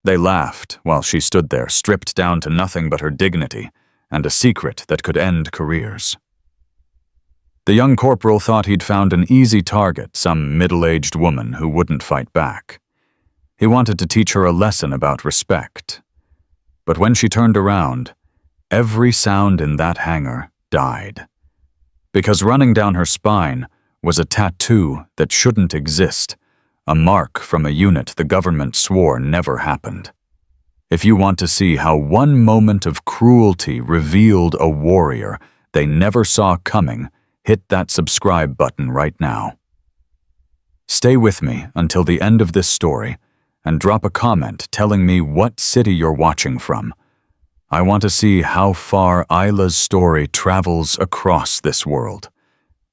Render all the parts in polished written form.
They laughed while she stood there, stripped down to nothing but her dignity and a secret that could end careers. The young corporal thought he'd found an easy target, some middle-aged woman who wouldn't fight back. He wanted to teach her a lesson about respect. But when she turned around, every sound in that hangar died. Because running down her spine was a tattoo that shouldn't exist, a mark from a unit the government swore never happened. If you want to see how one moment of cruelty revealed a warrior they never saw coming, hit that subscribe button right now. Stay with me until the end of this story and drop a comment telling me what city you're watching from. I want to see how far Ila's story travels across this world.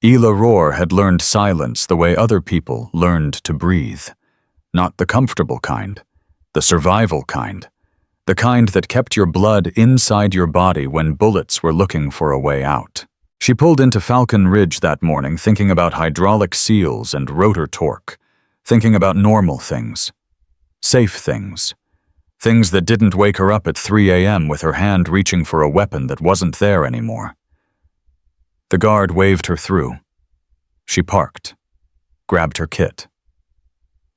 Ila Ror had learned silence the way other people learned to breathe. Not the comfortable kind, the survival kind. The kind that kept your blood inside your body when bullets were looking for a way out. She pulled into Falcon Ridge that morning thinking about hydraulic seals and rotor torque, thinking about normal things, safe things, things that didn't wake her up at 3 a.m. with her hand reaching for a weapon that wasn't there anymore. The guard waved her through. She parked, grabbed her kit,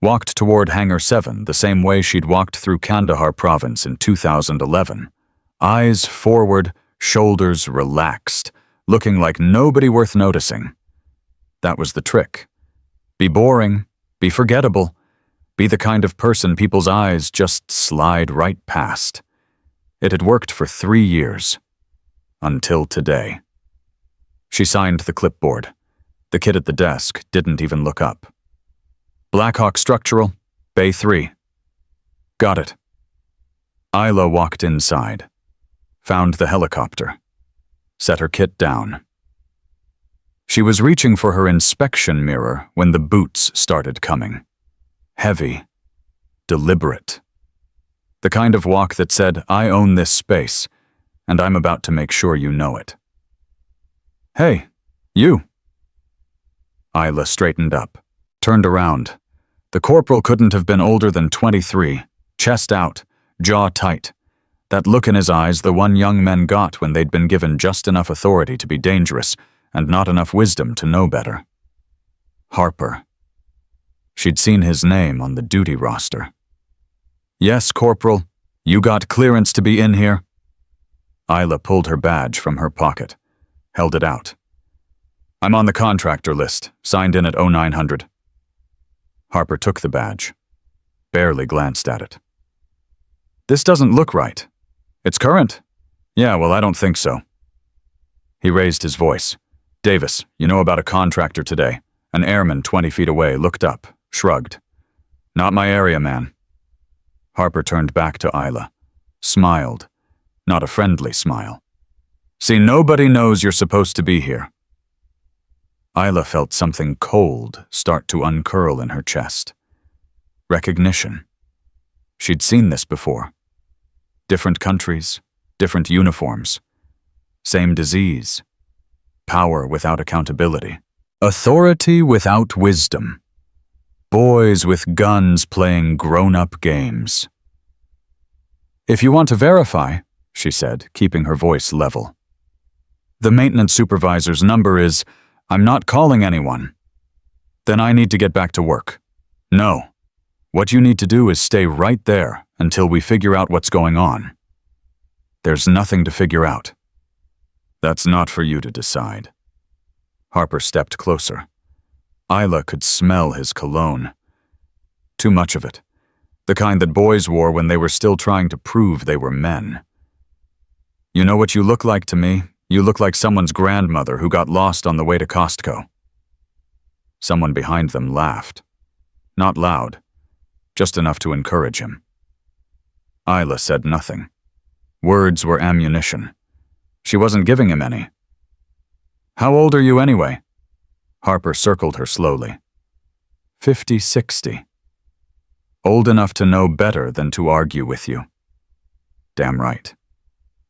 walked toward Hangar 7 the same way she'd walked through Kandahar province in 2011. Eyes forward, shoulders relaxed, looking like nobody worth noticing. That was the trick. Be boring, be forgettable, be the kind of person people's eyes just slide right past. It had worked for 3 years. Until today. She signed the clipboard. The kid at the desk didn't even look up. Blackhawk Structural, Bay 3. Got it. Ila walked inside, found the helicopter, set her kit down. She was reaching for her inspection mirror when the boots started coming. Heavy, deliberate. The kind of walk that said, I own this space, and I'm about to make sure you know it. Hey, you. Ila straightened up, turned around. The corporal couldn't have been older than 23, chest out, jaw tight. That look in his eyes the one young men got when they'd been given just enough authority to be dangerous and not enough wisdom to know better. Harper. She'd seen his name on the duty roster. Yes, Corporal, you got clearance to be in here? Ila pulled her badge from her pocket, held it out. I'm on the contractor list, signed in at 0900. Harper took the badge, barely glanced at it. This doesn't look right. It's current. Yeah, well, I don't think so. He raised his voice. Davis, you know about a contractor today. An airman 20 feet away looked up, shrugged. Not my area, man. Harper turned back to Ila, smiled, not a friendly smile. See, nobody knows you're supposed to be here. Ila felt something cold start to uncurl in her chest. Recognition. She'd seen this before. Different countries, different uniforms. Same disease. Power without accountability. Authority without wisdom. Boys with guns playing grown-up games. If you want to verify, she said, keeping her voice level. The maintenance supervisor's number is, I'm not calling anyone. Then I need to get back to work. No. What you need to do is stay right there until we figure out what's going on. There's nothing to figure out. That's not for you to decide. Harper stepped closer. Ila could smell his cologne. Too much of it. The kind that boys wore when they were still trying to prove they were men. You know what you look like to me? You look like someone's grandmother who got lost on the way to Costco. Someone behind them laughed. Not loud, just enough to encourage him. Ila said nothing. Words were ammunition. She wasn't giving him any. How old are you anyway? Harper circled her slowly. 50, 60. Old enough to know better than to argue with you. Damn right.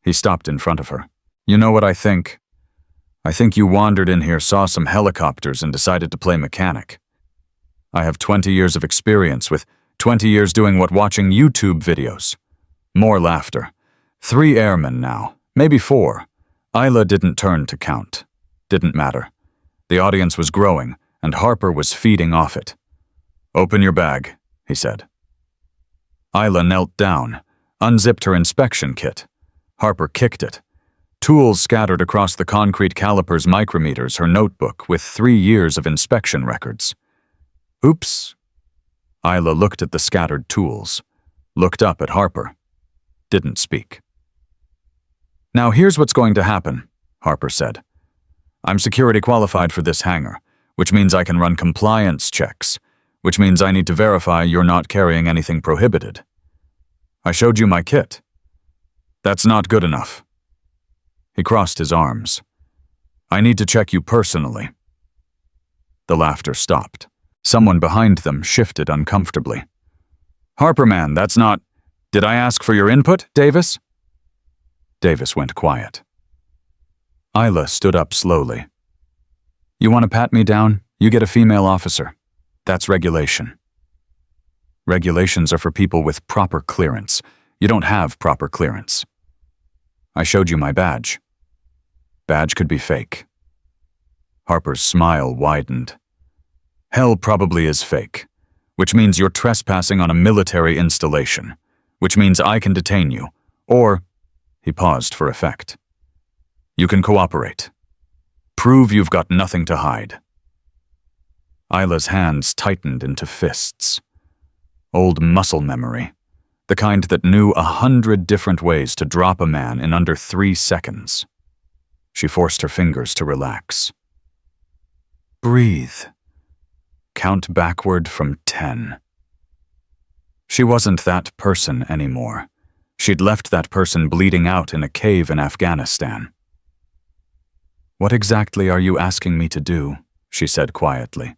He stopped in front of her. You know what I think? I think you wandered in here, saw some helicopters, and decided to play mechanic. I have 20 years of experience with 20 years doing what, watching YouTube videos. More laughter. 3 airmen now, maybe 4. Ila didn't turn to count. Didn't matter. The audience was growing, and Harper was feeding off it. "Open your bag," he said. Ila knelt down, unzipped her inspection kit. Harper kicked it. Tools scattered across the concrete calipers, micrometers, her notebook with 3 years of inspection records. "Oops." Ila looked at the scattered tools, looked up at Harper. Didn't speak. "Now here's what's going to happen," Harper said. "I'm security qualified for this hangar, which means I can run compliance checks, which means I need to verify you're not carrying anything prohibited. I showed you my kit. That's not good enough." He crossed his arms. "I need to check you personally." The laughter stopped. Someone behind them shifted uncomfortably. "Harper, man, that's not— Did I ask for your input, Davis?" Davis went quiet. Ila stood up slowly. "You want to pat me down? You get a female officer. That's regulation. Regulations are for people with proper clearance. You don't have proper clearance. I showed you my badge. Badge could be fake." Harper's smile widened. "Hell probably is fake, which means you're trespassing on a military installation, which means I can detain you, or—" he paused for effect. "You can cooperate. Prove you've got nothing to hide." Ila's hands tightened into fists. Old muscle memory, the kind that knew 100 different ways to drop a man in under 3 seconds. She forced her fingers to relax. Breathe. Count backward from 10. She wasn't that person anymore. She'd left that person bleeding out in a cave in Afghanistan. "What exactly are you asking me to do?" she said quietly.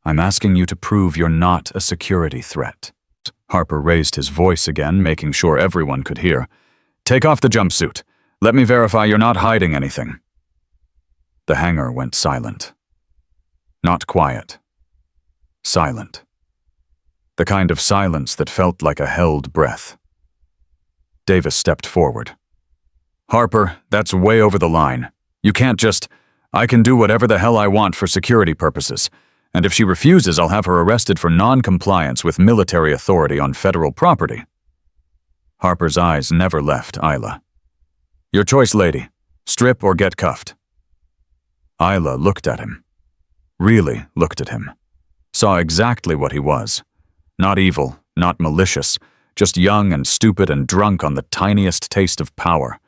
"I'm asking you to prove you're not a security threat." Harper raised his voice again, making sure everyone could hear. "Take off the jumpsuit. Let me verify you're not hiding anything." The hangar went silent. Not quiet. Silent. The kind of silence that felt like a held breath. Davis stepped forward. "Harper, that's way over the line. You can't just— I can do whatever the hell I want for security purposes, and if she refuses, I'll have her arrested for non-compliance with military authority on federal property." Harper's eyes never left Ila. "Your choice, lady. Strip or get cuffed." Ila looked at him. Really looked at him. Saw exactly what he was. Not evil, not malicious, just young and stupid and drunk on the tiniest taste of power.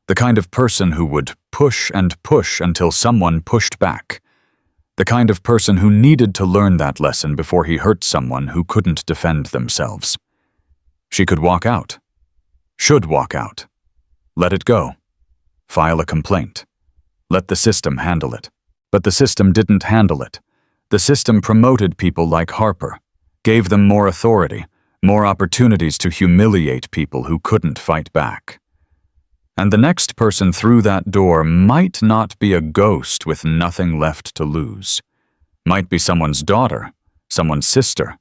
The kind of person who would push and push until someone pushed back. The kind of person who needed to learn that lesson before he hurt someone who couldn't defend themselves. She could walk out. Should walk out. Let it go. File a complaint. Let the system handle it. But the system didn't handle it. The system promoted people like Harper, gave them more authority, more opportunities to humiliate people who couldn't fight back. And the next person through that door might not be a ghost with nothing left to lose. Might be someone's daughter, someone's sister,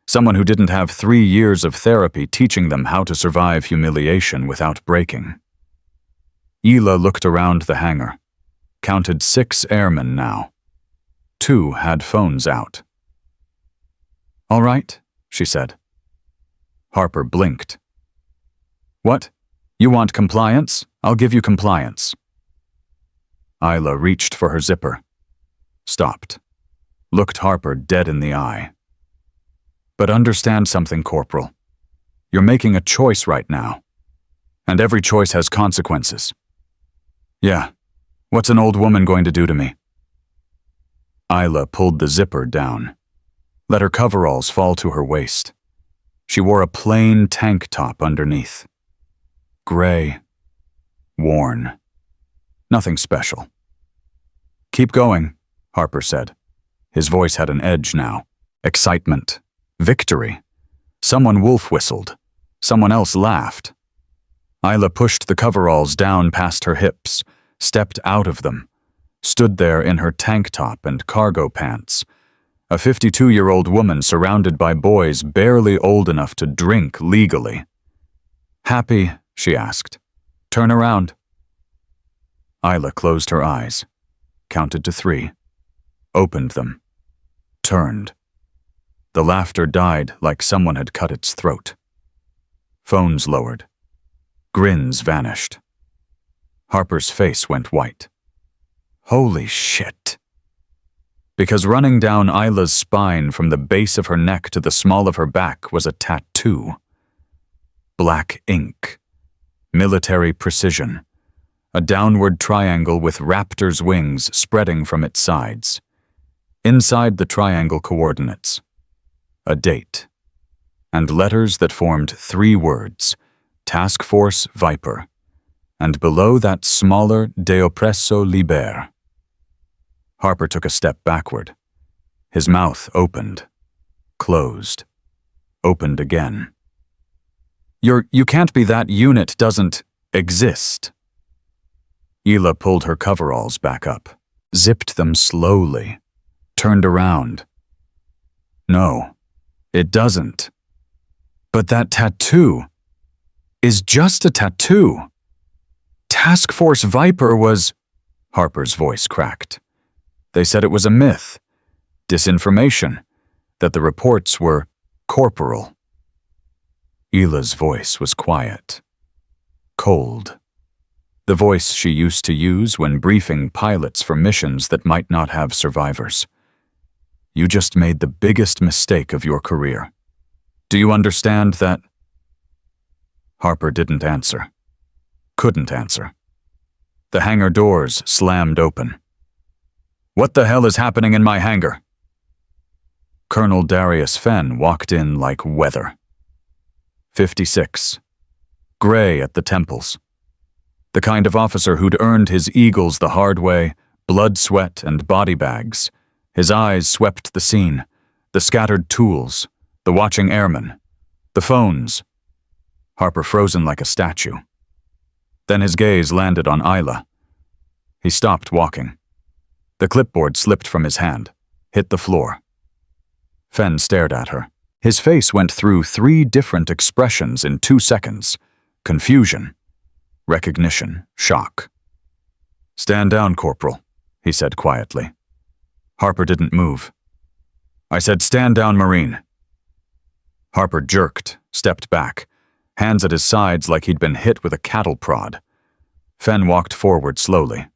someone who didn't have 3 years of therapy teaching them how to survive humiliation without breaking. Ila looked around the hangar, counted 6 airmen now. 2 had phones out. "All right," she said. Harper blinked. "What? You want compliance? I'll give you compliance." Ila reached for her zipper. Stopped. Looked Harper dead in the eye. "But understand something, Corporal. You're making a choice right now. And every choice has consequences. Yeah, what's an old woman going to do to me?" Ila pulled the zipper down. Let her coveralls fall to her waist. She wore a plain tank top underneath. Gray. Worn. Nothing special. "Keep going," Harper said. His voice had an edge now. Excitement. Victory. Someone wolf whistled. Someone else laughed. Ila pushed the coveralls down past her hips, stepped out of them, stood there in her tank top and cargo pants, A 52-year-old woman surrounded by boys barely old enough to drink legally. "Happy?" she asked. "Turn around." Ila closed her eyes, counted to 3, opened them, turned. The laughter died like someone had cut its throat. Phones lowered. Grins vanished. Harper's face went white. Holy shit. Because running down Ila's spine from the base of her neck to the small of her back was a tattoo. Black ink. Military precision. A downward triangle with raptor's wings spreading from its sides. Inside the triangle coordinates. A date. And letters that formed 3 words, Task Force Viper. And below that smaller De Oppresso Liber. Harper took a step backward. His mouth opened. Closed. Opened again. You can't be that unit doesn't exist. Ila pulled her coveralls back up, zipped them slowly, turned around. No, it doesn't. But that tattoo is just a tattoo. Task Force Viper was... Harper's voice cracked. They said it was a myth, disinformation, that the reports were corporal. Ila's voice was quiet, cold. The voice she used to use when briefing pilots for missions that might not have survivors. You just made the biggest mistake of your career. Do you understand that? Harper didn't answer. Couldn't answer. The hangar doors slammed open. What the hell is happening in my hangar? Colonel Darius Fenn walked in like weather. 56. Gray at the temples. The kind of officer who'd earned his eagles the hard way, blood, sweat, and body bags. His eyes swept the scene, the scattered tools, the watching airmen, the phones. Harper frozen like a statue. Then his gaze landed on Ila. He stopped walking. The clipboard slipped from his hand, hit the floor. Fenn stared at her. His face went through 3 different expressions in 2 seconds. Confusion, recognition, shock. "Stand down, Corporal," he said quietly. Harper didn't move. "I said stand down, Marine." Harper jerked, stepped back, hands at his sides like he'd been hit with a cattle prod. Fenn walked forward slowly.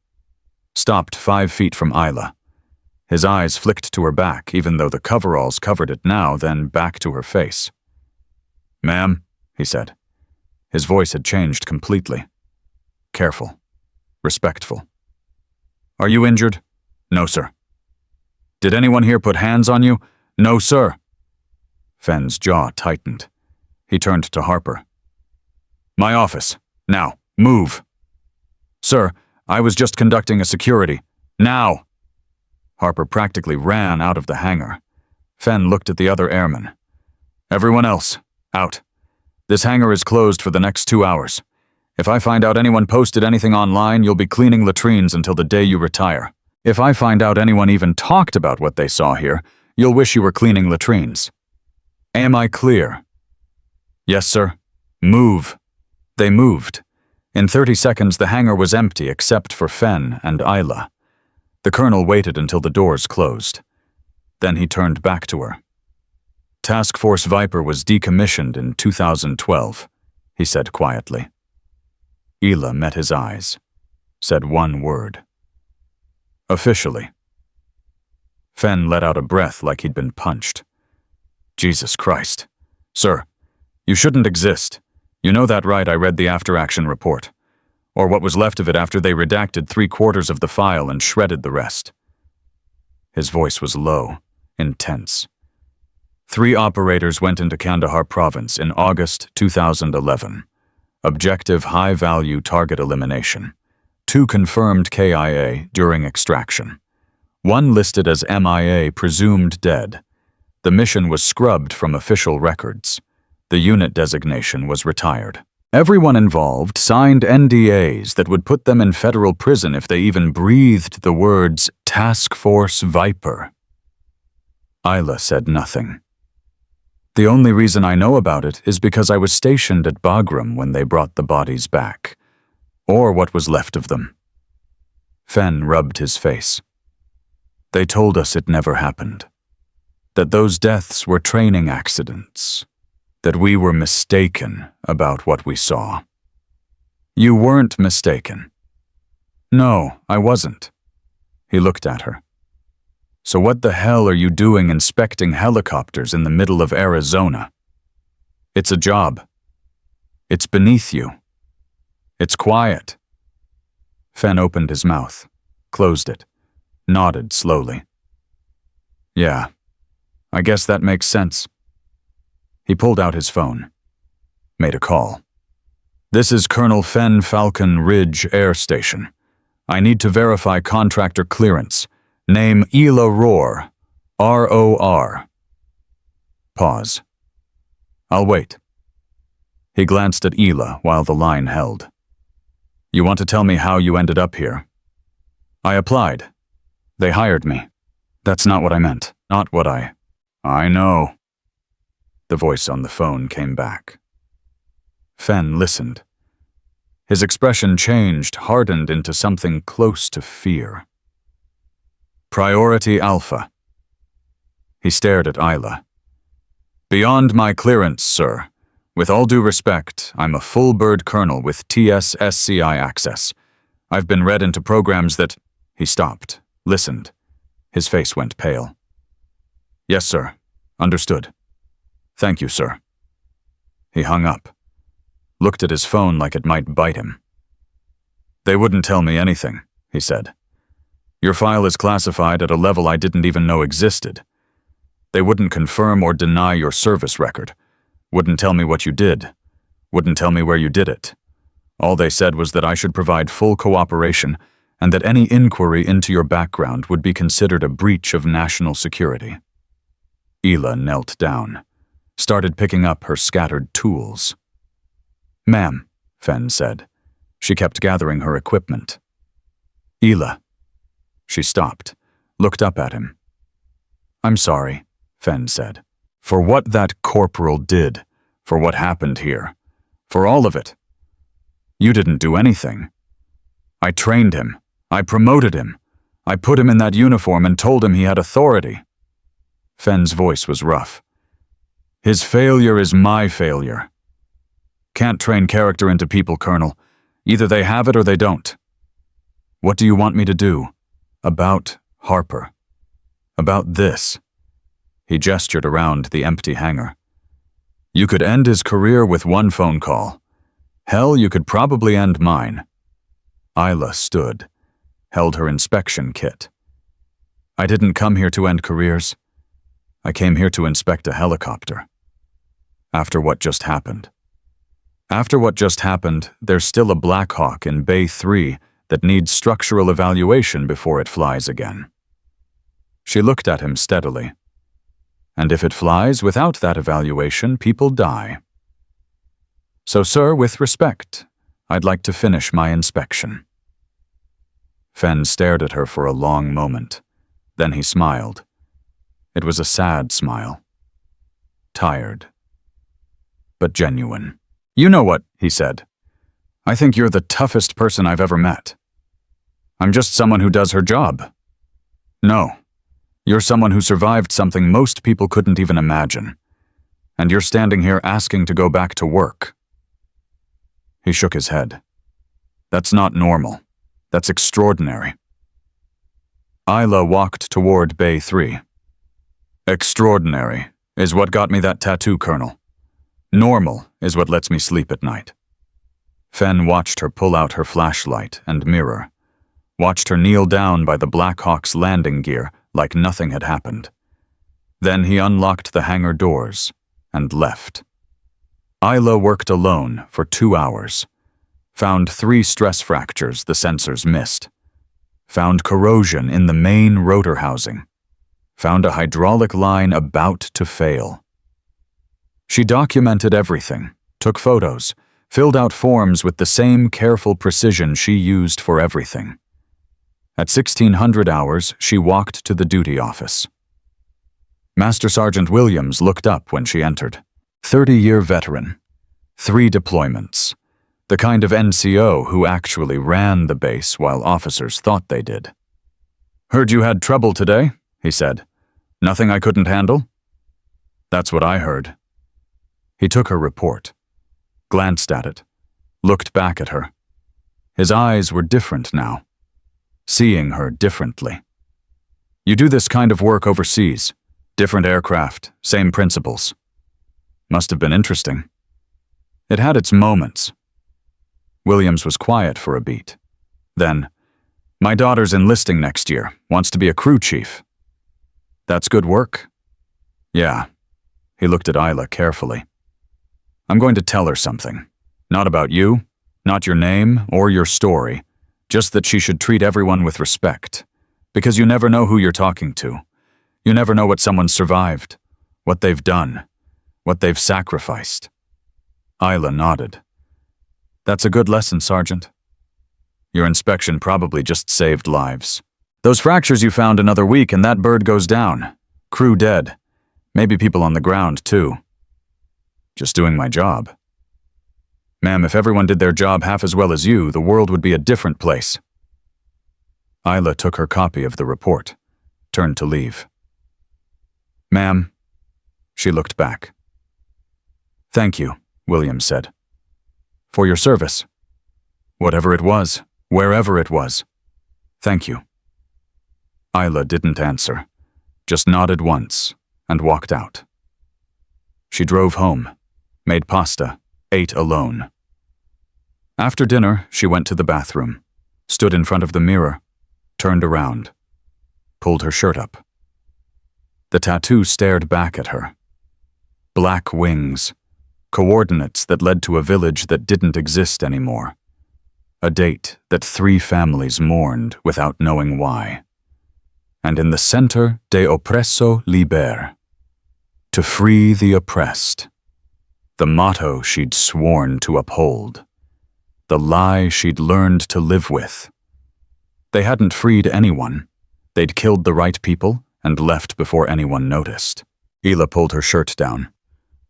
Stopped 5 feet from Ila. His eyes flicked to her back, even though the coveralls covered it now, then back to her face. "Ma'am," he said. His voice had changed completely. Careful. Respectful. "Are you injured?" "No, sir." "Did anyone here put hands on you?" "No, sir." Fenn's jaw tightened. He turned to Harper. "My office. Now, move." "Sir, I was just conducting a security. Now!" Harper practically ran out of the hangar. Fenn looked at the other airmen. "Everyone else, out. This hangar is closed for the next 2 hours. If I find out anyone posted anything online, you'll be cleaning latrines until the day you retire. If I find out anyone even talked about what they saw here, you'll wish you were cleaning latrines. Am I clear?" "Yes, sir." "Move." They moved. In 30 seconds, the hangar was empty except for Fenn and Ila. The colonel waited until the doors closed. Then he turned back to her. "Task Force Viper was decommissioned in 2012, he said quietly. Ila met his eyes, said one word. "Officially." Fenn let out a breath like he'd been punched. "Jesus Christ. Sir, you shouldn't exist. You know that, right? I read the after-action report. Or what was left of it after they redacted 3/4 of the file and shredded the rest." His voice was low, intense. 3 operators went into Kandahar province in August 2011. Objective high-value target elimination. 2 confirmed KIA during extraction. 1 listed as MIA, presumed dead. The mission was scrubbed from official records. The unit designation was retired. Everyone involved signed NDAs that would put them in federal prison if they even breathed the words Task Force Viper. Ila said nothing. The only reason I know about it is because I was stationed at Bagram when they brought the bodies back, or what was left of them. Fen rubbed his face. They told us it never happened, that those deaths were training accidents, that we were mistaken about what we saw. You weren't mistaken. No, I wasn't. He looked at her. So what the hell are you doing inspecting helicopters in the middle of Arizona? It's a job. It's beneath you. It's quiet. Fen opened his mouth, closed it, nodded slowly. Yeah, I guess that makes sense. He pulled out his phone, made a call. This is Colonel Fen, Falcon Ridge Air Station. I need to verify contractor clearance. Name Ila Ror, R-O-R. Pause. I'll wait. He glanced at Ila while the line held. You want to tell me how you ended up here? I applied. They hired me. That's not what I meant. Not what I know. The voice on the phone came back. Fen listened. His expression changed, hardened into something close to fear. Priority Alpha. He stared at Ila. Beyond my clearance, sir. With all due respect, I'm a full-bird colonel with TS-SCI access. I've been read into programs that... He stopped, listened. His face went pale. Yes, sir. Understood. Thank you, sir. He hung up, looked at his phone like it might bite him. They wouldn't tell me anything, he said. Your file is classified at a level I didn't even know existed. They wouldn't confirm or deny your service record. Wouldn't tell me what you did. Wouldn't tell me where you did it. All they said was that I should provide full cooperation and that any inquiry into your background would be considered a breach of national security. Ila knelt down, started picking up her scattered tools. Ma'am, Fen said. She kept gathering her equipment. Ila. She stopped, looked up at him. I'm sorry, Fen said, for what that corporal did, for what happened here, for all of it. You didn't do anything. I trained him. I promoted him. I put him in that uniform and told him he had authority. Fen's voice was rough. His failure is my failure. Can't train character into people, Colonel. Either they have it or they don't. What do you want me to do? About Harper. About this. He gestured around the empty hangar. You could end his career with one phone call. Hell, you could probably end mine. Ila stood, held her inspection kit. I didn't come here to end careers. I came here to inspect a helicopter. After what just happened. After what just happened, there's still a Black Hawk in Bay 3 that needs structural evaluation before it flies again. She looked at him steadily. And if it flies without that evaluation, people die. So, sir, with respect, I'd like to finish my inspection. Fen stared at her for a long moment. Then he smiled. It was a sad smile. Tired. But genuine. You know what, he said. I think you're the toughest person I've ever met. I'm just someone who does her job. No. You're someone who survived something most people couldn't even imagine. And you're standing here asking to go back to work. He shook his head. That's not normal. That's extraordinary. Ila walked toward Bay 3. Extraordinary is what got me that tattoo, Colonel. Normal is what lets me sleep at night. Fen watched her pull out her flashlight and mirror, watched her kneel down by the Black Hawk's landing gear like nothing had happened. Then he unlocked the hangar doors and left. Ila worked alone for 2 hours, found 3 stress fractures the sensors missed, found corrosion in the main rotor housing, found a hydraulic line about to fail. She documented everything, took photos, filled out forms with the same careful precision she used for everything. At 1600 hours, she walked to the duty office. Master Sergeant Williams looked up when she entered. 30-year veteran. 3 deployments. The kind of NCO who actually ran the base while officers thought they did. "Heard you had trouble today," he said. "Nothing I couldn't handle?" "That's what I heard." He took her report, glanced at it, looked back at her. His eyes were different now, seeing her differently. "You do this kind of work overseas. Different aircraft, same principles. Must have been interesting." It had its moments. Williams was quiet for a beat. Then, "My daughter's enlisting next year, wants to be a crew chief." "That's good work?" "Yeah." He looked at Ila carefully. "I'm going to tell her something. Not about you, not your name or your story, just that she should treat everyone with respect. Because you never know who you're talking to. You never know what someone's survived, what they've done, what they've sacrificed." Ila nodded. "That's a good lesson, Sergeant. Your inspection probably just saved lives. Those fractures you found another week and that bird goes down. Crew dead. Maybe people on the ground, too. Just doing my job. Ma'am, if everyone did their job half as well as you, the world would be a different place." Ila took her copy of the report, turned to leave. "Ma'am." She looked back. "Thank you," Williams said. "For your service. Whatever it was, wherever it was. Thank you." Ila didn't answer, just nodded once and walked out. She drove home, made pasta, ate alone. After dinner, she went to the bathroom, stood in front of the mirror, turned around, pulled her shirt up. The tattoo stared back at her. Black wings, coordinates that led to a village that didn't exist anymore. A date that 3 families mourned without knowing why. And in the center, de oppresso liber. To free the oppressed. The motto she'd sworn to uphold. The lie she'd learned to live with. They hadn't freed anyone. They'd killed the right people and left before anyone noticed. Ila pulled her shirt down,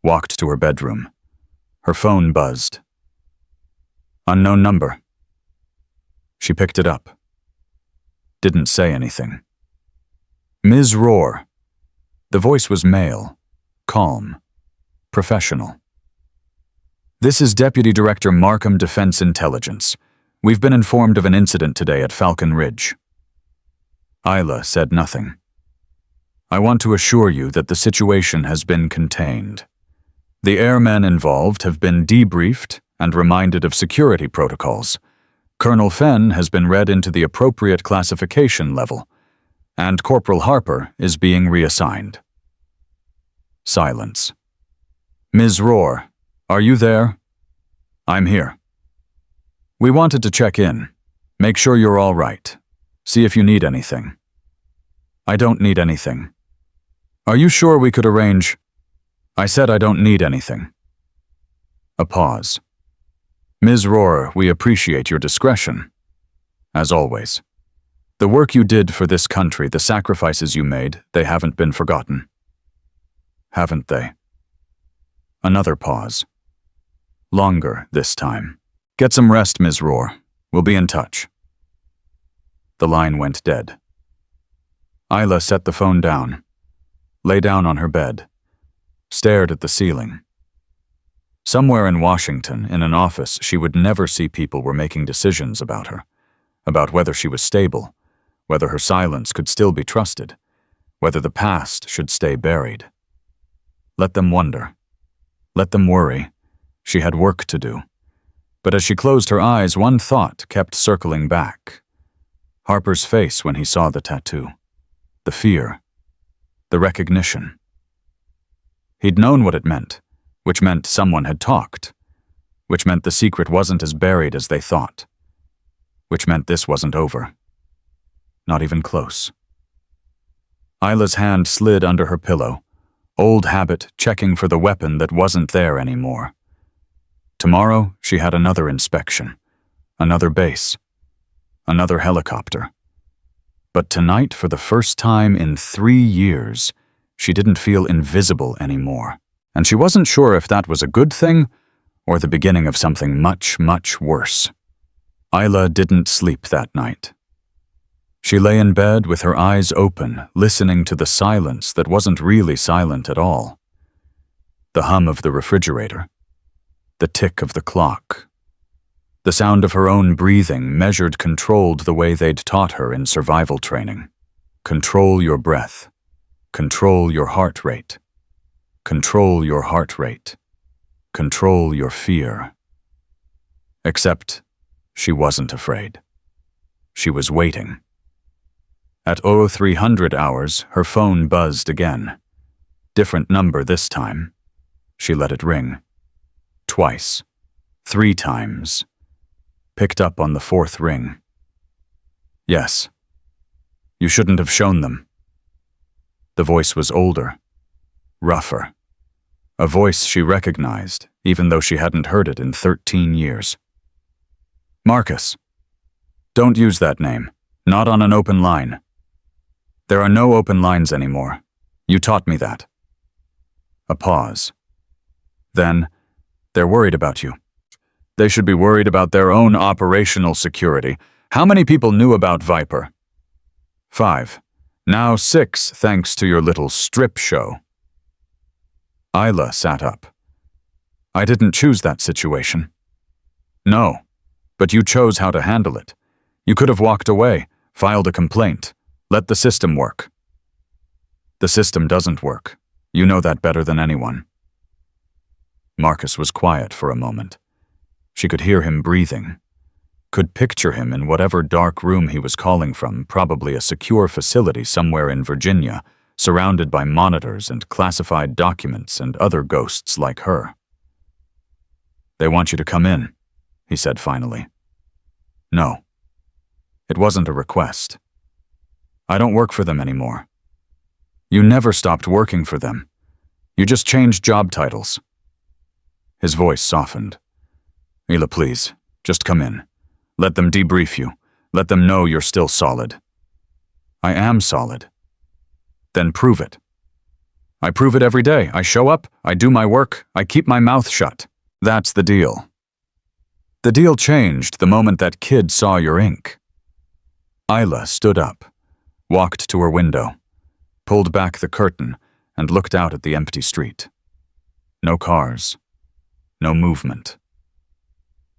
walked to her bedroom. Her phone buzzed. Unknown number. She picked it up. Didn't say anything. Ms. Ror. The voice was male, calm, professional. "This is Deputy Director Markham Defense Intelligence. We've been informed of an incident today at Falcon Ridge." Ila said nothing. "I want to assure you that the situation has been contained. The airmen involved have been debriefed and reminded of security protocols. Colonel Fenn has been read into the appropriate classification level, and Corporal Harper is being reassigned." Silence. "Ms. Ror, are you there?" "I'm here." "We wanted to check in, make sure you're all right, see if you need anything." "I don't need anything." "Are you sure we could arrange?" "I said I don't need anything." A pause. "Ms. Ror, we appreciate your discretion. As always. The work you did for this country, the sacrifices you made, they haven't been forgotten." "Haven't they?" Another pause. Longer this time. "Get some rest, Ms. Ror. We'll be in touch." The line went dead. Ila set the phone down, lay down on her bed, stared at the ceiling. Somewhere in Washington, in an office, she would never see people were making decisions about her, about whether she was stable, whether her silence could still be trusted, whether the past should stay buried. Let them wonder. Let them worry. She had work to do. But as she closed her eyes, one thought kept circling back. Harper's face when he saw the tattoo. The fear. The recognition. He'd known what it meant, which meant someone had talked, which meant the secret wasn't as buried as they thought, which meant this wasn't over. Not even close. Ila's hand slid under her pillow, old habit checking for the weapon that wasn't there anymore. Tomorrow, she had another inspection, another base, another helicopter. But tonight, for the first time in 3 years, She didn't feel invisible anymore, and she wasn't sure if that was a good thing or the beginning of something much, much worse. Ila didn't sleep that night. She lay in bed with her eyes open, listening to the silence that wasn't really silent at all. The hum of the refrigerator, the tick of the clock, the sound of her own breathing measured controlled the way they'd taught her in survival training. Control your breath. Control your heart rate. Control your heart rate. Control your fear. Except she wasn't afraid. She was waiting. At 0300 hours, her phone buzzed again. Different number this time. She let it ring. Twice. 3 times. Picked up on the 4th ring. Yes. You shouldn't have shown them. The voice was older, rougher. A voice she recognized, even though she hadn't heard it in 13 years. Marcus. Don't use that name. Not on an open line. There are no open lines anymore. You taught me that. A pause. Then, they're worried about you. They should be worried about their own operational security. How many people knew about Viper? 5. Now 6, thanks to your little strip show. Ila sat up. I didn't choose that situation. No, but you chose how to handle it. You could have walked away, filed a complaint, let the system work. The system doesn't work. You know that better than anyone. Marcus was quiet for a moment. She could hear him breathing. Could picture him in whatever dark room he was calling from, probably a secure facility somewhere in Virginia, surrounded by monitors and classified documents and other ghosts like her. They want you to come in, he said finally. No. It wasn't a request. I don't work for them anymore. You never stopped working for them. You just changed job titles. His voice softened. Ila, please, just come in. Let them debrief you. Let them know you're still solid. I am solid. Then prove it. I prove it every day. I show up, I do my work, I keep my mouth shut. That's the deal. The deal changed the moment that kid saw your ink. Ila stood up, walked to her window, pulled back the curtain, and looked out at the empty street. No cars. No movement.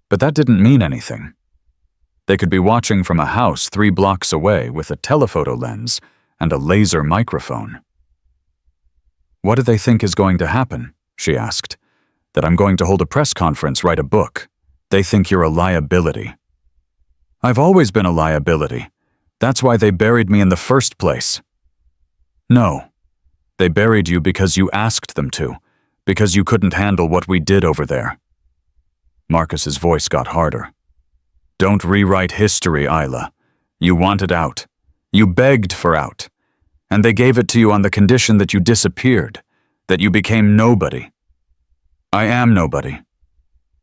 But that didn't mean anything. They could be watching from a house 3 blocks away with a telephoto lens and a laser microphone. What do they think is going to happen? She asked. That I'm going to hold a press conference, write a book. They think you're a liability. I've always been a liability. That's why they buried me in the first place. No. They buried you because you asked them to, because you couldn't handle what we did over there. Marcus's voice got harder. Don't rewrite history, Ila. You wanted out. You begged for out. And they gave it to you on the condition that you disappeared, that you became nobody. I am nobody.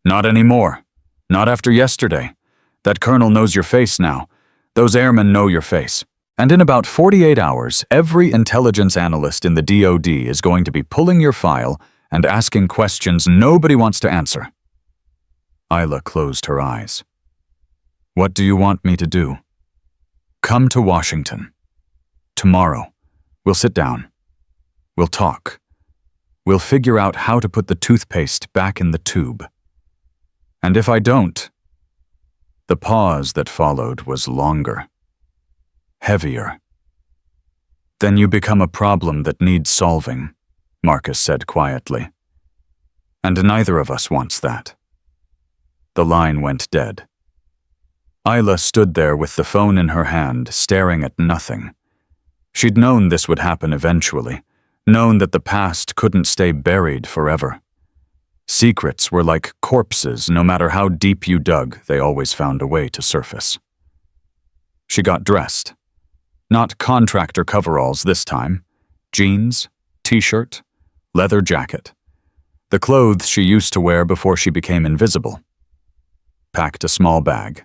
Not anymore. Not after yesterday. That colonel knows your face now. Those airmen know your face. And in about 48 hours, every intelligence analyst in the DoD is going to be pulling your file and asking questions nobody wants to answer. Ila closed her eyes. What do you want me to do? Come to Washington. Tomorrow. We'll sit down. We'll talk. We'll figure out how to put the toothpaste back in the tube. And if I don't... The pause that followed was longer. Heavier. Then you become a problem that needs solving, Marcus said quietly. And neither of us wants that. The line went dead. Ila stood there with the phone in her hand, staring at nothing. She'd known this would happen eventually, known that the past couldn't stay buried forever. Secrets were like corpses. No matter how deep you dug, they always found a way to surface. She got dressed. Not contractor coveralls this time. Jeans, t-shirt, leather jacket. The clothes she used to wear before she became invisible. Packed a small bag.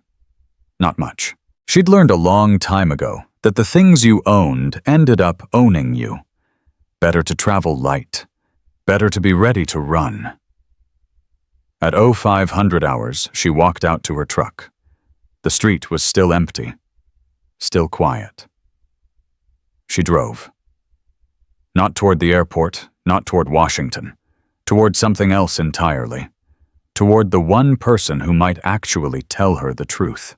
Not much. She'd learned a long time ago that the things you owned ended up owning you. Better to travel light. Better to be ready to run. At 0500 hours, she walked out to her truck. The street was still empty, still quiet. She drove. Not toward the airport, not toward Washington, toward something else entirely, toward the one person who might actually tell her the truth.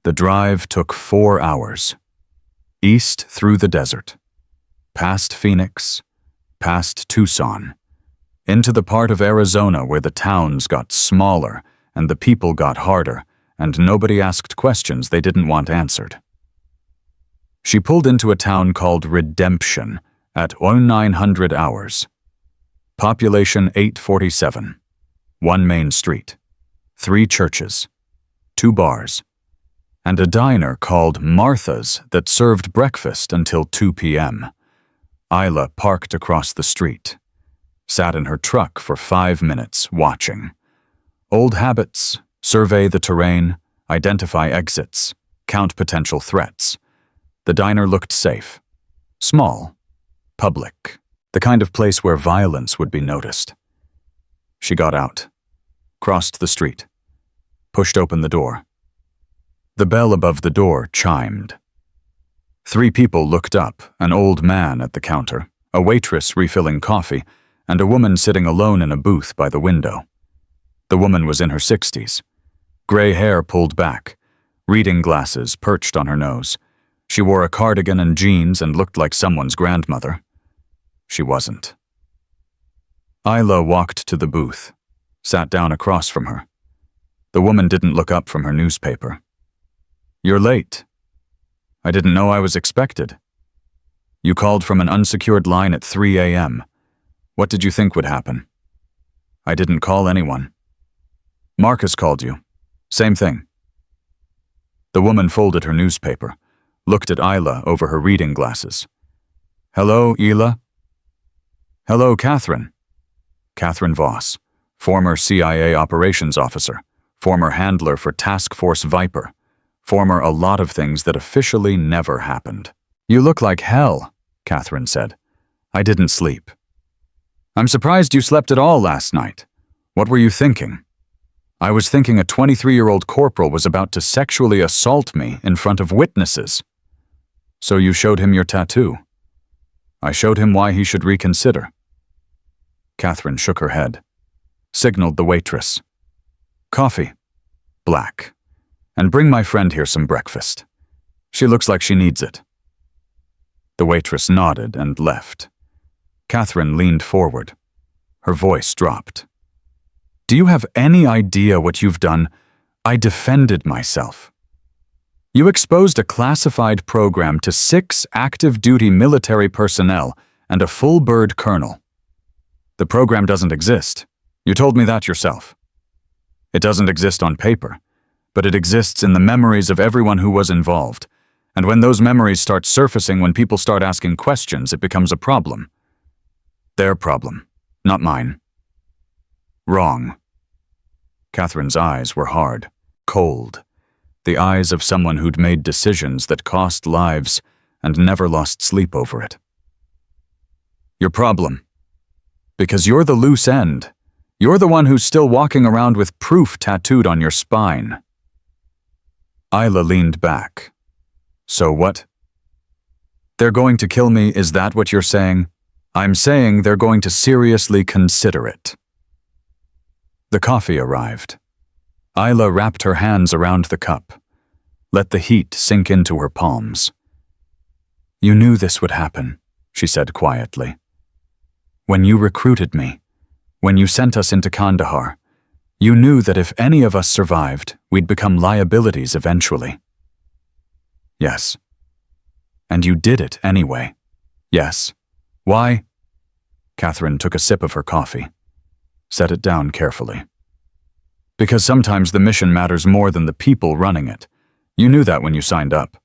The drive took 4 hours. East through the desert, past Phoenix, past Tucson, into the part of Arizona where the towns got smaller and the people got harder, and nobody asked questions they didn't want answered. She pulled into a town called Redemption at 0900 hours. Population 847. 1 main street. 3 churches. 2 bars. And a diner called Martha's that served breakfast until 2 p.m. Ila parked across the street. Sat in her truck for 5 minutes, watching. Old habits, survey the terrain, identify exits, count potential threats. The diner looked safe. Small. Public. The kind of place where violence would be noticed. She got out. Crossed the street. Pushed open the door. The bell above the door chimed. 3 people looked up, an old man at the counter, a waitress refilling coffee, and a woman sitting alone in a booth by the window. The woman was in her 60s. Gray hair pulled back, reading glasses perched on her nose. She wore a cardigan and jeans and looked like someone's grandmother. She wasn't. Ila walked to the booth, sat down across from her. The woman didn't look up from her newspaper. "You're late. I didn't know I was expected. You called from an unsecured line at 3 a.m. What did you think would happen?" "I didn't call anyone." "Marcus called you. Same thing." The woman folded her newspaper, looked at Ila over her reading glasses. "Hello, Ila?" "Hello, Catherine." Catherine Voss, former CIA operations officer, former handler for Task Force Viper, former a lot of things that officially never happened. "You look like hell," Catherine said. "I didn't sleep." "I'm surprised you slept at all last night. What were you thinking?" "I was thinking a 23-year-old corporal was about to sexually assault me in front of witnesses." "So you showed him your tattoo?" "I showed him why he should reconsider." Catherine shook her head, signaled the waitress. "Coffee. Black. And bring my friend here some breakfast. She looks like she needs it." The waitress nodded and left. Catherine leaned forward. Her voice dropped. "Do you have any idea what you've done? I defended myself. You exposed a classified program to 6 active-duty military personnel and a full-bird colonel. The program doesn't exist. You told me that yourself. It doesn't exist on paper, but it exists in the memories of everyone who was involved. And when those memories start surfacing, when people start asking questions, it becomes a problem. Their problem, not mine." "Wrong." Catherine's eyes were hard, cold, the eyes of someone who'd made decisions that cost lives and never lost sleep over it. "Your problem. Because you're the loose end. You're the one who's still walking around with proof tattooed on your spine." Ila leaned back. "So what?" "They're going to kill me, is that what you're saying?" "I'm saying they're going to seriously consider it." The coffee arrived. Ila wrapped her hands around the cup, let the heat sink into her palms. "You knew this would happen," she said quietly. "When you recruited me, when you sent us into Kandahar, you knew that if any of us survived, we'd become liabilities eventually." "Yes." "And you did it anyway." "Yes." "Why?" Catherine took a sip of her coffee, set it down carefully. "Because sometimes the mission matters more than the people running it. You knew that when you signed up."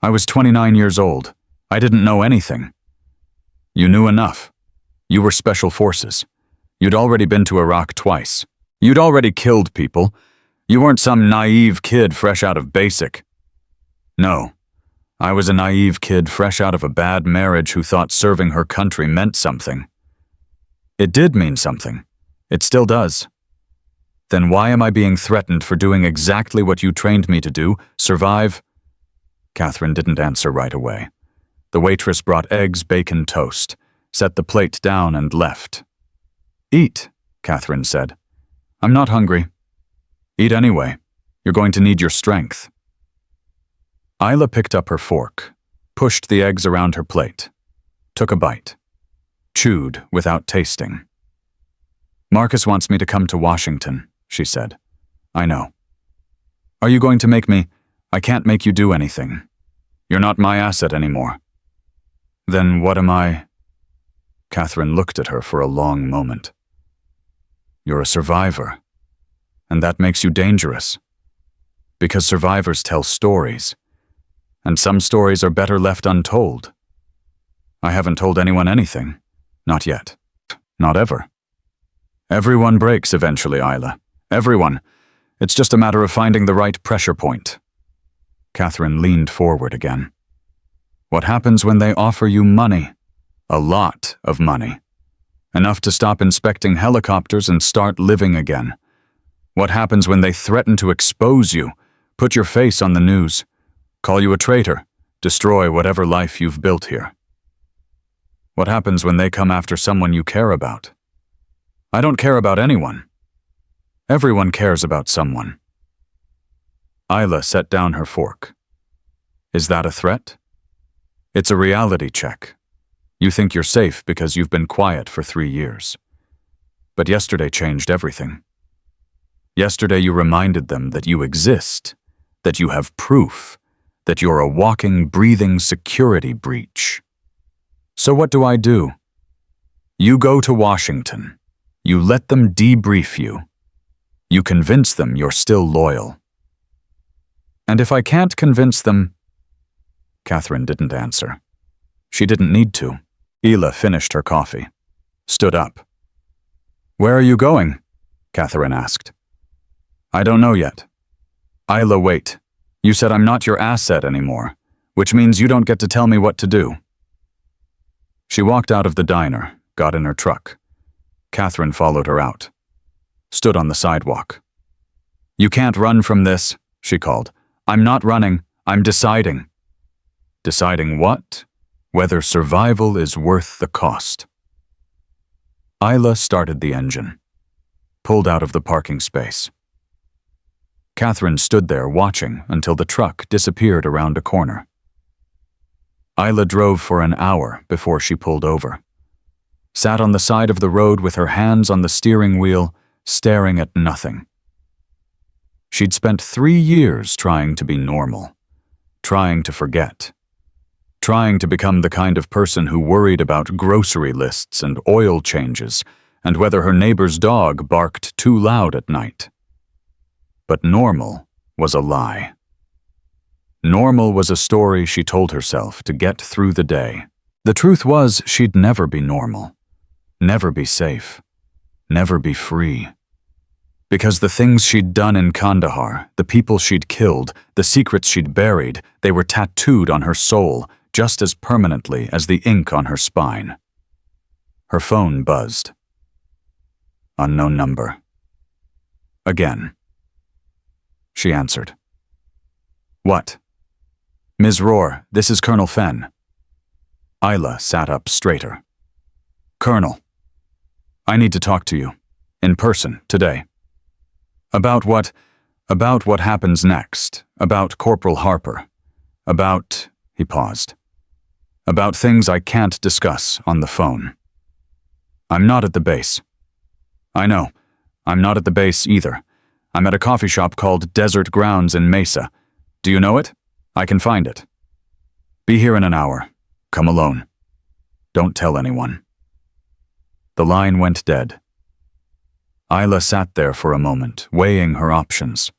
"I was 29 years old. I didn't know anything." "You knew enough. You were special forces. You'd already been to Iraq twice. You'd already killed people. You weren't some naive kid fresh out of basic." "No. I was a naive kid fresh out of a bad marriage who thought serving her country meant something. It did mean something. It still does. Then why am I being threatened for doing exactly what you trained me to do, survive? Catherine didn't answer right away. The waitress brought eggs, bacon, toast, set the plate down and left. Eat, Catherine said. I'm not hungry. Eat anyway. You're going to need your strength. Ila picked up her fork, pushed the eggs around her plate, took a bite, chewed without tasting. Marcus wants me to come to Washington, she said. I know. Are you going to make me? I can't make you do anything. You're not my asset anymore. Then what am I? Catherine looked at her for a long moment. You're a survivor, and that makes you dangerous. Because survivors tell stories, and some stories are better left untold. I haven't told anyone anything. Not yet. Not ever. Everyone breaks eventually, Ila. Everyone. It's just a matter of finding the right pressure point. Catherine leaned forward again. What happens when they offer you money? A lot of money. Enough to stop inspecting helicopters and start living again. What happens when they threaten to expose you, put your face on the news, call you a traitor, destroy whatever life you've built here? What happens when they come after someone you care about? I don't care about anyone. Everyone cares about someone. Ila set down her fork. Is that a threat? It's a reality check. You think you're safe because you've been quiet for 3 years. But yesterday changed everything. Yesterday you reminded them that you exist, that you have proof, that you're a walking, breathing security breach. So what do? You go to Washington. You let them debrief you. You convince them you're still loyal. And if I can't convince them... Catherine didn't answer. She didn't need to. Ila finished her coffee. Stood up. Where are you going? Catherine asked. I don't know yet. Ila, wait. You said I'm not your asset anymore, which means you don't get to tell me what to do. She walked out of the diner, got in her truck. Catherine followed her out. Stood on the sidewalk. You can't run from this, she called. I'm not running. I'm deciding. Deciding what? Whether survival is worth the cost. Ila started the engine. Pulled out of the parking space. Catherine stood there watching until the truck disappeared around a corner. Ila drove for an hour before she pulled over. Sat on the side of the road with her hands on the steering wheel, staring at nothing. She'd spent 3 years trying to be normal, trying to forget, trying to become the kind of person who worried about grocery lists and oil changes and whether her neighbor's dog barked too loud at night. But normal was a lie. Normal was a story she told herself to get through the day. The truth was she'd never be normal, never be safe, never be free. Because the things she'd done in Kandahar, the people she'd killed, the secrets she'd buried, they were tattooed on her soul just as permanently as the ink on her spine. Her phone buzzed. Unknown number. Again. She answered. What? Ms. Ror, this is Colonel Fenn. Ila sat up straighter. Colonel, I need to talk to you. In person, today. About what? About what happens next. About Corporal Harper. About... He paused. About things I can't discuss on the phone. I'm not at the base. I know. I'm not at the base either. I'm at a coffee shop called Desert Grounds in Mesa. Do you know it? I can find it. Be here in an hour. Come alone. Don't tell anyone. The line went dead. Ila sat there for a moment, weighing her options.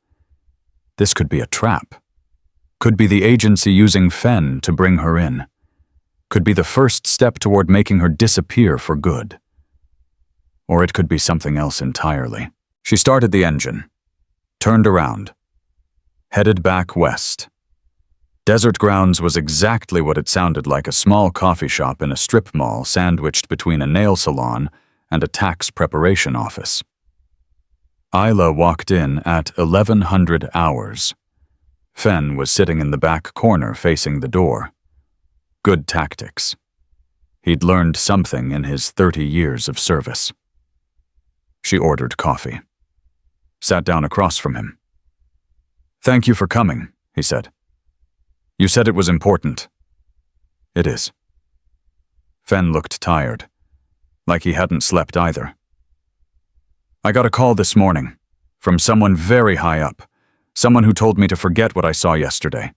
This could be a trap. Could be the agency using Fenn to bring her in. Could be the first step toward making her disappear for good. Or it could be something else entirely. She started the engine, turned around, headed back west. Desert Grounds was exactly what it sounded like, a small coffee shop in a strip mall sandwiched between a nail salon and a tax preparation office. Ila walked in at 1100 hours. Fen was sitting in the back corner facing the door. Good tactics. He'd learned something in his 30 years of service. She ordered coffee. Sat down across from him. "Thank you for coming," he said. "You said it was important." "It is." Fen looked tired, like he hadn't slept either. "I got a call this morning, from someone very high up, someone who told me to forget what I saw yesterday,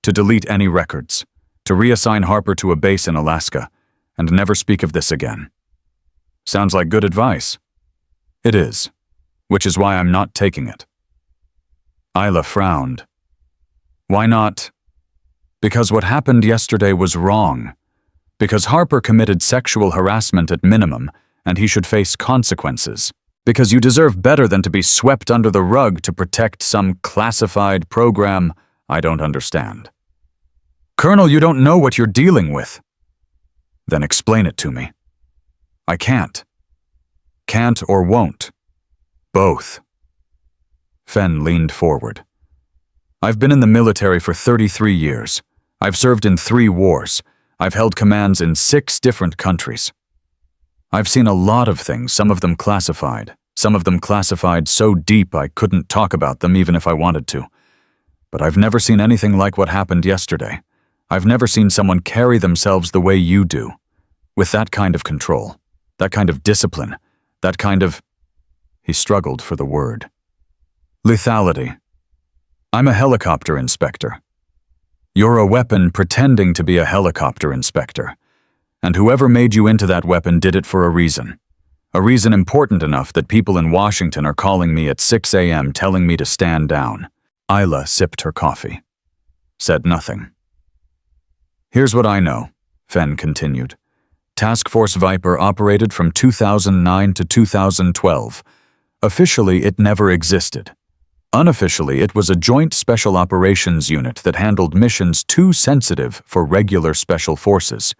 to delete any records, to reassign Harper to a base in Alaska, and never speak of this again. Sounds like good advice." "It is, which is why I'm not taking it." Ila frowned. "Why not?" "Because what happened yesterday was wrong. Because Harper committed sexual harassment at minimum, and he should face consequences. Because you deserve better than to be swept under the rug to protect some classified program I don't understand." "Colonel, you don't know what you're dealing with." "Then explain it to me." "I can't." "Can't or won't?" "Both." Fen leaned forward. "I've been in the military for 33 years. I've served in 3 wars. I've held commands in 6 different countries. I've seen a lot of things, some of them classified so deep I couldn't talk about them even if I wanted to. But I've never seen anything like what happened yesterday. I've never seen someone carry themselves the way you do, with that kind of control, that kind of discipline, that kind of—" He struggled for the word. "Lethality. I'm a helicopter inspector. You're a weapon pretending to be a helicopter inspector. And whoever made you into that weapon did it for a reason. A reason important enough that people in Washington are calling me at 6 a.m. telling me to stand down." Ila sipped her coffee. Said nothing. "Here's what I know," Fen continued. "Task Force Viper operated from 2009 to 2012. Officially, it never existed. Unofficially, it was a joint special operations unit that handled missions too sensitive for regular special forces.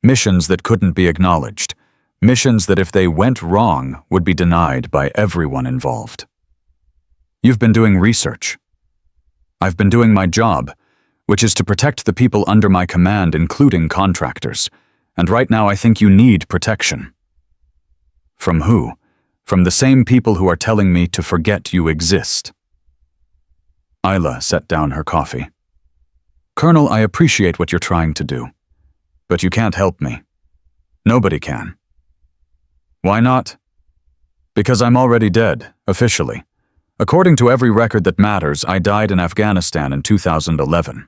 Missions that couldn't be acknowledged. Missions that if they went wrong would be denied by everyone involved. You've been doing research. I've been doing my job, which is to protect the people under my command, including contractors. And right now I think you need protection." "From who?" "From the same people who are telling me to forget you exist." Ila set down her coffee. "Colonel, I appreciate what you're trying to do. But you can't help me. Nobody can." "Why not?" "Because I'm already dead, officially. According to every record that matters, I died in Afghanistan in 2011.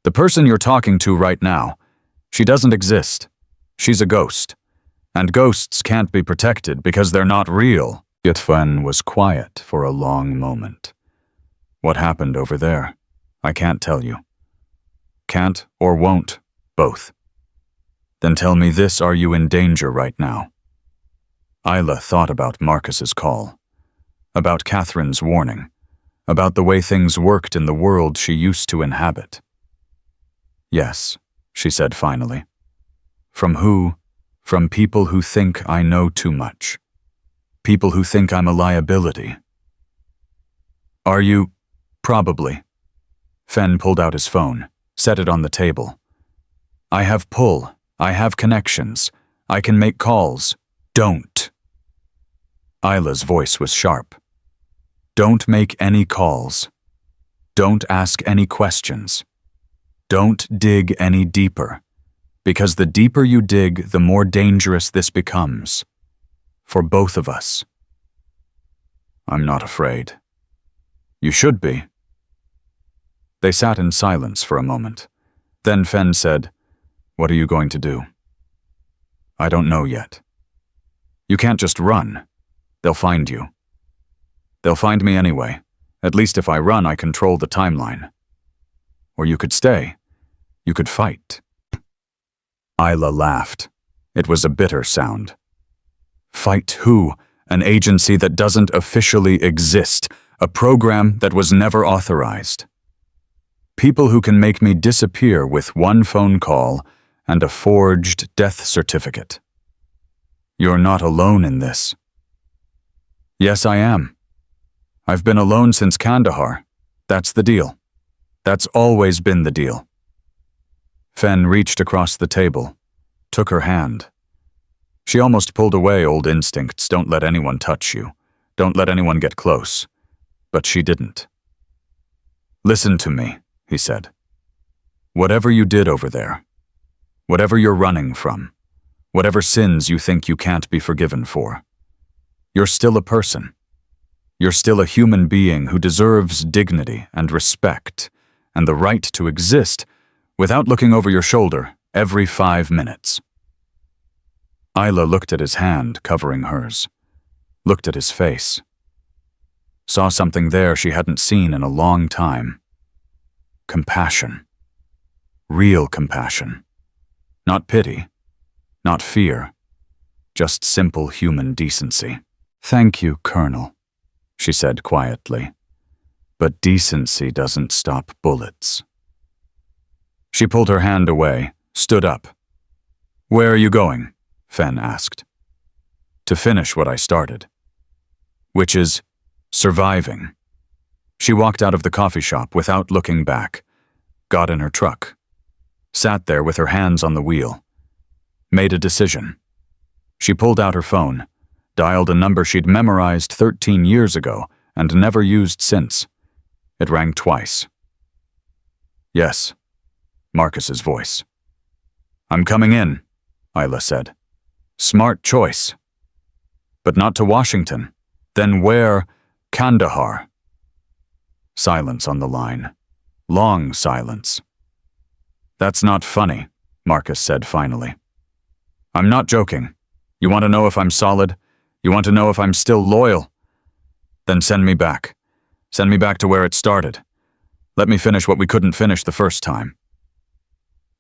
The person you're talking to right now, she doesn't exist. She's a ghost. And ghosts can't be protected because they're not real." Yet Fen was quiet for a long moment. "What happened over there? I can't tell you." "Can't or won't? Both." "Then tell me this, are you in danger right now?" Ila thought about Marcus's call, about Catherine's warning, about the way things worked in the world she used to inhabit. "Yes," she said finally. "From who? From people who think I know too much. People who think I'm a liability." "Are you?" "Probably." Fen pulled out his phone, set it on the table. "I have pull. I have connections. I can make calls. Don't." Ila's voice was sharp. "Don't make any calls. Don't ask any questions. Don't dig any deeper. Because the deeper you dig, the more dangerous this becomes. For both of us." "I'm not afraid." "You should be." They sat in silence for a moment. Then Fen said, "What are you going to do?" "I don't know yet." "You can't just run. They'll find you." "They'll find me anyway. At least if I run, I control the timeline." "Or you could stay. You could fight." Ila laughed. It was a bitter sound. "Fight who? An agency that doesn't officially exist. A program that was never authorized." People who can make me disappear with one phone call and a forged death certificate. You're not alone in this. Yes, I am. I've been alone since Kandahar. That's the deal. That's always been the deal. Fen reached across the table, took her hand. She almost pulled away old instincts, don't let anyone touch you. Don't let anyone get close. But she didn't. Listen to me, he said. Whatever you did over there, whatever you're running from, whatever sins you think you can't be forgiven for, you're still a person. You're still a human being who deserves dignity and respect and the right to exist without looking over your shoulder every 5 minutes. Ila looked at his hand covering hers, looked at his face, saw something there she hadn't seen in a long time. Compassion. Real compassion. Not pity, not fear, just simple human decency. Thank you, Colonel, she said quietly. But decency doesn't stop bullets. She pulled her hand away, stood up. Where are you going? Fen asked. To finish what I started. Which is surviving. She walked out of the coffee shop without looking back, got in her truck, sat there with her hands on the wheel, made a decision. She pulled out her phone, dialed a number she'd memorized 13 years ago and never used since. It rang twice. Yes, Marcus's voice. I'm coming in, Ila said. Smart choice. But not to Washington. Then where? Kandahar. Silence on the line. Long silence. That's not funny, Marcus said finally. I'm not joking. You want to know if I'm solid? You want to know if I'm still loyal? Then send me back. Send me back to where it started. Let me finish what we couldn't finish the first time.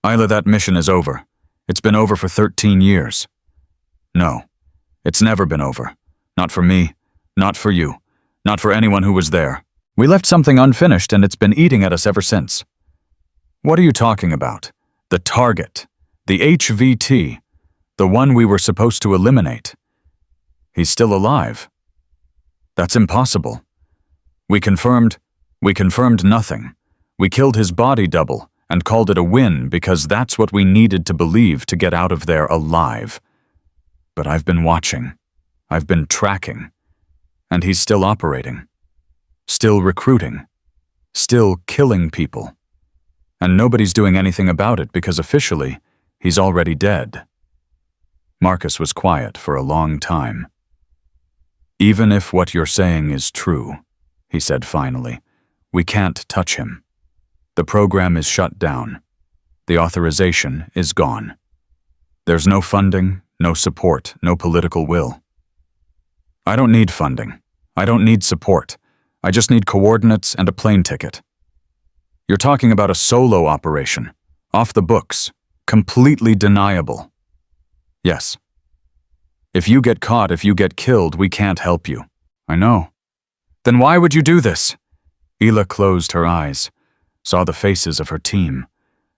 Ila, that mission is over. It's been over for 13 years. No, it's never been over. Not for me, not for you, not for anyone who was there. We left something unfinished and it's been eating at us ever since. What are you talking about? The target, the HVT, the one we were supposed to eliminate. He's still alive. That's impossible. We confirmed nothing. We killed his body double and called it a win because that's what we needed to believe to get out of there alive. But I've been watching. I've been tracking. And he's still operating. Still recruiting. Still killing people. And nobody's doing anything about it because officially, he's already dead. Marcus was quiet for a long time. Even if what you're saying is true, he said finally, we can't touch him. The program is shut down. The authorization is gone. There's no funding, no support, no political will. I don't need funding. I don't need support. I just need coordinates and a plane ticket. You're talking about a solo operation, off the books, completely deniable. Yes. If you get caught, if you get killed, we can't help you. I know. Then why would you do this? Ila closed her eyes, saw the faces of her team,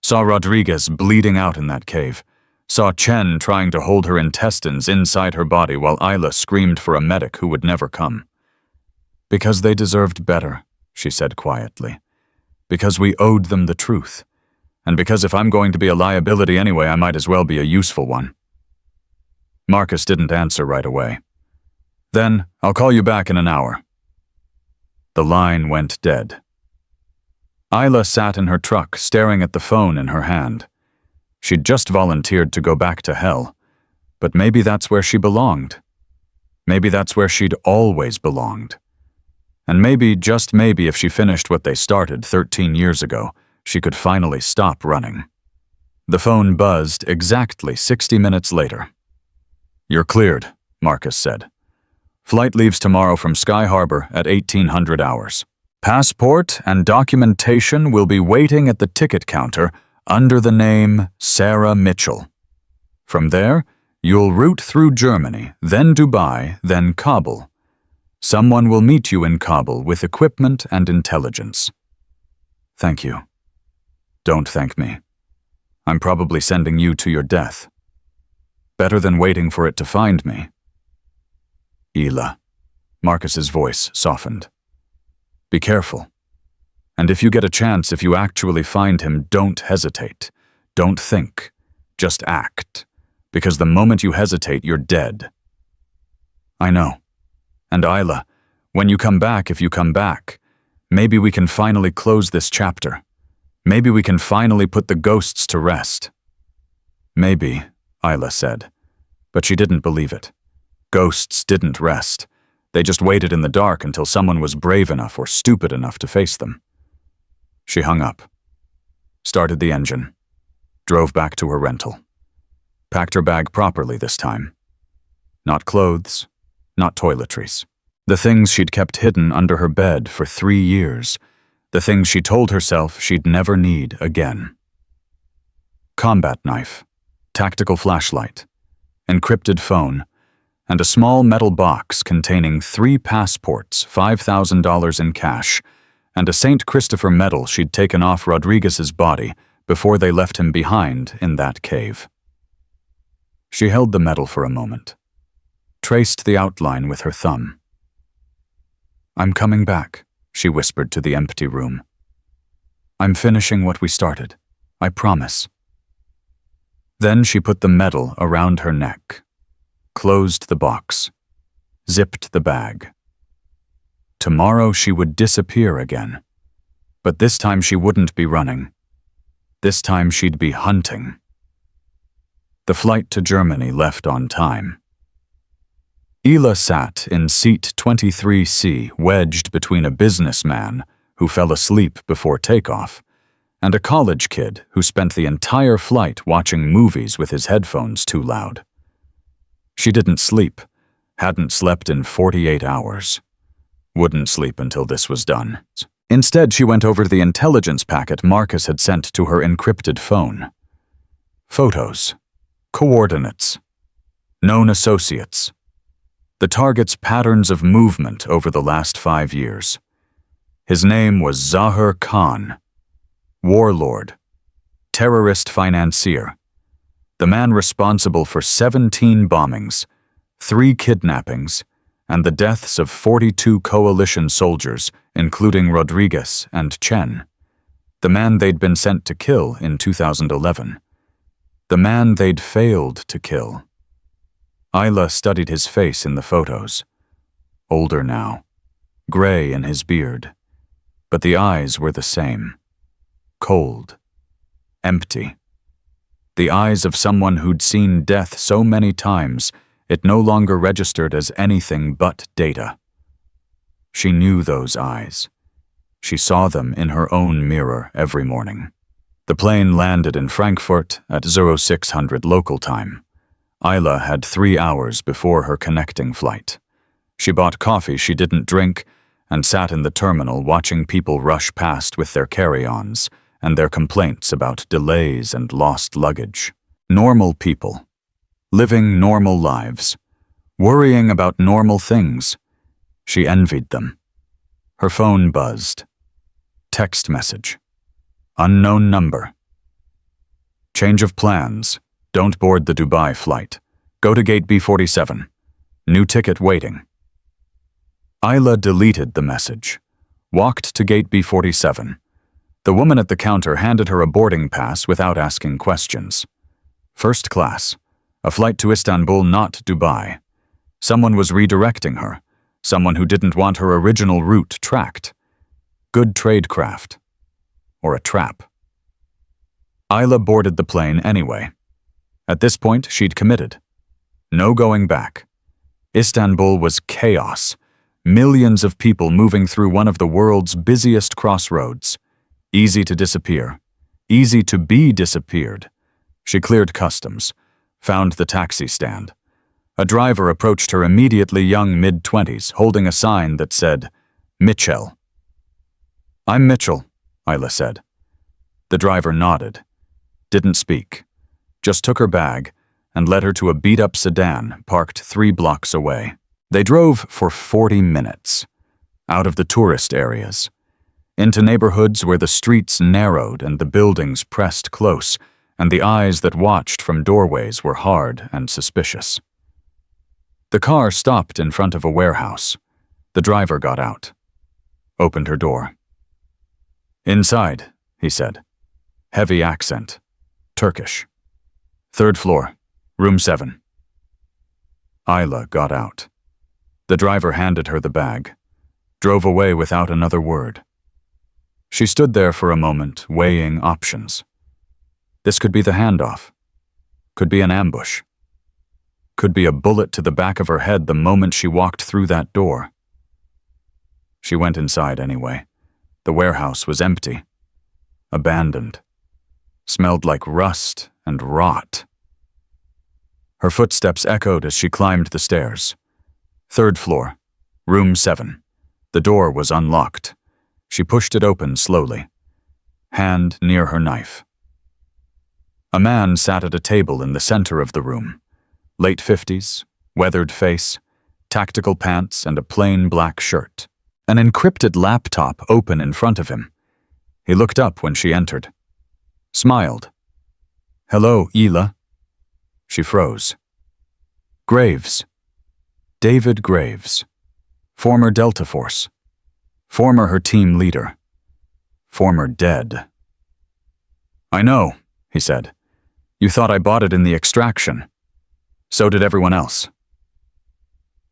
saw Rodriguez bleeding out in that cave, saw Chen trying to hold her intestines inside her body while Ila screamed for a medic who would never come. Because they deserved better, she said quietly. Because we owed them the truth. And because if I'm going to be a liability anyway, I might as well be a useful one. Marcus didn't answer right away. Then, I'll call you back in an hour. The line went dead. Ila sat in her truck, staring at the phone in her hand. She'd just volunteered to go back to hell, but maybe that's where she belonged. Maybe that's where she'd always belonged. And maybe, just maybe, if she finished what they started 13 years ago, she could finally stop running. The phone buzzed exactly 60 minutes later. You're cleared, Marcus said. Flight leaves tomorrow from Sky Harbor at 1800 hours. Passport and documentation will be waiting at the ticket counter under the name Sarah Mitchell. From there, you'll route through Germany, then Dubai, then Kabul. Someone will meet you in Kabul with equipment and intelligence. Thank you, Don't thank me. I'm probably sending you to your death. Better than waiting for it to find me. Ila. Marcus's voice softened. Be careful. And if you get a chance, if you actually find him, don't hesitate. Don't think. Just act. Because the moment you hesitate, you're dead. I know. And Ila, when you come back, if you come back, maybe we can finally close this chapter. Maybe we can finally put the ghosts to rest. Maybe, Ila said. But she didn't believe it. Ghosts didn't rest. They just waited in the dark until someone was brave enough or stupid enough to face them. She hung up, started the engine, drove back to her rental. Packed her bag properly this time. Not clothes, not toiletries. The things she'd kept hidden under her bed for 3 years. The things she told herself she'd never need again. Combat knife, tactical flashlight, encrypted phone, and a small metal box containing 3 passports, $5,000 in cash, and a St. Christopher medal she'd taken off Rodriguez's body before they left him behind in that cave. She held the medal for a moment, traced the outline with her thumb. I'm coming back, she whispered to the empty room. I'm finishing what we started, I promise. Then she put the medal around her neck, closed the box, zipped the bag. Tomorrow she would disappear again, but this time she wouldn't be running. This time she'd be hunting. The flight to Germany left on time. Ila sat in seat 23C, wedged between a businessman who fell asleep before takeoff and a college kid who spent the entire flight watching movies with his headphones too loud. She didn't sleep, hadn't slept in 48 hours. Wouldn't sleep until this was done. Instead, she went over the intelligence packet Marcus had sent to her encrypted phone. Photos, coordinates, known associates, the target's patterns of movement over the last 5 years. His name was Zahir Khan, warlord, terrorist financier, the man responsible for 17 bombings, 3 kidnappings, and the deaths of 42 coalition soldiers, including Rodriguez and Chen. The man they'd been sent to kill in 2011. The man they'd failed to kill. Ila studied his face in the photos. Older now, gray in his beard. But the eyes were the same. Cold. Empty. The eyes of someone who'd seen death so many times, it no longer registered as anything but data. She knew those eyes. She saw them in her own mirror every morning. The plane landed in Frankfurt at 0600 local time. Ila had 3 hours before her connecting flight. She bought coffee she didn't drink and sat in the terminal watching people rush past with their carry-ons and their complaints about delays and lost luggage. Normal people. Living normal lives, worrying about normal things. She envied them. Her phone buzzed. Text message. Unknown number. Change of plans. Don't board the Dubai flight. Go to gate B47. New ticket waiting. Ila deleted the message. Walked to gate B47. The woman at the counter handed her a boarding pass without asking questions. First class. A flight to Istanbul, not Dubai. Someone was redirecting her. Someone who didn't want her original route tracked. Good tradecraft. Or a trap. Ila boarded the plane anyway. At this point, she'd committed. No going back. Istanbul was chaos. Millions of people moving through one of the world's busiest crossroads. Easy to disappear. Easy to be disappeared. She cleared customs. Found the taxi stand. A driver approached her immediately young mid-20s, holding a sign that said, Mitchell. I'm Mitchell, Ila said. The driver nodded. Didn't speak. Just took her bag and led her to a beat-up sedan parked 3 blocks away. They drove for 40 minutes, out of the tourist areas, into neighborhoods where the streets narrowed and the buildings pressed close, and the eyes that watched from doorways were hard and suspicious. The car stopped in front of a warehouse. The driver got out, opened her door. "Inside," he said. Heavy accent. Turkish. "Third floor, room 7. Ila got out. The driver handed her the bag, drove away without another word. She stood there for a moment, weighing options. This could be the handoff. Could be an ambush. Could be a bullet to the back of her head the moment she walked through that door. She went inside anyway. The warehouse was empty. Abandoned. Smelled like rust and rot. Her footsteps echoed as she climbed the stairs. Third floor, room 7. The door was unlocked. She pushed it open slowly, hand near her knife. A man sat at a table in the center of the room. Late 50s, weathered face, tactical pants, and a plain black shirt. An encrypted laptop open in front of him. He looked up when she entered. Smiled. "Hello, Ila." She froze. Graves. David Graves. Former Delta Force. Former her team leader. Former dead. "I know," he said. "You thought I bought it in the extraction. So did everyone else."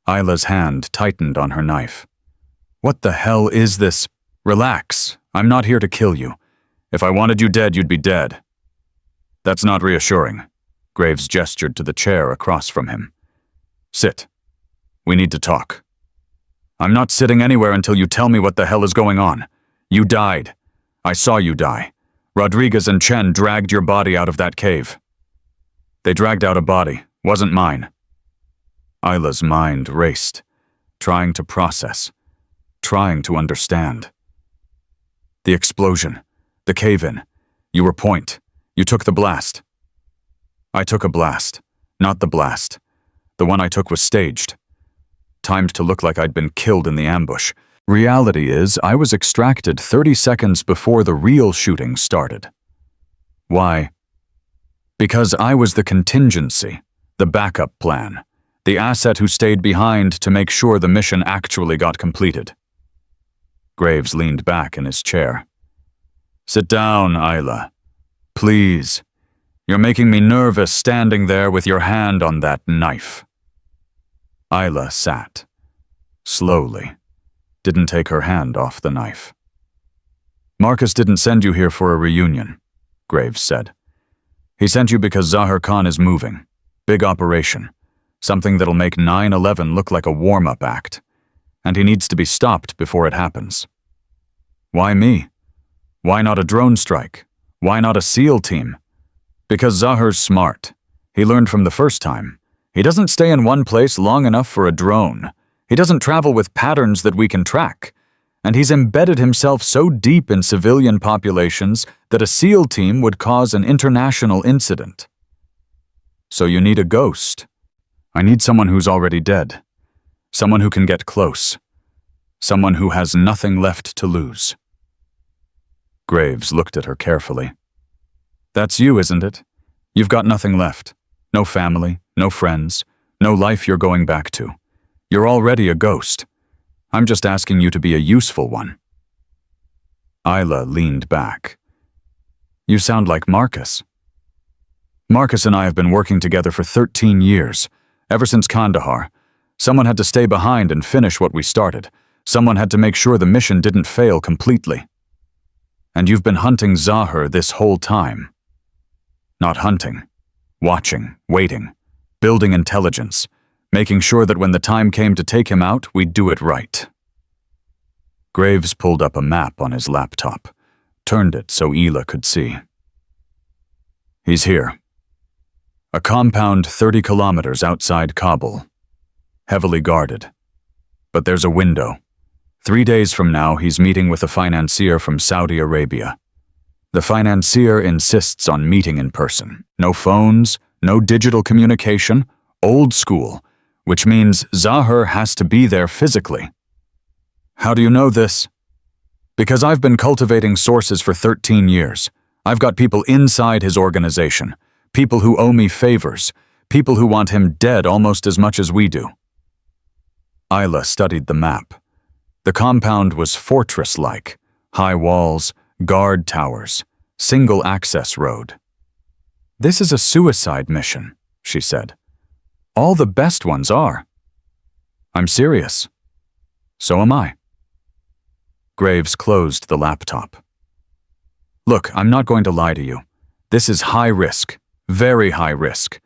Ila's hand tightened on her knife. "What the hell is this? Relax. I'm not here to kill you. If I wanted you dead, you'd be dead." "That's not reassuring." Graves gestured to the chair across from him. "Sit. We need to talk." "I'm not sitting anywhere until you tell me what the hell is going on. You died. I saw you die. Rodriguez and Chen dragged your body out of that cave." "They dragged out a body. Wasn't mine." Ila's mind raced, trying to process, trying to understand. "The explosion. The cave-in. You were point. You took the blast." "I took a blast. Not the blast. The one I took was staged. Timed to look like I'd been killed in the ambush. Reality is, I was extracted 30 seconds before the real shooting started." "Why?" "Because I was the contingency, the backup plan, the asset who stayed behind to make sure the mission actually got completed." Graves leaned back in his chair. "Sit down, Ila. Please. You're making me nervous standing there with your hand on that knife." Ila sat. Slowly. Didn't take her hand off the knife. "Marcus didn't send you here for a reunion," Graves said. "He sent you because Zahir Khan is moving. Big operation. Something that'll make 9/11 look like a warm-up act. And he needs to be stopped before it happens." "Why me? Why not a drone strike? Why not a SEAL team?" "Because Zahir's smart. He learned from the first time. He doesn't stay in one place long enough for a drone. He doesn't travel with patterns that we can track. And he's embedded himself so deep in civilian populations that a SEAL team would cause an international incident." "So you need a ghost." "I need someone who's already dead. Someone who can get close. Someone who has nothing left to lose." Graves looked at her carefully. "That's you, isn't it? You've got nothing left. No family, no friends, no life you're going back to. You're already a ghost. I'm just asking you to be a useful one." Ila leaned back. "You sound like Marcus." "Marcus and I have been working together for 13 years, ever since Kandahar. Someone had to stay behind and finish what we started. Someone had to make sure the mission didn't fail completely. And you've been hunting Zahir this whole time." "Not hunting. Watching, waiting, building intelligence, making sure that when the time came to take him out, we'd do it right." Graves pulled up a map on his laptop, turned it so Ila could see. "He's here. A compound 30 kilometers outside Kabul. Heavily guarded. But there's a window. 3 days from now, he's meeting with a financier from Saudi Arabia. The financier insists on meeting in person. No phones, no digital communication, old school, which means Zahir has to be there physically." "How do you know this?" Because I've been cultivating sources for 13 years. I've got people inside his organization, people who owe me favors, people who want him dead almost as much as we do. Ila studied the map. The compound was fortress-like, high walls, guard towers, single access road. This is a suicide mission, she said. All the best ones are. I'm serious. So am I. Graves closed the laptop. Look, I'm not going to lie to you. This is high risk, very high risk,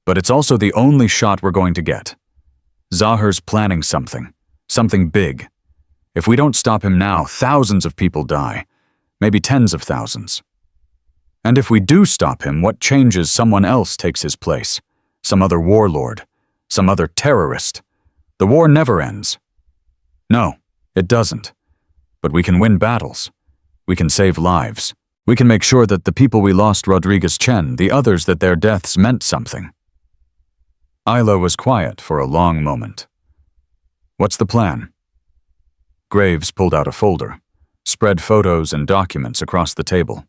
but it's also the only shot we're going to get. Zahir's planning something big. If we don't stop him now, thousands of people die, maybe tens of thousands. And if we do stop him, what changes? Someone else takes his place, some other warlord, some other terrorist. The war never ends. No, it doesn't. But we can win battles. We can save lives. We can make sure that the people we lost, Rodriguez Chen, the others, that their deaths meant something. Ila was quiet for a long moment. What's the plan? Graves pulled out a folder, spread photos and documents across the table.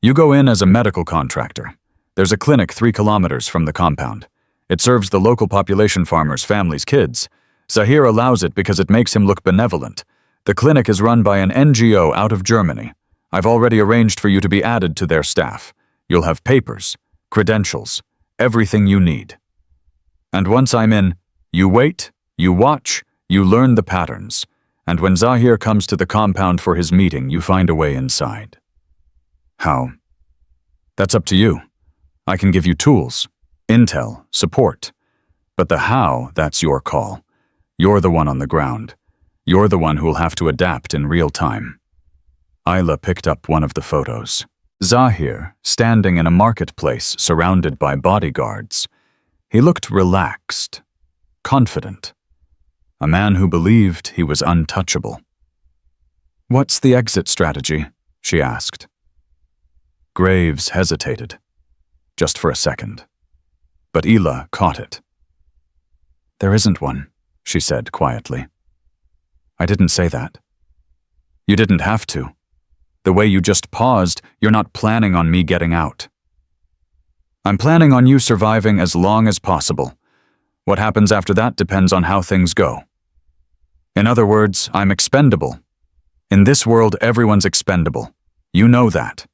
You go in as a medical contractor. There's a clinic 3 kilometers from the compound. It serves the local population, farmers, families, kids. Zahir allows it because it makes him look benevolent. The clinic is run by an NGO out of Germany. I've already arranged for you to be added to their staff. You'll have papers, credentials, everything you need. And once I'm in, you wait, you watch, you learn the patterns. And when Zahir comes to the compound for his meeting, you find a way inside. How? That's up to you. I can give you tools, intel, support. But the how, that's your call. You're the one on the ground. You're the one who'll have to adapt in real time. Ila picked up one of the photos. Zahir, standing in a marketplace surrounded by bodyguards. He looked relaxed, confident. A man who believed he was untouchable. What's the exit strategy? She asked. Graves hesitated, just for a second. But Ila caught it. There isn't one, she said quietly. I didn't say that. You didn't have to. The way you just paused, you're not planning on me getting out. I'm planning on you surviving as long as possible. What happens after that depends on how things go. In other words, I'm expendable. In this world, everyone's expendable. You know that.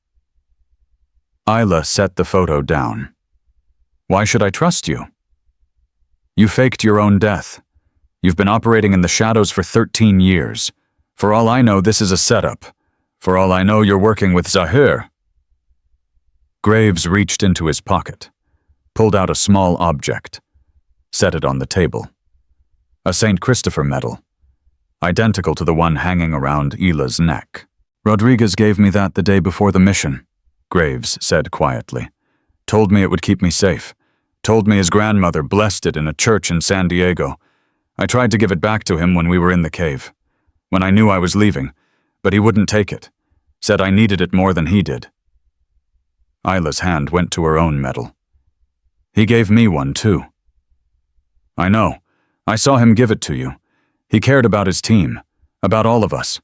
Ila set the photo down. Why should I trust you? You faked your own death. You've been operating in the shadows for 13 years. For all I know, this is a setup. For all I know, you're working with Zahir. Graves reached into his pocket, pulled out a small object, set it on the table. A St. Christopher medal, identical to the one hanging around Ila's neck. Rodriguez gave me that the day before the mission, Graves said quietly. Told me it would keep me safe. Told me his grandmother blessed it in a church in San Diego. I tried to give it back to him when we were in the cave, when I knew I was leaving, but he wouldn't take it. Said I needed it more than he did. Ila's hand went to her own medal. He gave me one too. I know. I saw him give it to you. He cared about his team, about all of us.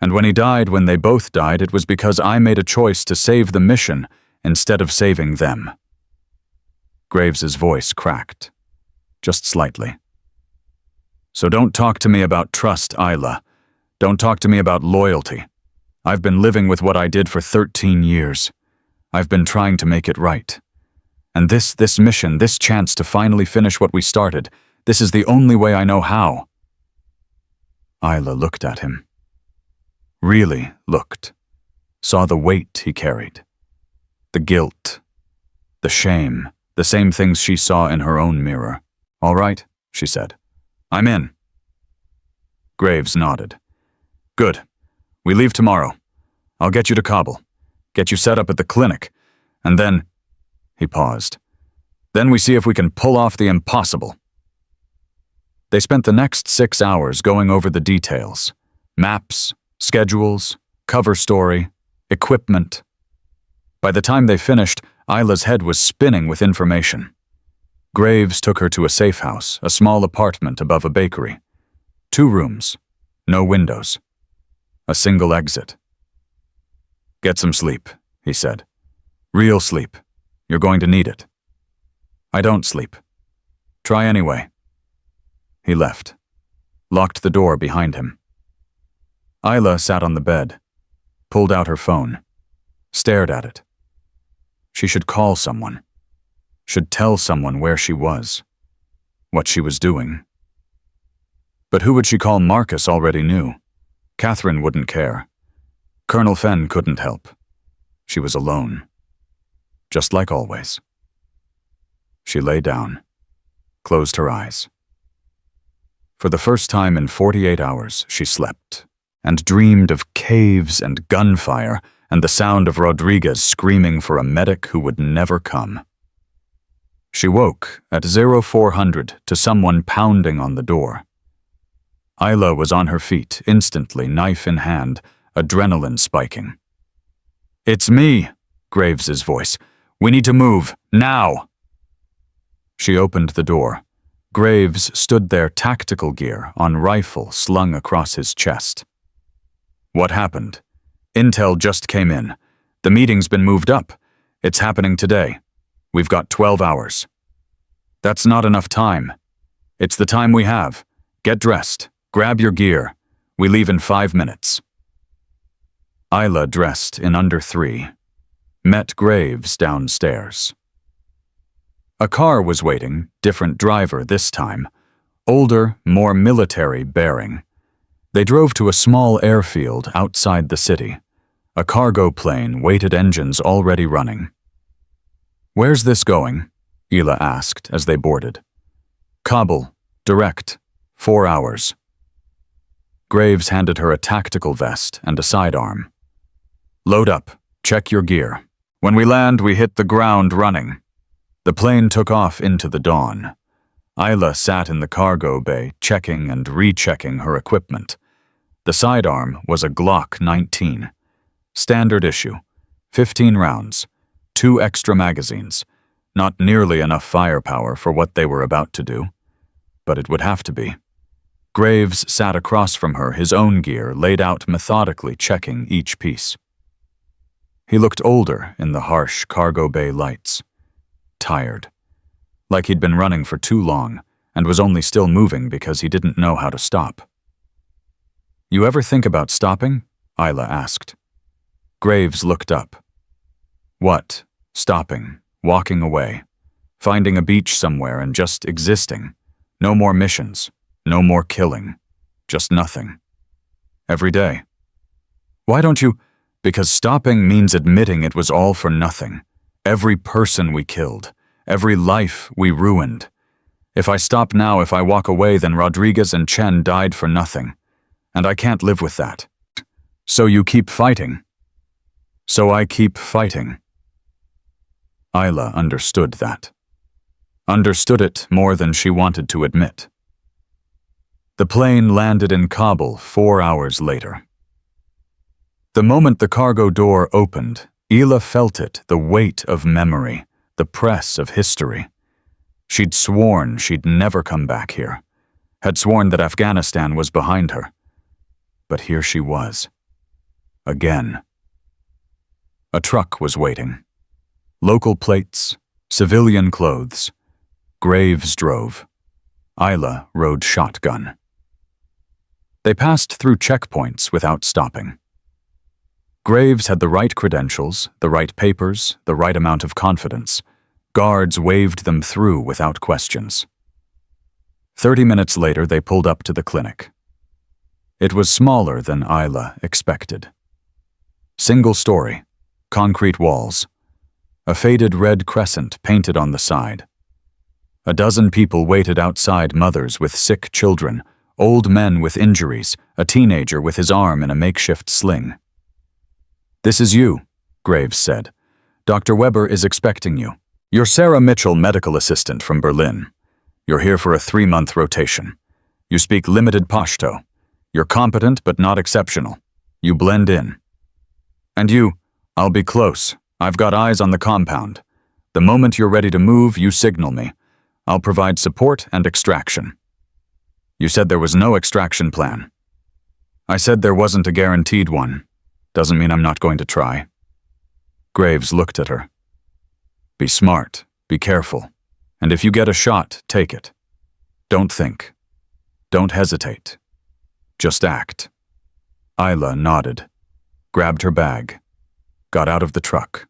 And when he died, when they both died, it was because I made a choice to save the mission instead of saving them. Graves's voice cracked, just slightly. So don't talk to me about trust, Ila. Don't talk to me about loyalty. I've been living with what I did for 13 years. I've been trying to make it right. And this mission, this chance to finally finish what we started, this is the only way I know how. Ila looked at him. Really looked. Saw the weight he carried. The guilt. The shame. The same things she saw in her own mirror. All right, she said. I'm in. Graves nodded. Good. We leave tomorrow. I'll get you to Kabul. Get you set up at the clinic. And then... He paused. Then we see if we can pull off the impossible. They spent the next 6 hours going over the details. Maps, schedules, cover story, equipment. By the time they finished, Ila's head was spinning with information. Graves took her to a safe house, a small apartment above a bakery. 2 rooms, no windows. A single exit. "Get some sleep," he said. "Real sleep. You're going to need it." "I don't sleep." "Try anyway." He left, locked the door behind him. Ila sat on the bed, pulled out her phone, stared at it. She should call someone, should tell someone where she was, what she was doing. But who would she call? Marcus already knew. Catherine wouldn't care. Colonel Fenn couldn't help. She was alone, just like always. She lay down, closed her eyes. For the first time in 48 hours, she slept, and dreamed of caves and gunfire and the sound of Rodriguez screaming for a medic who would never come. She woke at 0400 to someone pounding on the door. Ila was on her feet, instantly, knife in hand, adrenaline spiking. "It's me," Graves's voice. "We need to move, now." She opened the door. Graves stood there, tactical gear on rifle slung across his chest. "What happened?" "Intel just came in. The meeting's been moved up. It's happening today. We've got 12 hours. "That's not enough time." "It's the time we have. Get dressed. Grab your gear. We leave in 5 minutes. Ila, dressed in under 3, met Graves downstairs. A car was waiting, different driver this time, older, more military bearing. They drove to a small airfield outside the city. A cargo plane, weighted engines already running. "Where's this going?" Ila asked as they boarded. "Kabul, direct, 4 hours. Graves handed her a tactical vest and a sidearm. "Load up, check your gear. When we land, we hit the ground running." The plane took off into the dawn. Ila sat in the cargo bay, checking and rechecking her equipment. The sidearm was a Glock 19. Standard issue, 15 rounds, 2 extra magazines. Not nearly enough firepower for what they were about to do, but it would have to be. Graves sat across from her, his own gear laid out methodically, checking each piece. He looked older in the harsh cargo bay lights. Tired. Like he'd been running for too long and was only still moving because he didn't know how to stop. "You ever think about stopping?" Ila asked. Graves looked up. "What? Stopping, walking away, finding a beach somewhere and just existing. No more missions, no more killing, just nothing. Every day. Why don't you? Because stopping means admitting it was all for nothing. Every person we killed, every life we ruined. If I stop now, if I walk away, then Rodriguez and Chen died for nothing. And I can't live with that. So you keep fighting." "So I keep fighting." Ila understood that. Understood it more than she wanted to admit. The plane landed in Kabul 4 hours later. The moment the cargo door opened, Ila felt it, the weight of memory, the press of history. She'd sworn she'd never come back here, had sworn that Afghanistan was behind her. But here she was. Again. A truck was waiting. Local plates, civilian clothes. Graves drove. Ila rode shotgun. They passed through checkpoints without stopping. Graves had the right credentials, the right papers, the right amount of confidence. Guards waved them through without questions. 30 minutes later, they pulled up to the clinic. It was smaller than Ila expected. Single story, concrete walls. A faded red crescent painted on the side. A dozen people waited outside, mothers with sick children, old men with injuries, a teenager with his arm in a makeshift sling. "This is you," Graves said. "Dr. Weber is expecting you. You're Sarah Mitchell, medical assistant from Berlin. You're here for a 3-month rotation. You speak limited Pashto. You're competent but not exceptional. You blend in. And you, I'll be close. I've got eyes on the compound. The moment you're ready to move, you signal me. I'll provide support and extraction." "You said there was no extraction plan." I said there wasn't a guaranteed one. Doesn't mean I'm not going to try. Graves looked at her. Be smart, be careful, and if you get a shot, take it. Don't think. Don't hesitate. Just act. Ila nodded, grabbed her bag, got out of the truck.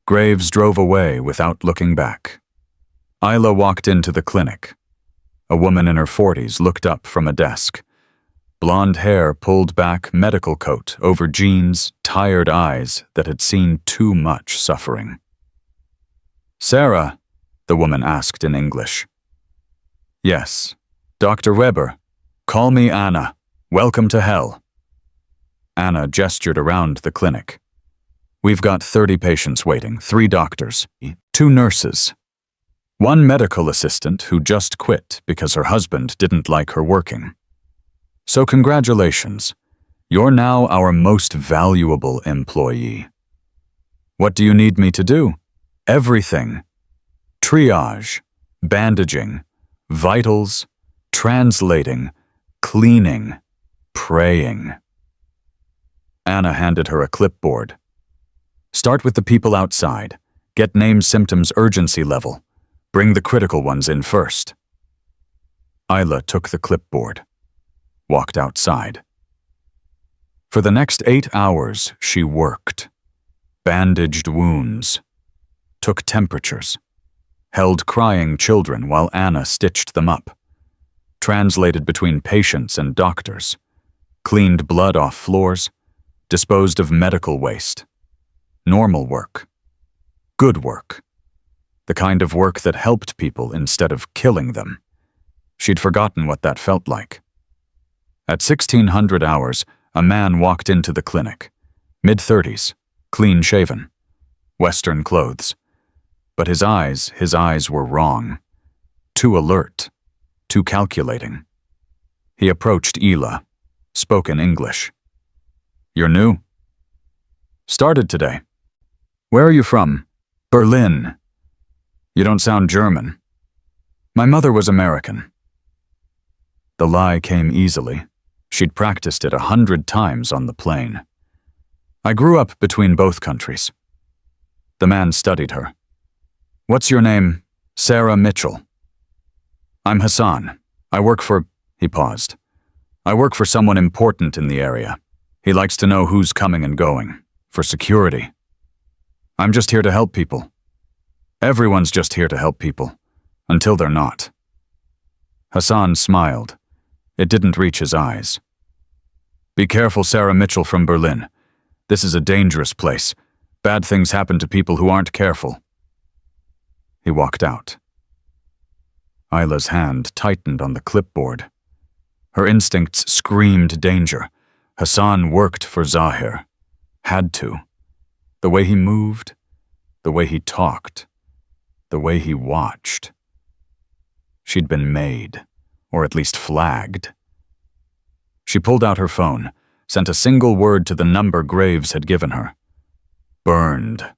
Graves drove away without looking back. Ila walked into the clinic. A woman in her 40s looked up from a desk. Blonde hair pulled back, medical coat over jeans, tired eyes that had seen too much suffering. Sarah, the woman asked in English. Yes, Dr. Weber. Call me Anna. Welcome to hell. Anna gestured around the clinic. We've got 30 patients waiting, 3 doctors, 2 nurses, 1 medical assistant who just quit because her husband didn't like her working. So congratulations, you're now our most valuable employee. What do you need me to do? Everything. Triage, bandaging, vitals, translating, cleaning, praying. Anna handed her a clipboard. Start with the people outside. Get names, symptoms, urgency level. Bring the critical ones in first. Ila took the clipboard. Walked outside. For the next 8 hours, she worked. Bandaged wounds. Took temperatures. Held crying children while Anna stitched them up. Translated between patients and doctors. Cleaned blood off floors. Disposed of medical waste. Normal work. Good work. The kind of work that helped people instead of killing them. She'd forgotten what that felt like. At 1600 hours, a man walked into the clinic. Mid-30s, clean-shaven. Western clothes. But his eyes were wrong. Too alert. Too calculating. He approached Ila. Spoke in English. You're new? Started today. Where are you from? Berlin. You don't sound German. My mother was American. The lie came easily. She'd practiced it 100 times on the plane. I grew up between both countries. The man studied her. What's your name? Sarah Mitchell. I'm Hassan. I work for... He paused. I work for someone important in the area. He likes to know who's coming and going. For security. I'm just here to help people. Everyone's just here to help people. Until they're not. Hassan smiled. It didn't reach his eyes. Be careful, Sarah Mitchell from Berlin. This is a dangerous place. Bad things happen to people who aren't careful. He walked out. Ila's hand tightened on the clipboard. Her instincts screamed danger. Hassan worked for Zahir. Had to. The way he moved, the way he talked, the way he watched. She'd been made, or at least flagged. She pulled out her phone, sent a single word to the number Graves had given her. Burned.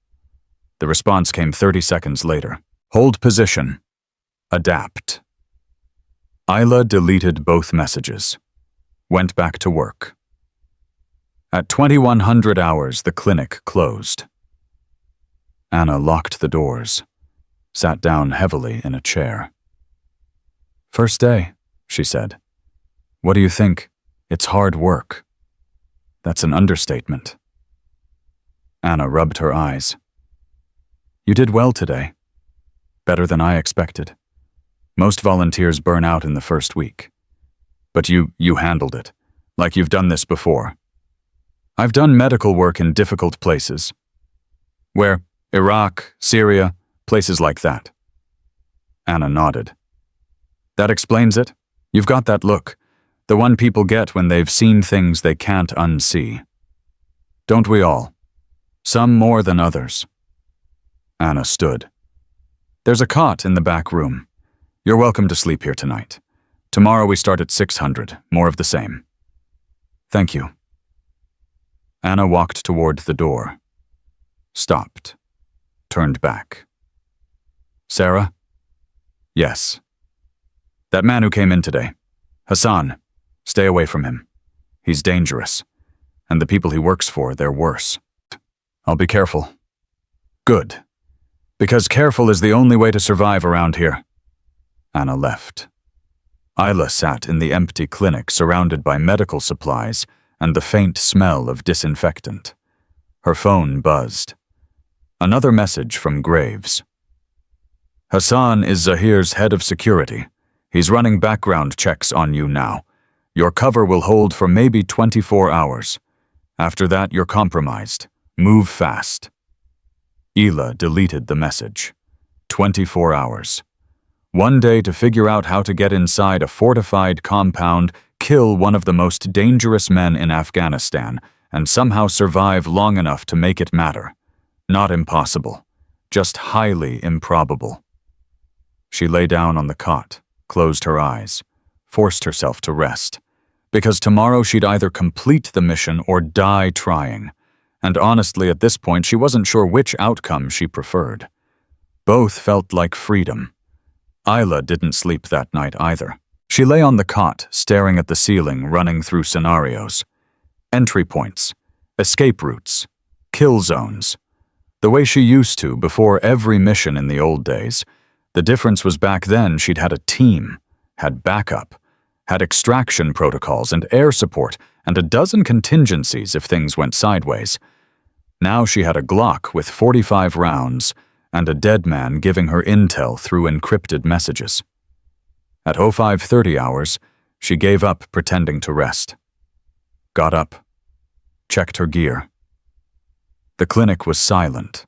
The response came 30 seconds later. Hold position. Adapt. Ila deleted both messages. Went back to work. At 2100 hours, the clinic closed. Anna locked the doors, sat down heavily in a chair. First day, she said. What do you think? It's hard work. That's an understatement. Anna rubbed her eyes. You did well today. Better than I expected. Most volunteers burn out in the first week. But you handled it, like you've done this before. I've done medical work in difficult places. Where? Iraq, Syria, places like that. Anna nodded. That explains it. You've got that look, the one people get when they've seen things they can't unsee. Don't we all? Some more than others. Anna stood. There's a cot in the back room. You're welcome to sleep here tonight. Tomorrow we start at 600, more of the same. Thank you. Anna walked toward the door. Stopped. Turned back. Sarah? Yes. That man who came in today. Hassan. Stay away from him. He's dangerous. And the people he works for, they're worse. I'll be careful. Good. Because careful is the only way to survive around here. Anna left. Ila sat in the empty clinic surrounded by medical supplies and the faint smell of disinfectant. Her phone buzzed. Another message from Graves. Hassan is Zahir's head of security. He's running background checks on you now. Your cover will hold for maybe 24 hours. After that, you're compromised. Move fast. Ila deleted the message. 24 hours. One day to figure out how to get inside a fortified compound, kill one of the most dangerous men in Afghanistan, and somehow survive long enough to make it matter. Not impossible, just highly improbable. She lay down on the cot, closed her eyes, forced herself to rest, because tomorrow she'd either complete the mission or die trying, and honestly at this point she wasn't sure which outcome she preferred. Both felt like freedom. Ila didn't sleep that night either. She lay on the cot, staring at the ceiling, running through scenarios. Entry points, escape routes, kill zones. The way she used to before every mission in the old days. The difference was back then she'd had a team, had backup, had extraction protocols and air support, and a dozen contingencies if things went sideways. Now she had a Glock with 45 rounds and a dead man giving her intel through encrypted messages. At 05:30 hours, she gave up pretending to rest. Got up, checked her gear. The clinic was silent.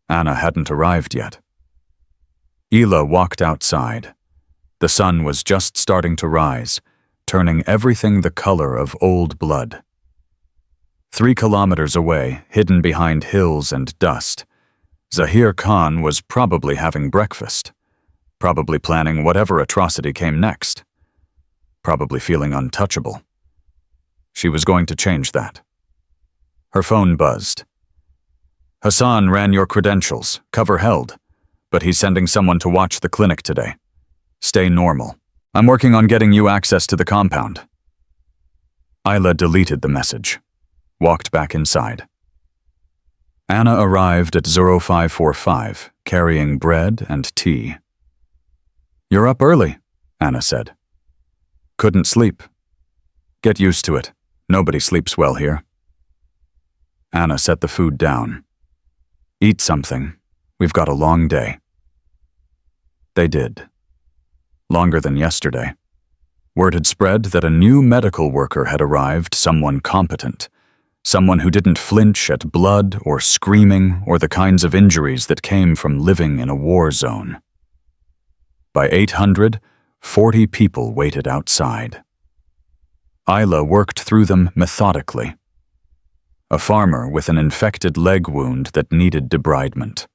Anna hadn't arrived yet. Ila walked outside. The sun was just starting to rise, turning everything the color of old blood. 3 kilometers away, hidden behind hills and dust, Zahir Khan was probably having breakfast, probably planning whatever atrocity came next, probably feeling untouchable. She was going to change that. Her phone buzzed. Hassan ran your credentials, cover held, but he's sending someone to watch the clinic today. Stay normal. I'm working on getting you access to the compound. Ila deleted the message, walked back inside. Anna arrived at 0545, carrying bread and tea. You're up early, Anna said. Couldn't sleep. Get used to it. Nobody sleeps well here. Anna set the food down. Eat something. We've got a long day. They did. Longer than yesterday. Word had spread that a new medical worker had arrived, someone competent. Someone who didn't flinch at blood or screaming or the kinds of injuries that came from living in a war zone. By 800, 40 people waited outside. Ila worked through them methodically. A farmer with an infected leg wound that needed debridement.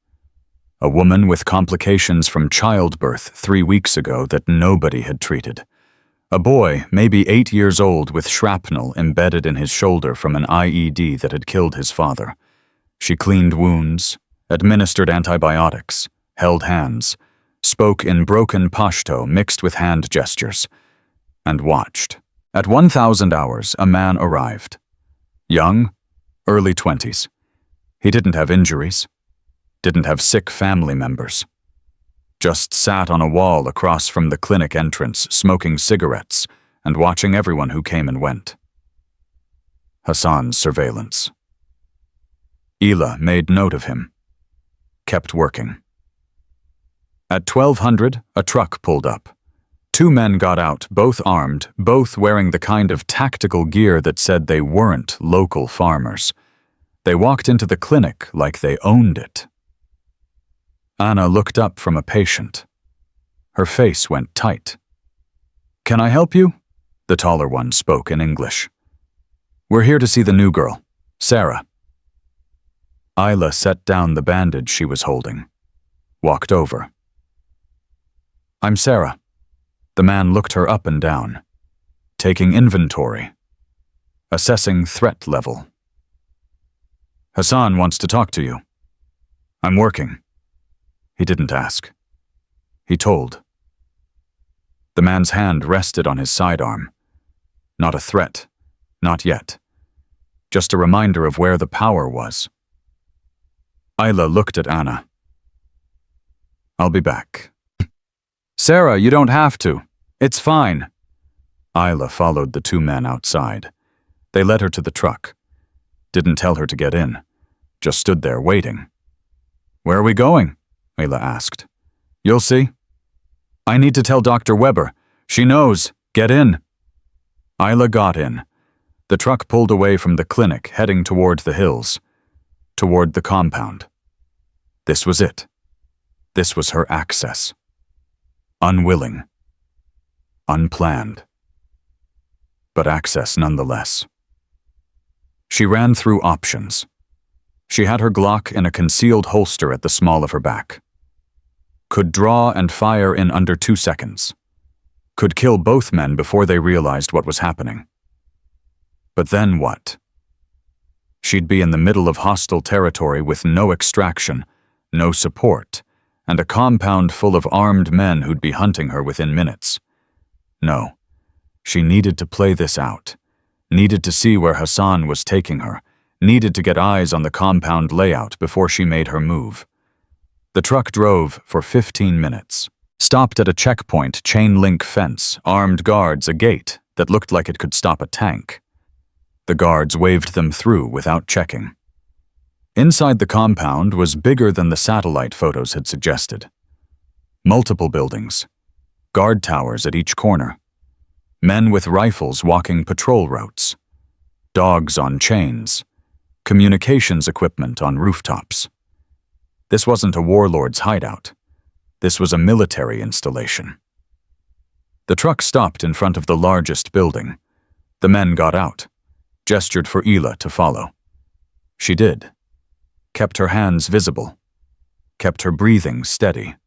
A woman with complications from childbirth 3 weeks ago that nobody had treated. A boy, maybe 8 years old, with shrapnel embedded in his shoulder from an IED that had killed his father. She cleaned wounds, administered antibiotics, held hands, spoke in broken Pashto mixed with hand gestures, and watched. At 1,000 hours, a man arrived. Young, early 20s. He didn't have injuries, didn't have sick family members. Just sat on a wall across from the clinic entrance, smoking cigarettes and watching everyone who came and went. Hassan's surveillance. Ila made note of him. Kept working. At 1200, a truck pulled up. 2 men got out, both armed, both wearing the kind of tactical gear that said they weren't local farmers. They walked into the clinic like they owned it. Anna looked up from a patient. Her face went tight. "Can I help you?" The taller one spoke in English. "We're here to see the new girl, Sarah." Ila set down the bandage she was holding, walked over. "I'm Sarah." The man looked her up and down, taking inventory, assessing threat level. "Hassan wants to talk to you." "I'm working." He didn't ask. He told. The man's hand rested on his sidearm. Not a threat, Not yet. Just a reminder of where the power was. Ila looked at Anna. "I'll be back." "Sarah, you don't have to. It's fine." Ila followed the two men outside. They led her to the truck. Didn't tell her to get in. Just stood there waiting. "Where are we going?" Ila asked. "You'll see." "I need to tell Dr. Weber. She knows. Get in." Ila got in. The truck pulled away from the clinic, heading toward the hills. Toward the compound. This was it. This was her access. Unwilling. Unplanned. But access nonetheless. She ran through options. She had her Glock in a concealed holster at the small of her back. Could draw and fire in under 2 seconds. Could kill both men before they realized what was happening. But then what? She'd be in the middle of hostile territory with no extraction, no support, and a compound full of armed men who'd be hunting her within minutes. No. She needed to play this out. Needed to see where Hassan was taking her. Needed to get eyes on the compound layout before she made her move. The truck drove for 15 minutes. Stopped at a checkpoint, chain-link fence, armed guards, a gate that looked like it could stop a tank. The guards waved them through without checking. Inside the compound was bigger than the satellite photos had suggested. Multiple buildings. Guard towers at each corner. Men with rifles walking patrol routes. Dogs on chains. Communications equipment on rooftops. This wasn't a warlord's hideout. This was a military installation. The truck stopped in front of the largest building. The men got out, gestured for Ila to follow. She did. Kept her hands visible. Kept her breathing steady.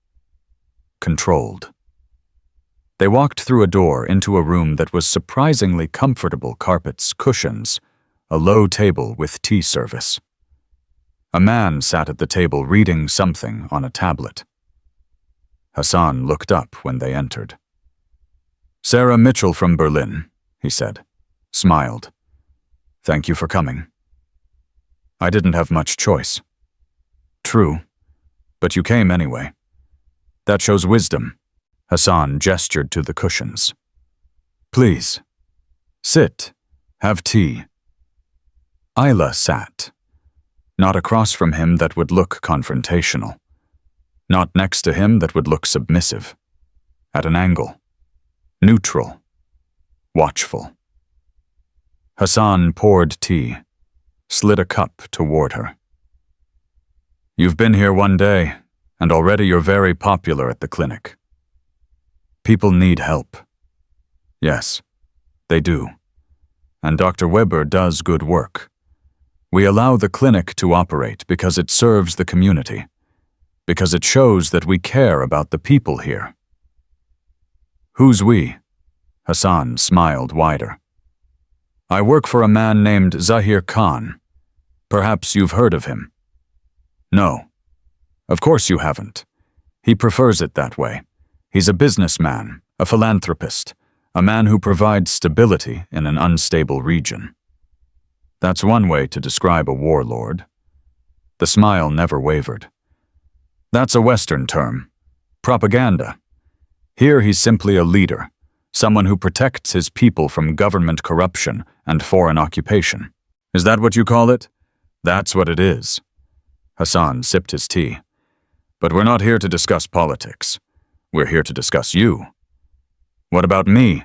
Controlled. They walked through a door into a room that was surprisingly comfortable: carpets, cushions, a low table with tea service. A man sat at the table reading something on a tablet. Hassan looked up when they entered. "Sarah Mitchell from Berlin," he said, smiled. "Thank you for coming." "I didn't have much choice." "True, but you came anyway. That shows wisdom." Hassan gestured to the cushions. "Please, sit, have tea." Ila sat. Not across from him that would look confrontational. Not next to him that would look submissive. At an angle. Neutral. Watchful. Hassan poured tea, slid a cup toward her. "You've been here one day, and already you're very popular at the clinic. People need help. Yes, they do. And Dr. Weber does good work. We allow the clinic to operate because it serves the community, because it shows that we care about the people here." "Who's we?" Hassan smiled wider. "I work for a man named Zahir Khan. Perhaps you've heard of him." "No. Of course you haven't. He prefers it that way. He's a businessman, a philanthropist, a man who provides stability in an unstable region. That's one way to describe a warlord." The smile never wavered. "That's a Western term. Propaganda. Here he's simply a leader, someone who protects his people from government corruption and foreign occupation. Is that what you call it?" "That's what it is." Hassan sipped his tea. "But we're not here to discuss politics. We're here to discuss you." "What about me?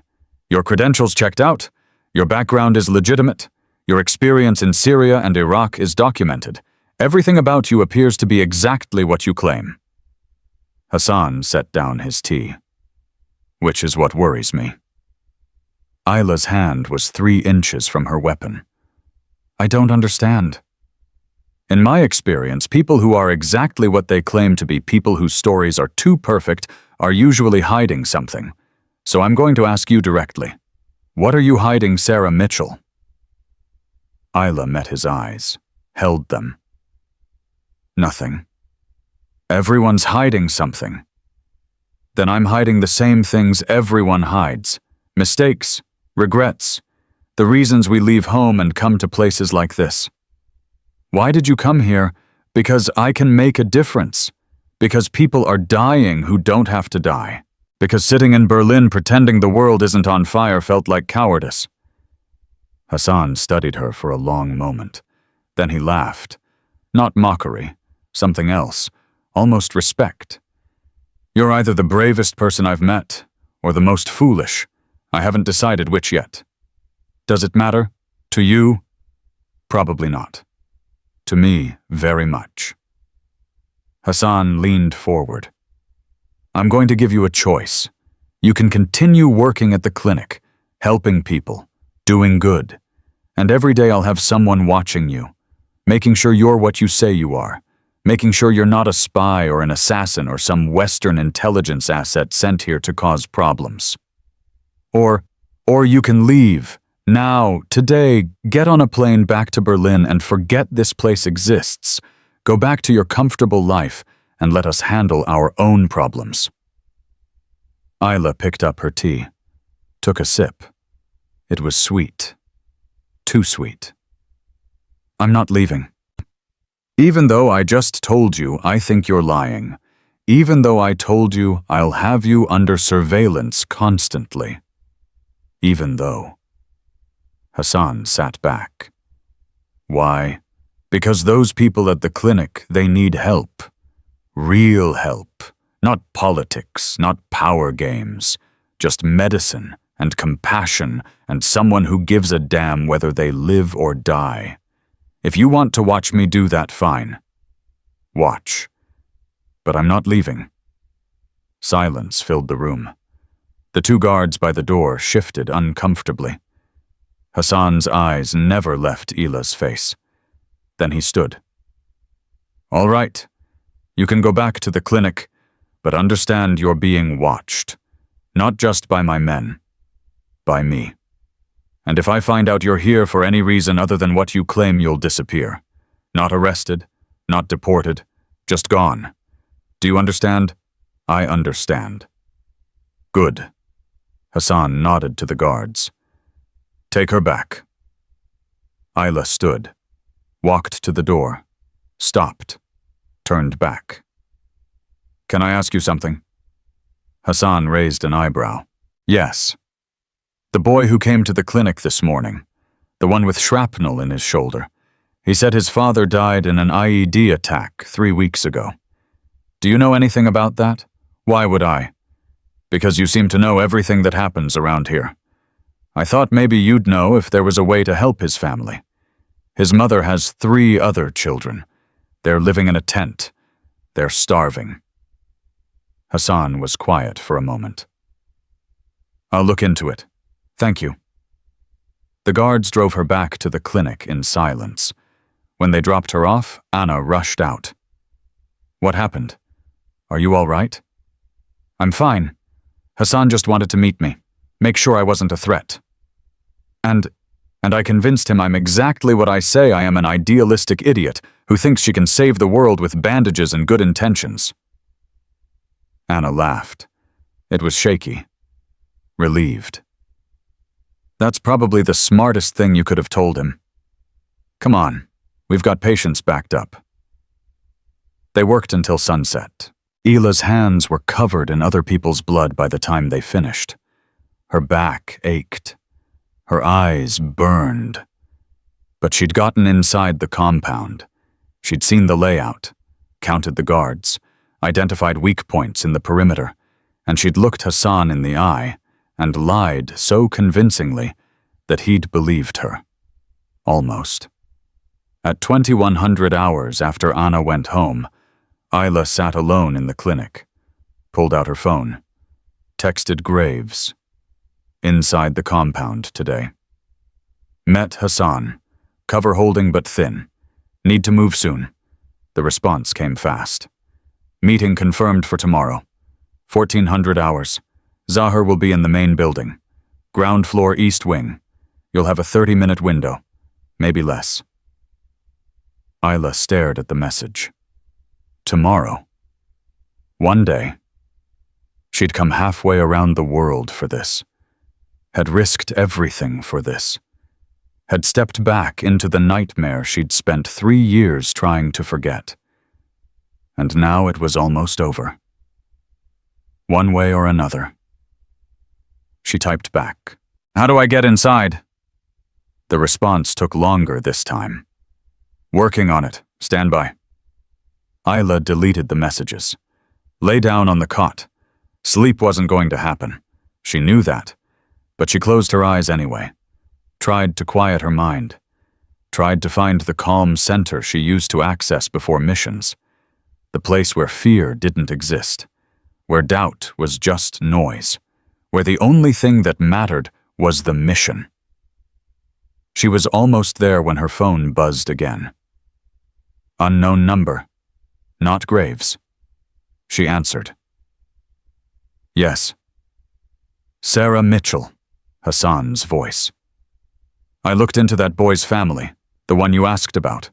Your credentials checked out? Your background is legitimate? Your experience in Syria and Iraq is documented? Everything about you appears to be exactly what you claim." Hassan set down his tea. "Which is what worries me." Ila's hand was 3 inches from her weapon. "I don't understand." "In my experience, people who are exactly what they claim to be, people whose stories are too perfect, are usually hiding something. So I'm going to ask you directly. What are you hiding, Sarah Mitchell?" Ila met his eyes, held them. "Nothing." "Everyone's hiding something." "Then I'm hiding the same things everyone hides. Mistakes, regrets, The reasons we leave home and come to places like this. Why did you come here? Because I can make a difference. Because people are dying who don't have to die. Because sitting in Berlin pretending the world isn't on fire felt like cowardice. Hassan studied her for a long moment. Then he laughed. Not mockery, something else, almost respect. You're either the bravest person I've met, or the most foolish. I haven't decided which yet. Does it matter? To you? Probably not. To me, very much. Hassan leaned forward. I'm going to give you a choice. You can continue working at the clinic, helping people, doing good. And every day I'll have someone watching you, making sure you're what you say you are, making sure you're not a spy or an assassin or some Western intelligence asset sent here to cause problems. Or you can leave. Now, today, get on a plane back to Berlin and forget this place exists. Go back to your comfortable life and let us handle our own problems. Ila picked up her tea, took a sip. It was sweet. Too sweet. I'm not leaving. Even though I just told you I think you're lying. Even though I told you I'll have you under surveillance constantly. Even though. Hassan sat back. Why? Because those people at the clinic, they need help. Real help. Not politics, not power games. Just medicine and compassion and someone who gives a damn whether they live or die. If you want to watch me do that, fine. Watch. But I'm not leaving. Silence filled the room. The two guards by the door shifted uncomfortably. Hassan's eyes never left Ila's face. Then he stood. All right. You can go back to the clinic, but understand you're being watched. Not just by my men. By me. And if I find out you're here for any reason other than what you claim, you'll disappear. Not arrested, not deported, just gone. Do you understand? I understand. Good. Hassan nodded to the guards. Take her back. Ila stood, walked to the door, stopped, turned back. Can I ask you something? Hassan raised an eyebrow. Yes. The boy who came to the clinic this morning, the one with shrapnel in his shoulder, he said his father died in an IED attack 3 weeks ago. Do you know anything about that? Why would I? Because you seem to know everything that happens around here. I thought maybe you'd know if there was a way to help his family. His mother has 3 other children. They're living in a tent. They're starving. Hassan was quiet for a moment. I'll look into it. Thank you. The guards drove her back to the clinic in silence. When they dropped her off, Anna rushed out. What happened? Are you all right? I'm fine. Hassan just wanted to meet me, make sure I wasn't a threat. And I convinced him I'm exactly what I say I am, an idealistic idiot who thinks she can save the world with bandages and good intentions. Anna laughed. It was shaky. Relieved. That's probably the smartest thing you could have told him. Come on, we've got patients backed up. They worked until sunset. Ila's hands were covered in other people's blood by the time they finished. Her back ached. Her eyes burned. But she'd gotten inside the compound. She'd seen the layout, counted the guards, identified weak points in the perimeter, and she'd looked Hassan in the eye and lied so convincingly that he'd believed her. Almost. At 2100 hours after Anna went home, Ila sat alone in the clinic, pulled out her phone, texted Graves. Inside the compound today. Met Hassan. Cover holding but thin. Need to move soon. The response came fast. Meeting confirmed for tomorrow. 1400 hours. Zahar will be in the main building. Ground floor east wing. You'll have a 30-minute window. Maybe less. Ila stared at the message. Tomorrow. One day. She'd come halfway around the world for this. Had risked everything for this. had stepped back into the nightmare she'd spent 3 years trying to forget. And now it was almost over. One way or another. She typed back, "How do I get inside?" The response took longer this time. "Working on it. Stand by." Ila deleted the messages. Lay down on the cot. Sleep wasn't going to happen. She knew that. But she closed her eyes anyway. Tried to quiet her mind. Tried to find the calm center she used to access before missions. The place where fear didn't exist. Where doubt was just noise. Where the only thing that mattered was the mission. She was almost there when her phone buzzed again. Unknown number. Not Graves. She answered. "Yes." "Sarah Mitchell," Hassan's voice. "I looked into that boy's family, the one you asked about.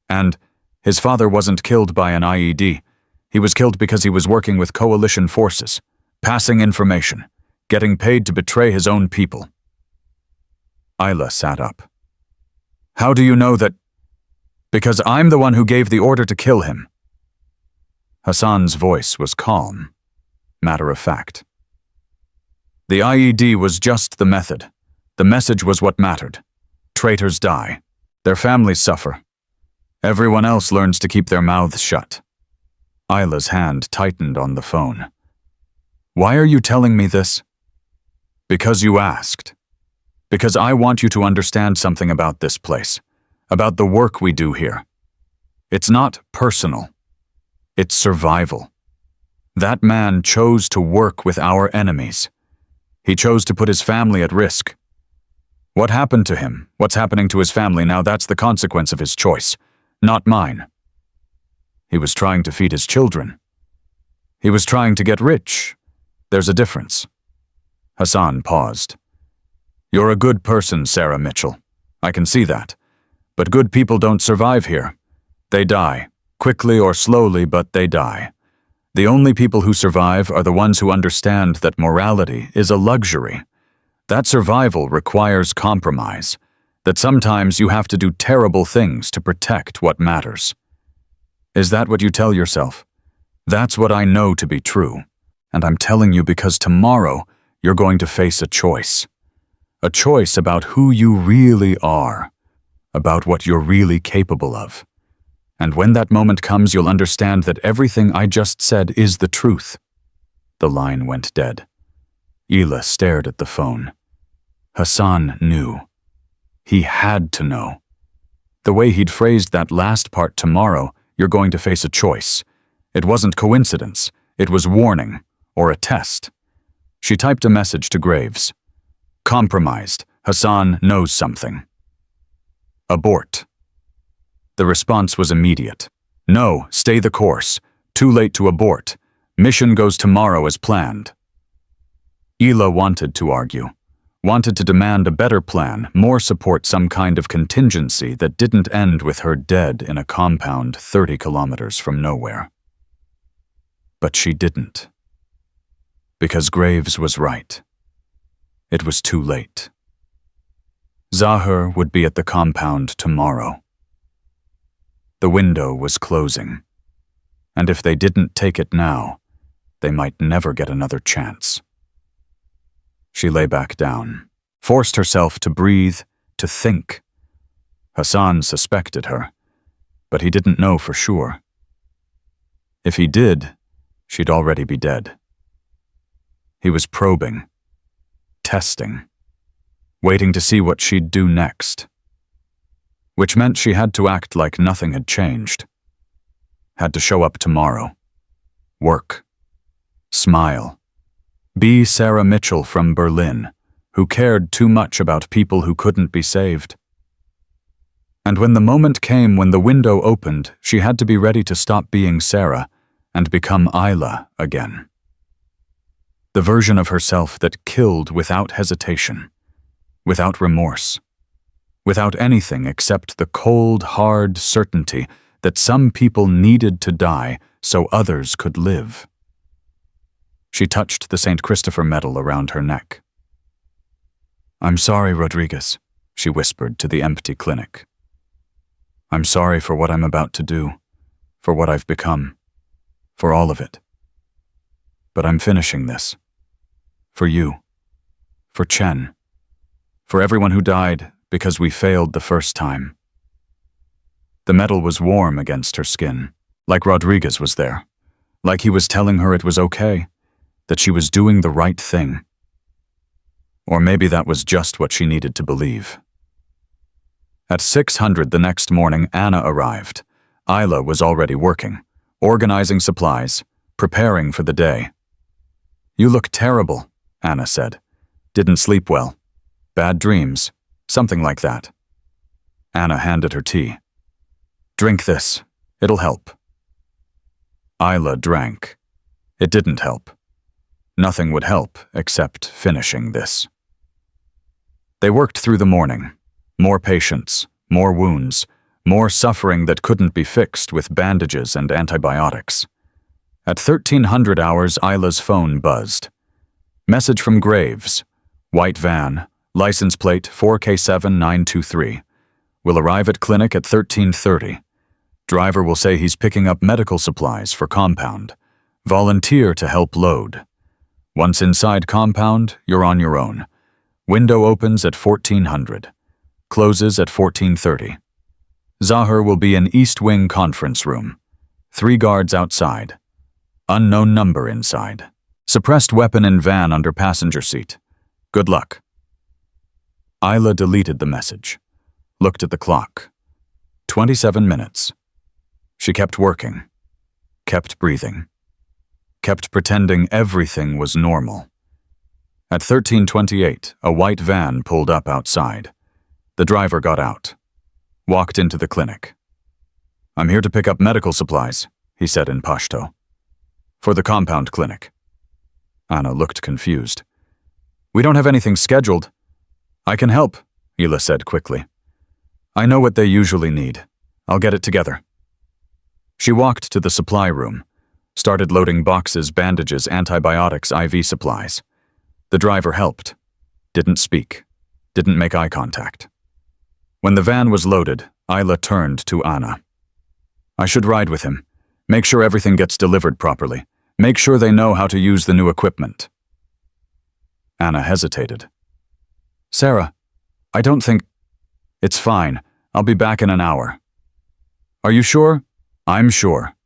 And his father wasn't killed by an IED. He was killed because he was working with coalition forces, passing information, getting paid to betray his own people." Ila sat up. "How do you know that?" "Because I'm the one who gave the order to kill him." Hassan's voice was calm, matter of fact. "The IED was just the method. The message was what mattered. Traitors die. Their families suffer. Everyone else learns to keep their mouths shut." Ila's hand tightened on the phone. "Why are you telling me this?" "Because you asked. Because I want you to understand something about this place, about the work we do here. It's not personal. It's survival. That man chose to work with our enemies. He chose to put his family at risk. What happened to him, what's happening to his family now, that's the consequence of his choice, not mine. He was trying to feed his children. He was trying to get rich. There's a difference." Hassan paused. "You're a good person, Sarah Mitchell. I can see that. But good people don't survive here. They die. Quickly or slowly, but they die. The only people who survive are the ones who understand that morality is a luxury. That survival requires compromise, that sometimes you have to do terrible things to protect what matters. Is that what you tell yourself? That's what I know to be true, and I'm telling you because tomorrow you're going to face a choice. A choice about who you really are, about what you're really capable of. And when that moment comes, you'll understand that everything I just said is the truth." The line went dead. Ila stared at the phone. Hassan knew. He had to know. The way he'd phrased that last part, "tomorrow, you're going to face a choice," it wasn't coincidence, it was warning, or a test. She typed a message to Graves. "Compromised. Hassan knows something." "Abort." The response was immediate. "No, stay the course. Too late to abort. Mission goes tomorrow as planned." Ila wanted to argue, wanted to demand a better plan, more support, some kind of contingency that didn't end with her dead in a compound 30 kilometers from nowhere. But she didn't. Because Graves was right. It was too late. Zahir would be at the compound tomorrow. The window was closing, and if they didn't take it now, they might never get another chance. She lay back down, forced herself to breathe, to think. Hassan suspected her, but he didn't know for sure. If he did, she'd already be dead. He was probing, testing, waiting to see what she'd do next. Which meant she had to act like nothing had changed. Had to show up tomorrow. Work. Smile. Be Sarah Mitchell from Berlin, who cared too much about people who couldn't be saved. And when the moment came when the window opened, she had to be ready to stop being Sarah and become Ila again. The version of herself that killed without hesitation, without remorse. Without anything except the cold, hard certainty that some people needed to die so others could live. She touched the St. Christopher medal around her neck. "I'm sorry, Rodriguez. she whispered to the empty clinic. I'm sorry for what I'm about to do, for what I've become, for all of it. But I'm finishing this. For you. For Chen. For everyone who died because we failed the first time. The metal was warm against her skin, like Rodriguez was there, like he was telling her it was okay, that she was doing the right thing. Or maybe that was just what she needed to believe. At 600 the next morning, Anna arrived. Ila was already working, organizing supplies, preparing for the day. You look terrible, Anna said. Didn't sleep well. Bad dreams, something like that. Anna handed her tea. Drink this. It'll help. Ila drank. It didn't help. Nothing would help except finishing this. They worked through the morning. More patients, more wounds, more suffering that couldn't be fixed with bandages and antibiotics. At 1300 hours, Ila's phone buzzed. Message from Graves. White van, license plate 4K7923. Will arrive at clinic at 1330. Driver will say he's picking up medical supplies for compound. Volunteer to help load. Once inside compound, you're on your own. Window opens at 1400. Closes at 1430. Zahir will be in East Wing conference room. 3 guards outside. Unknown number inside. Suppressed weapon in van under passenger seat. Good luck. Ila deleted the message. Looked at the clock. 27 minutes. She kept working. Kept breathing. Kept pretending everything was normal. At 1328, a white van pulled up outside. The driver got out. Walked into the clinic. I'm here to pick up medical supplies, he said in Pashto. For the compound clinic. Anna looked confused. We don't have anything scheduled. I can help, Ila said quickly. I know what they usually need. I'll get it together. She walked to the supply room, started loading boxes, bandages, antibiotics, IV supplies. The driver helped. Didn't speak. Didn't make eye contact. When the van was loaded, Ila turned to Anna. I should ride with him. Make sure everything gets delivered properly. Make sure they know how to use the new equipment. Anna hesitated. Sarah, I don't think... It's fine. I'll be back in an hour. Are you sure? I'm sure.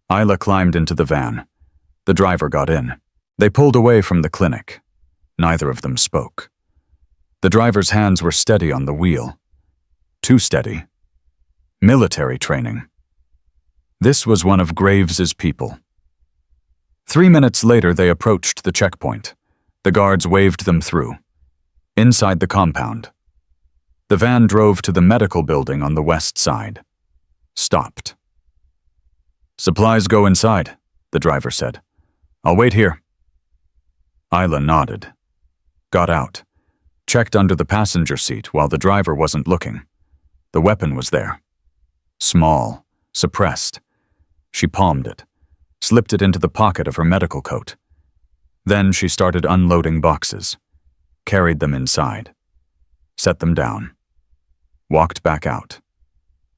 Ila climbed into the van. The driver got in. They pulled away from the clinic. Neither of them spoke. The driver's hands were steady on the wheel. Too steady. Military training. This was one of Graves's people. 3 minutes later, they approached the checkpoint. The guards waved them through. Inside the compound. The van drove to the medical building on the west side. Stopped. Supplies go inside, the driver said. I'll wait here. Ila nodded. Got out. Checked under the passenger seat while the driver wasn't looking. The weapon was there. Small, suppressed. She palmed it, slipped it into the pocket of her medical coat. Then she started unloading boxes, carried them inside, set them down, walked back out,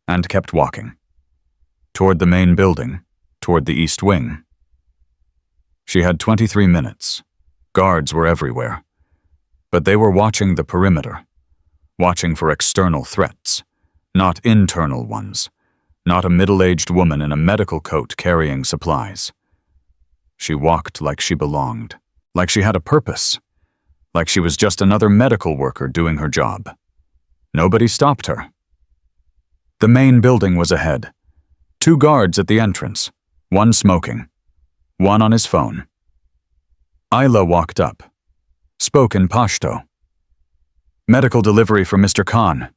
and kept walking. Toward the main building, toward the east wing. She had 23 minutes. Guards were everywhere. But they were watching the perimeter, watching for external threats, not internal ones, not a middle-aged woman in a medical coat carrying supplies. She walked like she belonged, like she had a purpose, like she was just another medical worker doing her job. Nobody stopped her. The main building was ahead. 2 guards at the entrance, one smoking, one on his phone. Ila walked up. Spoke in Pashto. Medical delivery for Mr. Khan.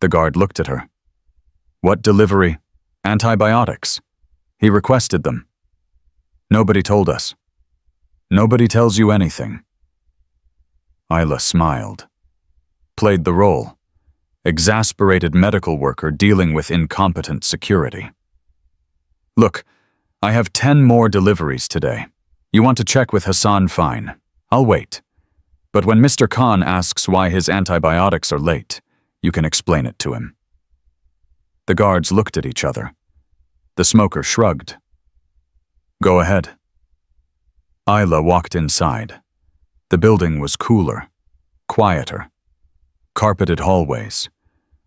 The guard looked at her. What delivery? Antibiotics. He requested them. Nobody told us. Nobody tells you anything. Ila smiled. Played the role. Exasperated medical worker dealing with incompetent security. Look, I have 10 more deliveries today. You want to check with Hassan? Fine. I'll wait. But when Mr. Khan asks why his antibiotics are late, you can explain it to him. The guards looked at each other. The smoker shrugged. Go ahead. Ila walked inside. The building was cooler, quieter. Carpeted hallways.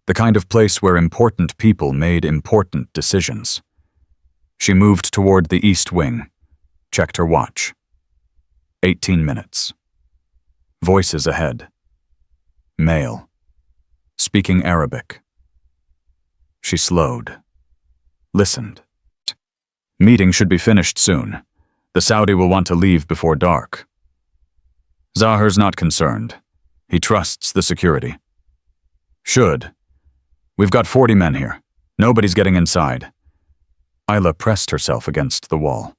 The kind of place where important people made important decisions. She moved toward the east wing, checked her watch. 18 minutes. Voices ahead. Male. Speaking Arabic. She slowed. Listened. Meeting should be finished soon. The Saudi will want to leave before dark. Zahir's not concerned. He trusts the security. Should. We've got 40 men here. Nobody's getting inside. Ila pressed herself against the wall,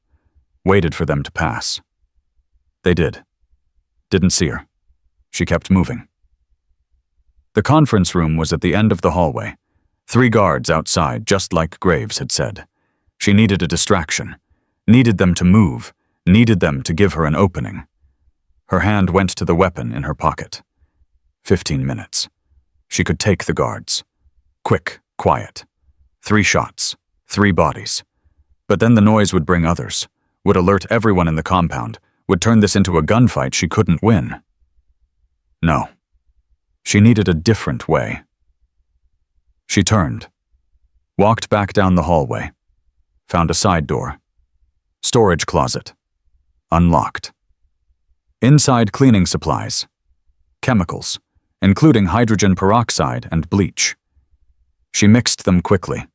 waited for them to pass. They did. Didn't see her. She kept moving. The conference room was at the end of the hallway. 3 guards outside, just like Graves had said. She needed a distraction, needed them to move, needed them to give her an opening. Her hand went to the weapon in her pocket. 15 minutes. She could take the guards. Quick, quiet. 3 shots, 3 bodies. But then the noise would bring others, would alert everyone in the compound, would turn this into a gunfight she couldn't win. No. She needed a different way. She turned, walked back down the hallway, found a side door. Storage closet. Unlocked. Inside cleaning supplies. Chemicals, including hydrogen peroxide and bleach. She mixed them quickly.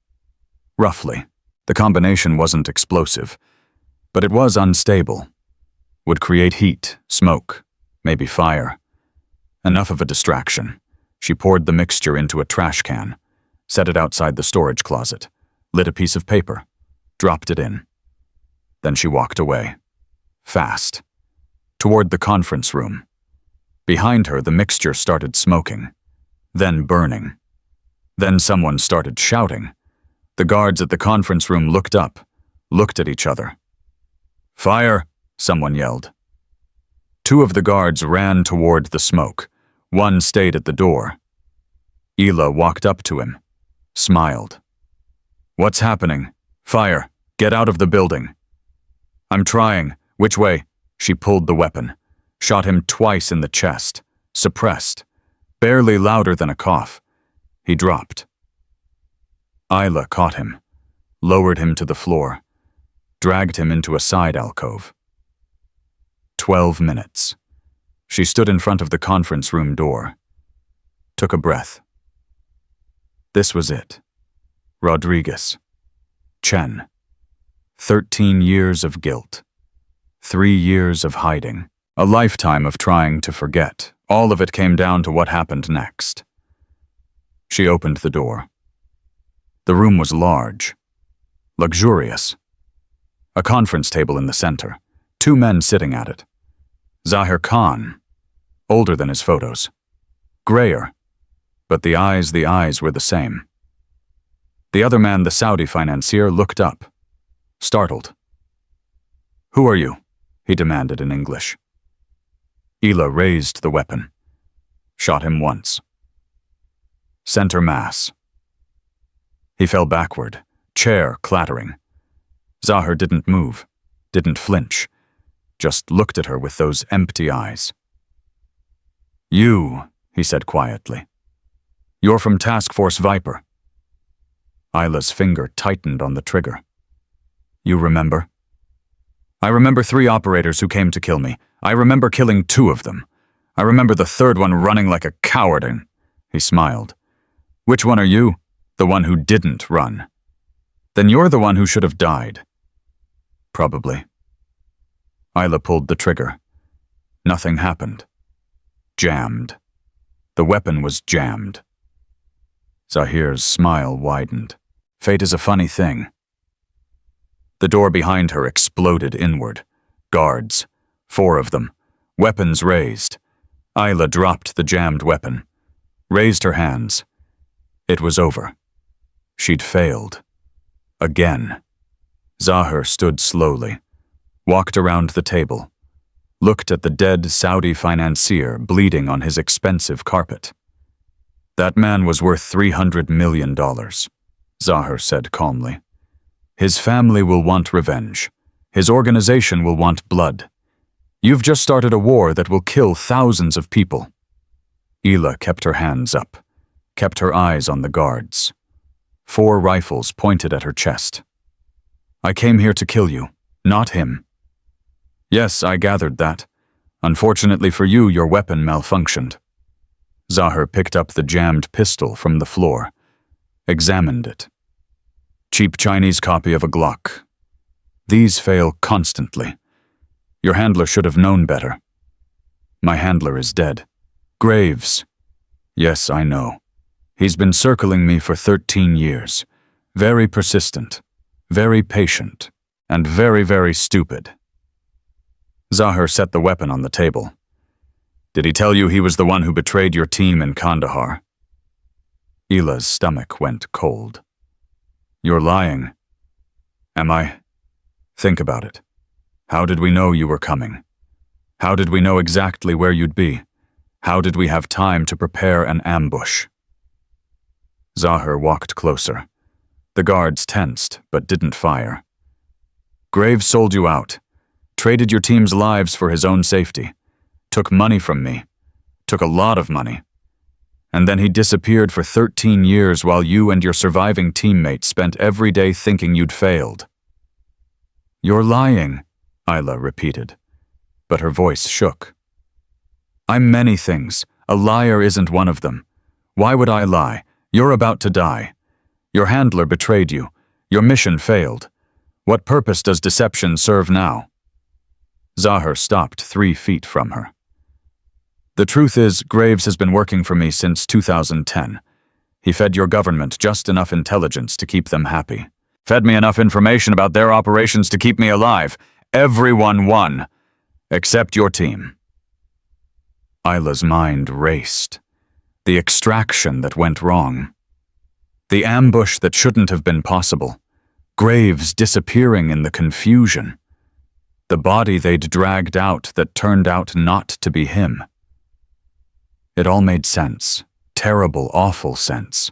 Roughly. The combination wasn't explosive, but it was unstable. Would create heat, smoke, maybe fire. Enough of a distraction. She poured the mixture into a trash can, set it outside the storage closet, lit a piece of paper, dropped it in. Then she walked away. Fast. Toward the conference room. Behind her, the mixture started smoking, then burning. Then someone started shouting. The guards at the conference room looked up, looked at each other. Fire, someone yelled. 2 of the guards ran toward the smoke. 1 stayed at the door. Ila walked up to him, smiled. What's happening? Fire, get out of the building. I'm trying. Which way? She pulled the weapon, shot him twice in the chest, suppressed, barely louder than a cough. He dropped. Ila caught him, lowered him to the floor, dragged him into a side alcove. 12 minutes. She stood in front of the conference room door, took a breath. This was it. Rodriguez. Chen. 13 years of guilt. 3 years of hiding. A lifetime of trying to forget. All of it came down to what happened next. She opened the door. The room was large, luxurious. A conference table in the center, 2 men sitting at it. Zahir Khan, older than his photos. Grayer, but the eyes were the same. The other man, the Saudi financier, looked up, startled. Who are you? He demanded in English. Ila raised the weapon, shot him once. Center mass. He fell backward, chair clattering. Zahir didn't move, didn't flinch, just looked at her with those empty eyes. You, he said quietly. You're from Task Force Viper. Ila's finger tightened on the trigger. You remember? I remember 3 operators who came to kill me. I remember killing 2 of them. I remember the 3rd one running like a coward and... He smiled. Which one are you? The one who didn't run. Then you're the one who should have died. Probably. Ila pulled the trigger. Nothing happened. Jammed. The weapon was jammed. Zahir's smile widened. Fate is a funny thing. The door behind her exploded inward. Guards. 4 of them. Weapons raised. Ila dropped the jammed weapon. Raised her hands. It was over. She'd failed. Again. Zahir stood slowly. Walked around the table. looked at the dead Saudi financier bleeding on his expensive carpet. That man was worth $300 million, Zahir said calmly. His family will want revenge. His organization will want blood. You've just started a war that will kill thousands of people. Ila kept her hands up, kept her eyes on the guards. 4 rifles pointed at her chest. I came here to kill you, not him. Yes, I gathered that. Unfortunately for you, your weapon malfunctioned. Zahir picked up the jammed pistol from the floor, examined it. Cheap Chinese copy of a Glock. These fail constantly. Your handler should have known better. My handler is dead. Graves. Yes, I know. He's been circling me for 13 years. Very persistent, very patient, and very, very stupid. Zahir set the weapon on the table. Did he tell you he was the one who betrayed your team in Kandahar? Ila's stomach went cold. You're lying. Am I? Think about it. How did we know you were coming? How did we know exactly where you'd be? How did we have time to prepare an ambush? Zahir walked closer. The guards tensed, but didn't fire. Graves sold you out, traded your team's lives for his own safety, took money from me, took a lot of money. And then he disappeared for 13 years while you and your surviving teammates spent every day thinking you'd failed. You're lying, Ila repeated, but her voice shook. I'm many things. A liar isn't one of them. Why would I lie? You're about to die. Your handler betrayed you. Your mission failed. What purpose does deception serve now? Zahir stopped 3 feet from her. The truth is, Graves has been working for me since 2010. He fed your government just enough intelligence to keep them happy. Fed me enough information about their operations to keep me alive. Everyone won, except your team. Ila's mind raced. The extraction that went wrong. The ambush that shouldn't have been possible. Graves disappearing in the confusion. The body they'd dragged out that turned out not to be him. It all made sense. Terrible, awful sense.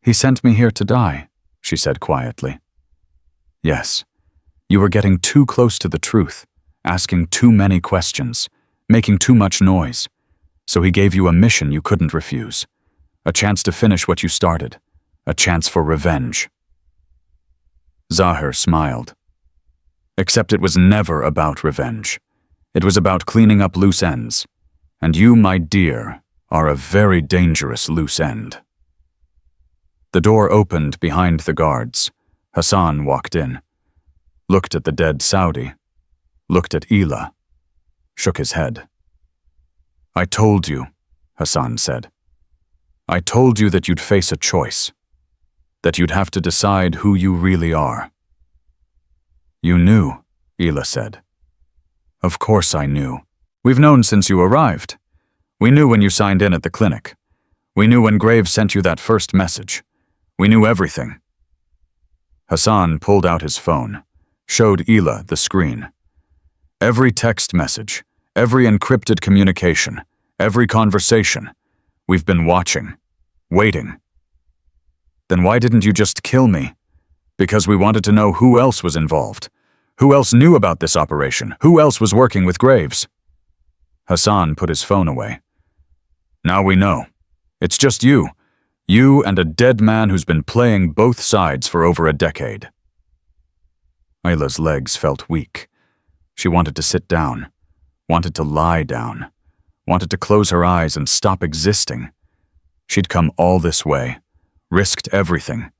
He sent me here to die, she said quietly. Yes, you were getting too close to the truth, asking too many questions, making too much noise. So he gave you a mission you couldn't refuse. A chance to finish what you started. A chance for revenge. Zahir smiled. Except it was never about revenge. It was about cleaning up loose ends. And you, my dear, are a very dangerous loose end. The door opened behind the guards. Hassan walked in. Looked at the dead Saudi. Looked at Ila. Shook his head. I told you, Hassan said. I told you that you'd face a choice. That you'd have to decide who you really are. You knew, Ila said. Of course I knew. We've known since you arrived. We knew when you signed in at the clinic. We knew when Graves sent you that first message. We knew everything. Hassan pulled out his phone, showed Ila the screen. Every text message, every encrypted communication, every conversation. We've been watching, waiting. Then why didn't you just kill me? Because we wanted to know who else was involved. Who else knew about this operation? Who else was working with Graves? Hassan put his phone away. Now we know. It's just you. You and a dead man who's been playing both sides for over a decade. Ila's legs felt weak. She wanted to sit down, wanted to lie down, wanted to close her eyes and stop existing. She'd come all this way, risked everything,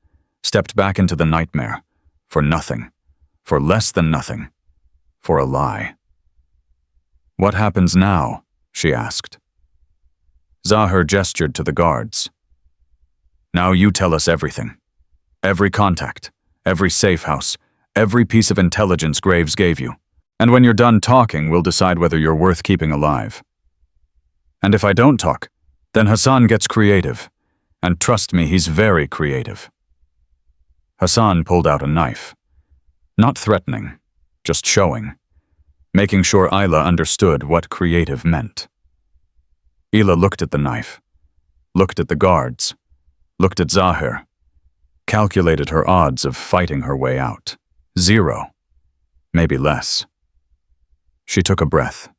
stepped back into the nightmare, for nothing, for less than nothing, for a lie. What happens now? She asked. Zahir gestured to the guards. Now you tell us everything. Every contact, every safe house, every piece of intelligence Graves gave you. And when you're done talking, we'll decide whether you're worth keeping alive. And if I don't talk, then Hassan gets creative. And trust me, he's very creative. Hassan pulled out a knife. Not threatening, just showing. making sure Ila understood what creative meant. Ila looked at the knife, looked at the guards, looked at Zahir, calculated her odds of fighting her way out. 0. Maybe less. She took a breath,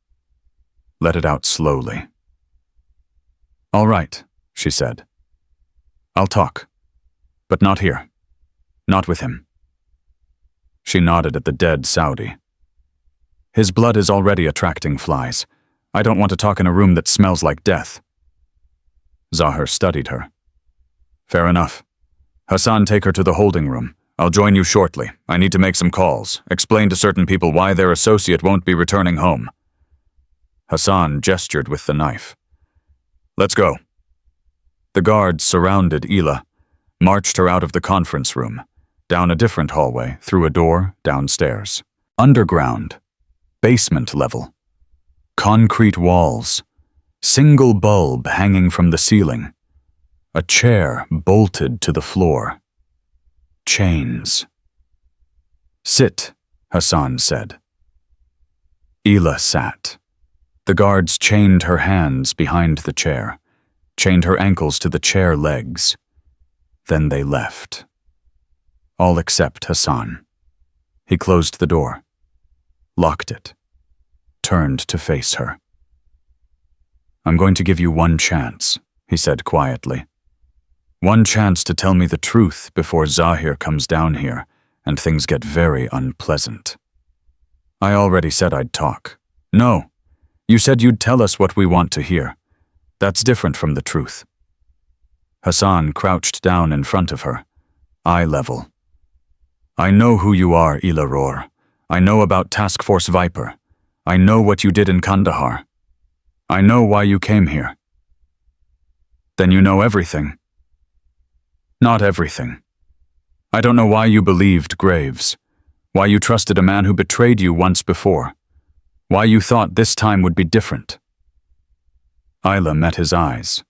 let it out slowly. "All right," she said. "I'll talk, but not here. Not with him." She nodded at the dead Saudi. "His blood is already attracting flies. I don't want to talk in a room that smells like death." Zahir studied her. "Fair enough. Hassan, take her to the holding room. I'll join you shortly. I need to make some calls, explain to certain people why their associate won't be returning home." Hassan gestured with the knife. "Let's go." The guards surrounded Ila, marched her out of the conference room, down a different hallway, through a door, downstairs. Underground, basement level, concrete walls, single bulb hanging from the ceiling, a chair bolted to the floor. Chains. "Sit," Hassan said. Ila sat. The guards chained her hands behind the chair, chained her ankles to the chair legs. Then they left. All except Hassan. He closed the door, locked it, turned to face her. "I'm going to give you one chance," he said quietly. "One chance to tell me the truth before Zahir comes down here and things get very unpleasant." "I already said I'd talk." "No, you said you'd tell us what we want to hear. That's different from the truth." Hassan crouched down in front of her, eye level. "I know who you are, Ila Ror. I know about Task Force Viper. I know what you did in Kandahar. I know why you came here." "Then you know everything." "Not everything. I don't know why you believed Graves, why you trusted a man who betrayed you once before, why you thought this time would be different." Ila met his eyes.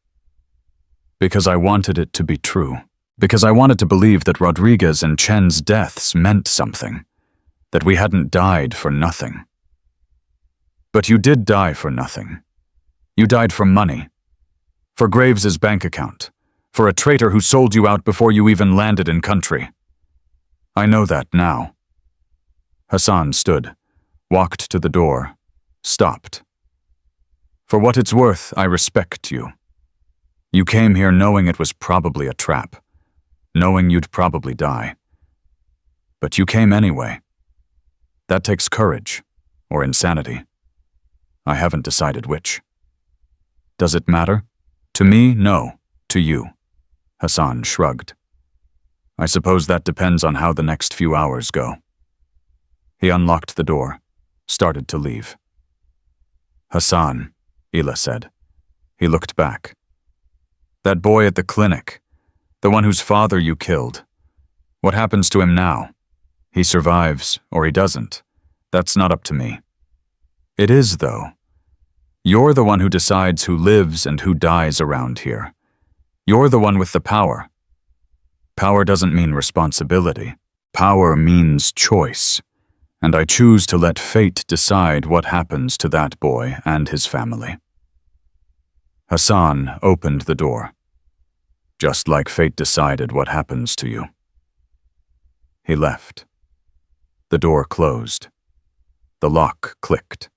"Because I wanted it to be true. Because I wanted to believe that Rodriguez and Chen's deaths meant something, that we hadn't died for nothing." "But you did die for nothing. You died for money, for Graves's bank account, for a traitor who sold you out before you even landed in country. I know that now." Hassan stood, walked to the door, stopped. "For what it's worth, I respect you. You came here knowing it was probably a trap, knowing you'd probably die. But you came anyway. That takes courage, or insanity. I haven't decided which. Does it matter? To me, no. To you." Hassan shrugged. "I suppose that depends on how the next few hours go." He unlocked the door, started to leave. "Hassan," Ila said. He looked back. "That boy at the clinic, the one whose father you killed. What happens to him now? He survives, or he doesn't. That's not up to me." "It is, though. You're the one who decides who lives and who dies around here. You're the one with the power. Power doesn't mean responsibility. Power means choice. And I choose to let fate decide what happens to that boy and his family." Hassan opened the door. "Just like fate decided what happens to you." He left. The door closed. The lock clicked.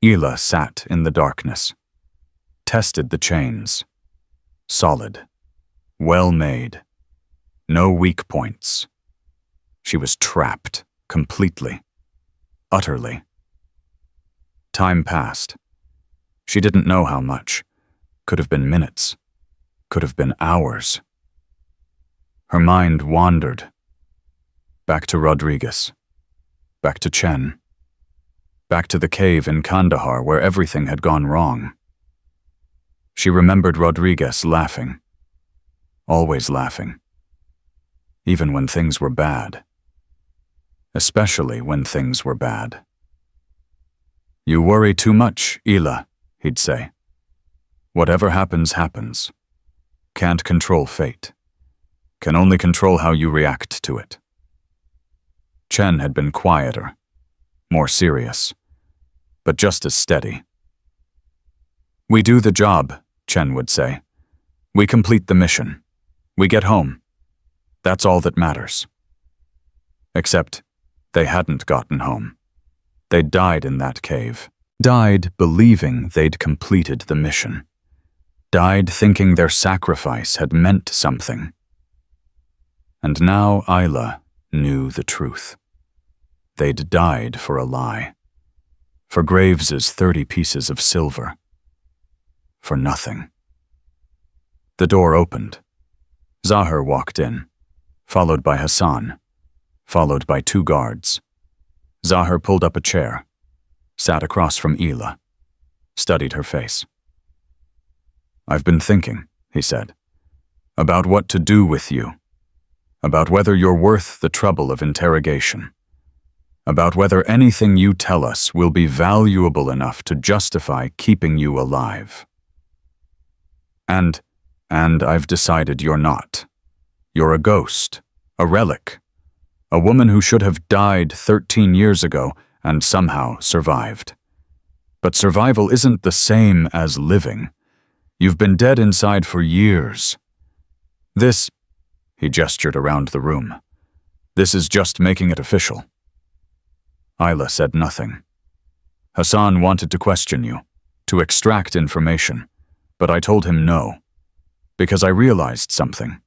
Ila sat in the darkness, tested the chains. Solid, well made, no weak points. She was trapped, completely, utterly. Time passed. She didn't know how much. Could have been minutes. Could have been hours. Her mind wandered. Back to Rodriguez. Back to Chen. Back to the cave in Kandahar where everything had gone wrong. She remembered Rodriguez laughing. Always laughing. Even when things were bad. Especially when things were bad. "You worry too much, Ila," he'd say. "Whatever happens, happens. Can't control fate. Can only control how you react to it." Chen had been quieter. more serious, but just as steady. "We do the job," Chen would say. "We complete the mission. We get home. That's all that matters." Except they hadn't gotten home. They died in that cave. Died believing they'd completed the mission. Died thinking their sacrifice had meant something. And now Ila knew the truth. They'd died for a lie. For Graves's 30 pieces of silver. For nothing. The door opened. Zahir walked in, followed by Hassan, followed by 2 guards. Zahir pulled up a chair, sat across from Ila, studied her face. "I've been thinking," he said, "about what to do with you, about whether you're worth the trouble of interrogation, about whether anything you tell us will be valuable enough to justify keeping you alive. And I've decided you're not. You're a ghost, a relic, a woman who should have died 13 years ago and somehow survived. But survival isn't the same as living. You've been dead inside for years. This," he gestured around the room, "this is just making it official." Ila said nothing. "Hassan wanted to question you, to extract information, but I told him no, because I realized something.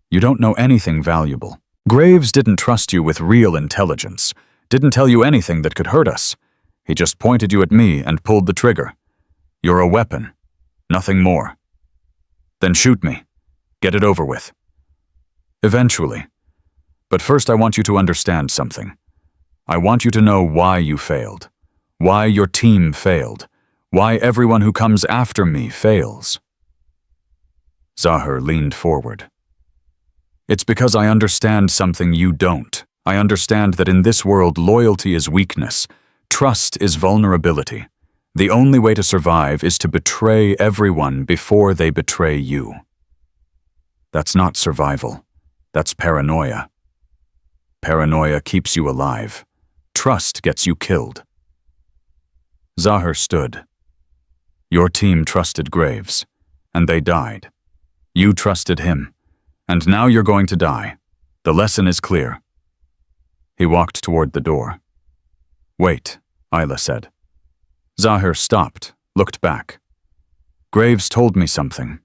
You don't know anything valuable. Graves didn't trust you with real intelligence, didn't tell you anything that could hurt us. He just pointed you at me and pulled the trigger. You're a weapon, nothing more. Then shoot me. Get it over with. Eventually. But first I want you to understand something. I want you to know why you failed, why your team failed, why everyone who comes after me fails." Zahir leaned forward. "It's because I understand something you don't. I understand that in this world loyalty is weakness, trust is vulnerability. The only way to survive is to betray everyone before they betray you. That's not survival. That's paranoia. Paranoia keeps you alive. Trust gets you killed." Zahir stood. "Your team trusted Graves, and they died. You trusted him, and now you're going to die. The lesson is clear." He walked toward the door. "Wait," Ila said. Zahir stopped, looked back. "Graves told me something,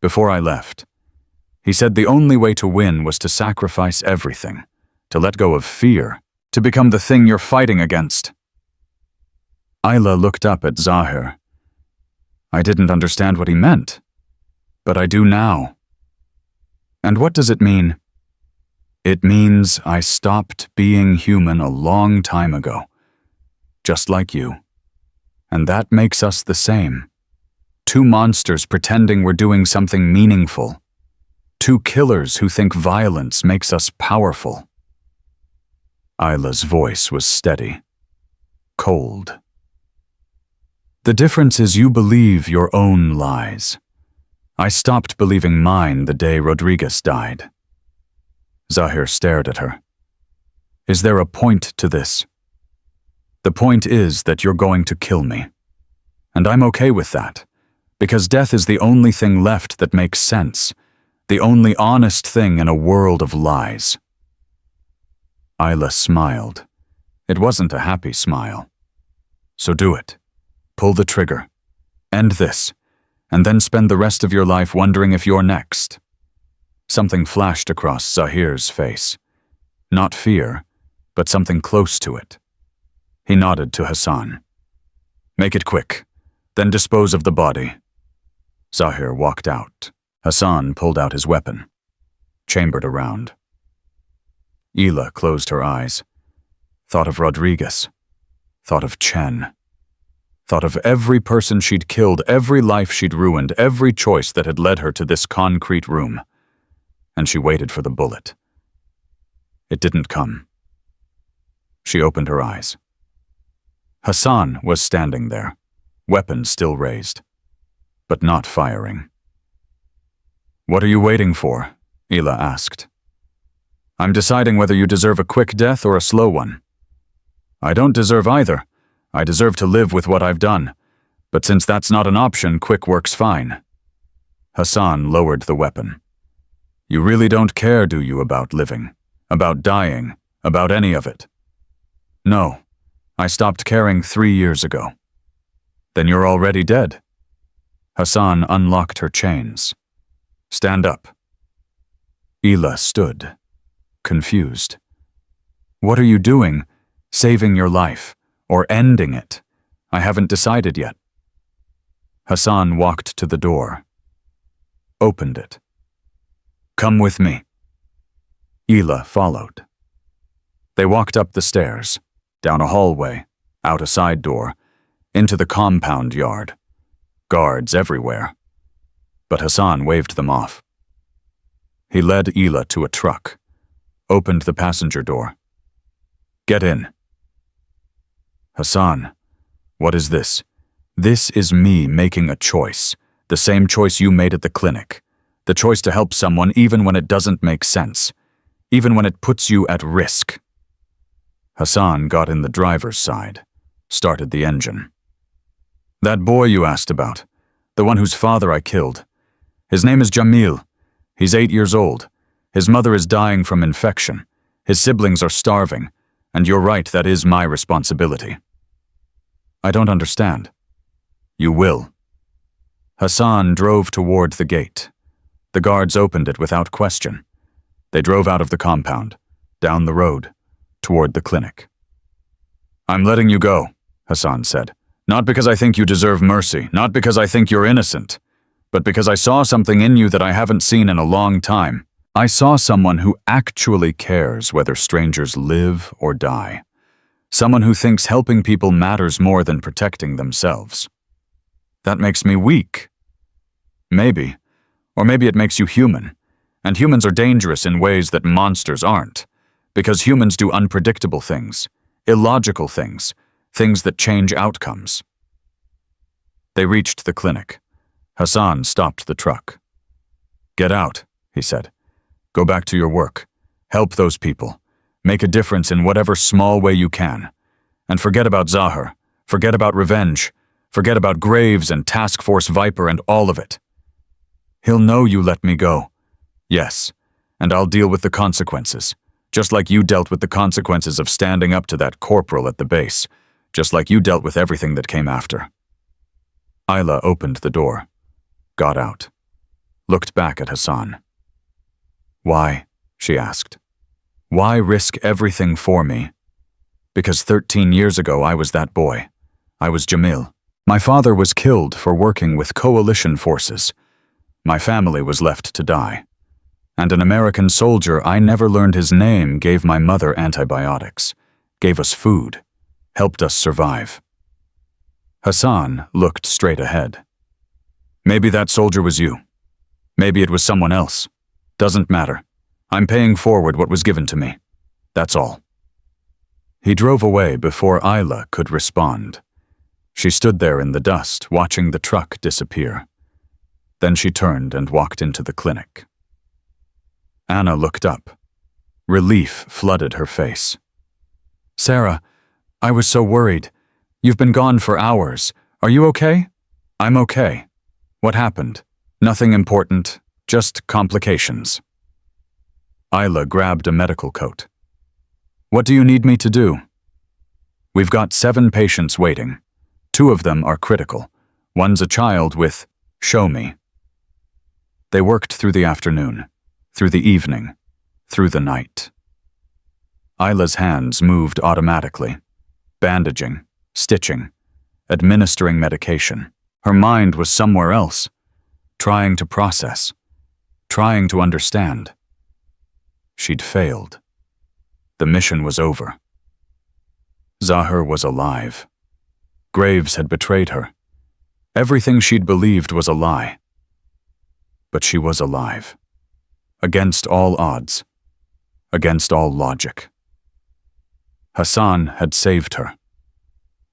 before I left. He said the only way to win was to sacrifice everything, to let go of fear, to become the thing you're fighting against." Ila looked up at Zahir. "I didn't understand what he meant, but I do now." "And what does it mean?" "It means I stopped being human a long time ago, just like you. And that makes us the same. 2 monsters pretending we're doing something meaningful. 2 killers who think violence makes us powerful." Ila's voice was steady, cold. "The difference is you believe your own lies. I stopped believing mine the day Rodriguez died." Zahir stared at her. "Is there a point to this?" "The point is that you're going to kill me. And I'm okay with that, because death is the only thing left that makes sense, the only honest thing in a world of lies." Ila smiled. It wasn't a happy smile. "So do it. Pull the trigger. End this, and then spend the rest of your life wondering if you're next." Something flashed across Zahir's face. Not fear, but something close to it. He nodded to Hassan. "Make it quick, then dispose of the body." Zahir walked out. Hassan pulled out his weapon, chambered around. Ila closed her eyes, thought of Rodriguez, thought of Chen, thought of every person she'd killed, every life she'd ruined, every choice that had led her to this concrete room. And she waited for the bullet. It didn't come. She opened her eyes. Hassan was standing there, weapon still raised, but not firing. "What are you waiting for?" Ila asked. "I'm deciding whether you deserve a quick death or a slow one." I don't deserve either. I deserve to live with what I've done. But since that's not an option, quick work's fine. Hassan lowered the weapon. You really don't care, do you, about living? About dying? About any of it? No. I stopped caring 3 years ago. Then you're already dead. Hassan unlocked her chains. Stand up. Ila stood, confused. What are you doing? Saving your life, or ending it? I haven't decided yet. Hassan walked to the door, opened it. Come with me. Ila followed. They walked up the stairs, down a hallway, out a side door, into the compound yard. Guards everywhere. But Hassan waved them off. He led Ila to a truck, opened the passenger door. Get in. Hassan, what is this? This is me making a choice, the same choice you made at the clinic. The choice to help someone even when it doesn't make sense, even when it puts you at risk. Hassan got in the driver's side, started the engine. That boy you asked about, the one whose father I killed. His name is Jamil. He's 8 years old. His mother is dying from infection. His siblings are starving. And you're right, that is my responsibility. I don't understand. You will. Hassan drove toward the gate. The guards opened it without question. They drove out of the compound, down the road, toward the clinic. I'm letting you go, Hassan said. Not because I think you deserve mercy, not because I think you're innocent, but because I saw something in you that I haven't seen in a long time. I saw someone who actually cares whether strangers live or die. Someone who thinks helping people matters more than protecting themselves. That makes me weak. Maybe. Or maybe it makes you human. And humans are dangerous in ways that monsters aren't. Because humans do unpredictable things, illogical things, things that change outcomes. They reached the clinic. Hassan stopped the truck. Get out, he said. Go back to your work. Help those people. Make a difference in whatever small way you can. And forget about Zahar. Forget about revenge. Forget about Graves and Task Force Viper and all of it. He'll know you let me go. Yes, and I'll deal with the consequences. Just like you dealt with the consequences of standing up to that corporal at the base. Just like you dealt with everything that came after. Ila opened the door, got out, looked back at Hassan. Why? She asked. Why risk everything for me? Because 13 years ago I was that boy. I was Jamil. My father was killed for working with coalition forces. My family was left to die. And an American soldier I never learned his name gave my mother antibiotics, gave us food, helped us survive. Hassan looked straight ahead. Maybe that soldier was you. Maybe it was someone else. Doesn't matter. I'm paying forward what was given to me. That's all. He drove away before Ila could respond. She stood there in the dust, watching the truck disappear. Then she turned and walked into the clinic. Anna looked up. Relief flooded her face. Sarah, I was so worried. You've been gone for hours. Are you okay? I'm okay. What happened? Nothing important, just complications. Ila grabbed a medical coat. What do you need me to do? We've got 7 patients waiting. 2 of them are critical. One's a child with, show me. They worked through the afternoon, through the evening, through the night. Ila's hands moved automatically, bandaging, stitching, administering medication. Her mind was somewhere else, trying to process, trying to understand. She'd failed. The mission was over. Zahar was alive. Graves had betrayed her. Everything she'd believed was a lie. But she was alive. Against all odds. Against all logic. Hassan had saved her.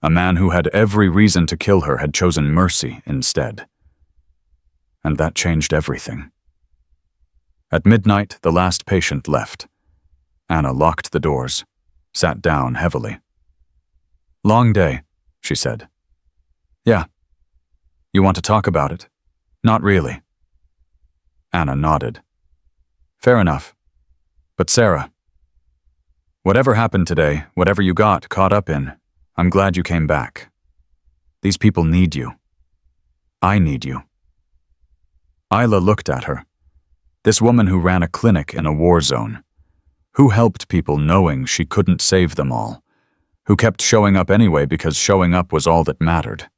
A man who had every reason to kill her had chosen mercy instead. And that changed everything. At midnight, the last patient left. Anna locked the doors, sat down heavily. Long day, she said. Yeah. You want to talk about it? Not really. Anna nodded. Fair enough. But Sarah, whatever happened today, whatever you got caught up in, I'm glad you came back. These people need you. I need you. Ila looked at her. This woman who ran a clinic in a war zone. Who helped people knowing she couldn't save them all. Who kept showing up anyway because showing up was all that mattered.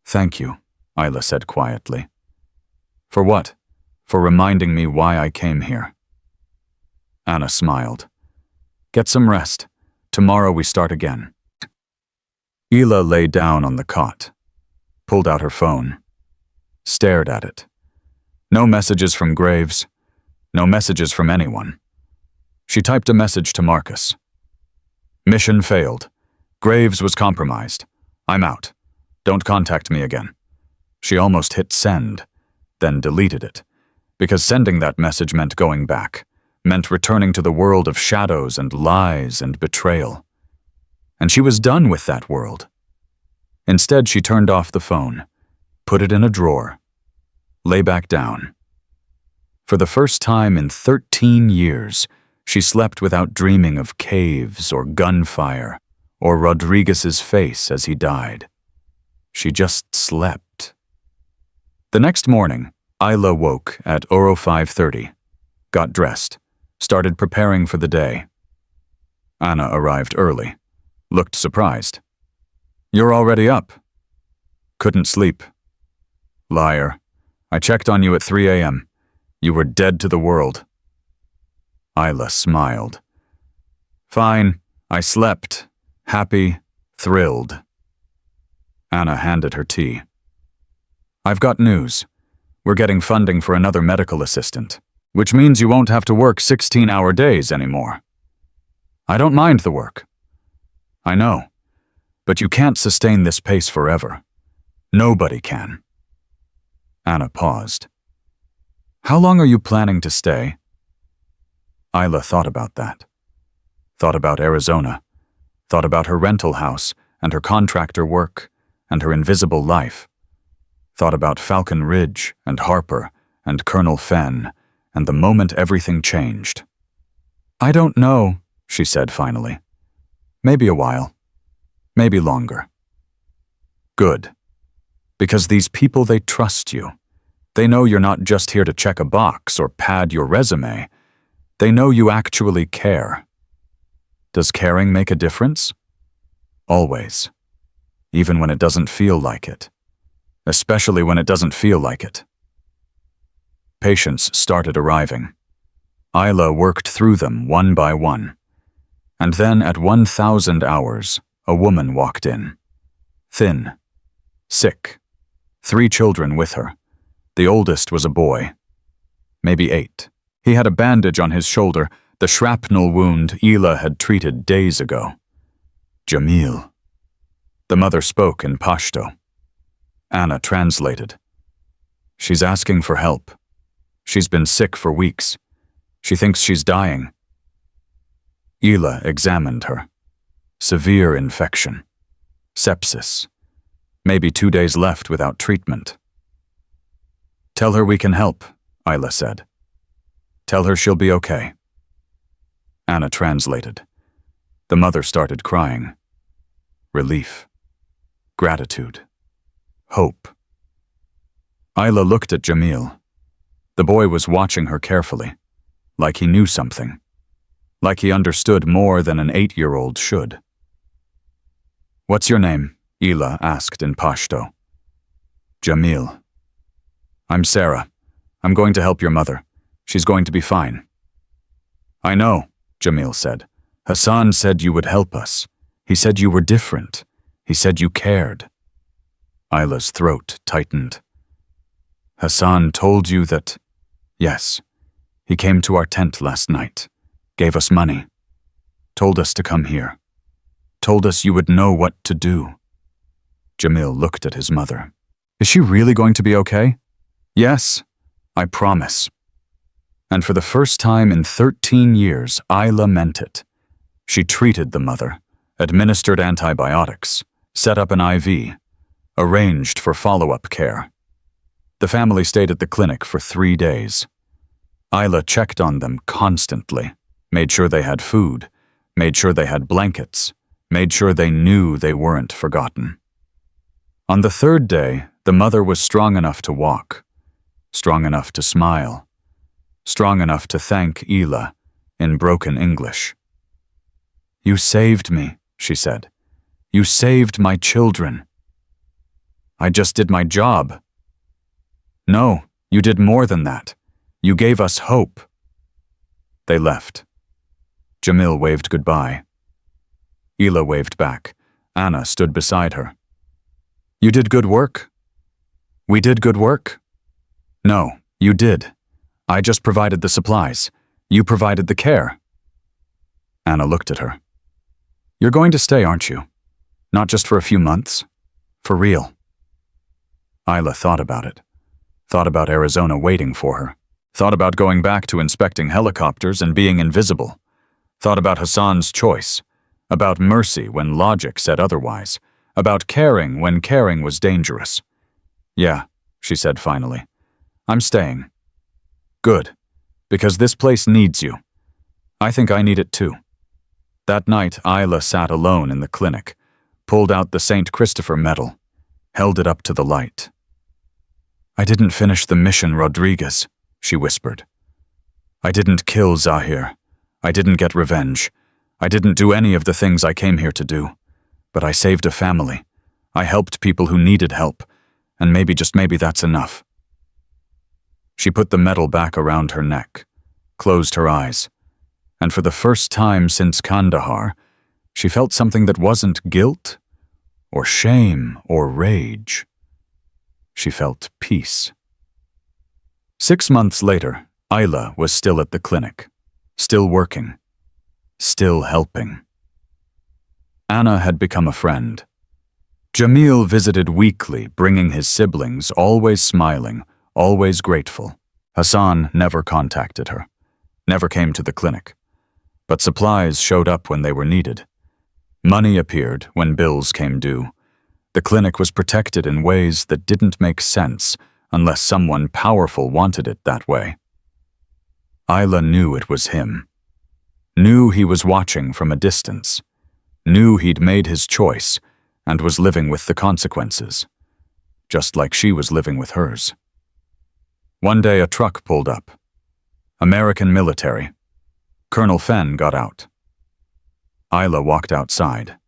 Thank you, Ila said quietly. For what? For reminding me why I came here. Anna smiled. Get some rest. Tomorrow we start again. Ila lay down on the cot, pulled out her phone, stared at it. No messages from Graves, no messages from anyone. She typed a message to Marcus. Mission failed. Graves was compromised. I'm out. Don't contact me again. She almost hit send, then deleted it, because sending that message meant going back, meant returning to the world of shadows and lies and betrayal. And she was done with that world. Instead, she turned off the phone, put it in a drawer, lay back down. For the first time in 13 years, she slept without dreaming of caves or gunfire or Rodriguez's face as he died. She just slept. The next morning, Ila woke at Oro 5:30, got dressed, started preparing for the day. Anna arrived early, looked surprised. You're already up. Couldn't sleep. Liar. I checked on you at 3 a.m. You were dead to the world. Ila smiled. Fine, I slept. Happy, thrilled. Anna handed her tea. I've got news. We're getting funding for another medical assistant, which means you won't have to work 16-hour days anymore. I don't mind the work. I know, but you can't sustain this pace forever. Nobody can. Anna paused. How long are you planning to stay? Ila thought about that. Thought about Arizona. Thought about her rental house and her contractor work and her invisible life. Thought about Falcon Ridge and Harper and Colonel Fenn and the moment everything changed. I don't know, she said finally. Maybe a while. Maybe longer. Good. Because these people, they trust you. They know you're not just here to check a box or pad your resume. They know you actually care. Does caring make a difference? Always. Even when it doesn't feel like it. Especially when it doesn't feel like it. Patients started arriving. Ila worked through them one by one. And then at 1,000 hours, a woman walked in. Thin. Sick. 3 children with her. The oldest was a boy. Maybe 8. He had a bandage on his shoulder, the shrapnel wound Ila had treated days ago. Jamil. The mother spoke in Pashto. Anna translated. She's asking for help. She's been sick for weeks. She thinks she's dying. Ila examined her. Severe infection. Sepsis. Maybe 2 days left without treatment. Tell her we can help, Ila said. Tell her she'll be okay. Anna translated. The mother started crying. Relief. Gratitude. Hope. Ila looked at Jamil. The boy was watching her carefully, like he knew something, like he understood more than an 8-year-old should. What's your name? Ila asked in Pashto. Jamil. I'm Sarah. I'm going to help your mother. She's going to be fine. I know, Jamil said. Hassan said you would help us. He said you were different. He said you cared. Ila's throat tightened. Hassan told you that... Yes. He came to our tent last night. Gave us money. Told us to come here. Told us you would know what to do. Jamil looked at his mother. Is she really going to be okay? Yes, I promise. And for the first time in 13 years, Ila meant it. She treated the mother, administered antibiotics, set up an IV, arranged for follow-up care. The family stayed at the clinic for 3 days. Ila checked on them constantly, made sure they had food, made sure they had blankets, made sure they knew they weren't forgotten. On the 3rd day, the mother was strong enough to walk, strong enough to smile, strong enough to thank Ila in broken English. "You saved me," she said. "You saved my children." "I just did my job." "No, you did more than that. You gave us hope." They left. Jamil waved goodbye. Ila waved back. Anna stood beside her. "You did good work?" "We did good work?" "No, you did. I just provided the supplies. You provided the care." Anna looked at her. "You're going to stay, aren't you? Not just for a few months? For real?" Ila thought about it. Thought about Arizona waiting for her. Thought about going back to inspecting helicopters and being invisible. Thought about Hassan's choice. About mercy when logic said otherwise. About caring when caring was dangerous. "Yeah," she said finally. "I'm staying." "Good. Because this place needs you. I think I need it too." That night, Ila sat alone in the clinic, pulled out the St. Christopher medal, held it up to the light. "I didn't finish the mission, Rodriguez," she whispered. "I didn't kill Zahir. I didn't get revenge. I didn't do any of the things I came here to do. But I saved a family. I helped people who needed help, and maybe, just maybe, that's enough." She put the medal back around her neck, closed her eyes, and for the first time since Kandahar, she felt something that wasn't guilt, or shame, or rage. She felt peace. 6 months later, Ila was still at the clinic, still working, still helping. Anna had become a friend. Jamil visited weekly, bringing his siblings, always smiling, always grateful. Hassan never contacted her, never came to the clinic. But supplies showed up when they were needed. Money appeared when bills came due. The clinic was protected in ways that didn't make sense unless someone powerful wanted it that way. Ila knew it was him. Knew he was watching from a distance. Knew he'd made his choice and was living with the consequences, just like she was living with hers. One day a truck pulled up. American military. Colonel Fenn got out. Ila walked outside.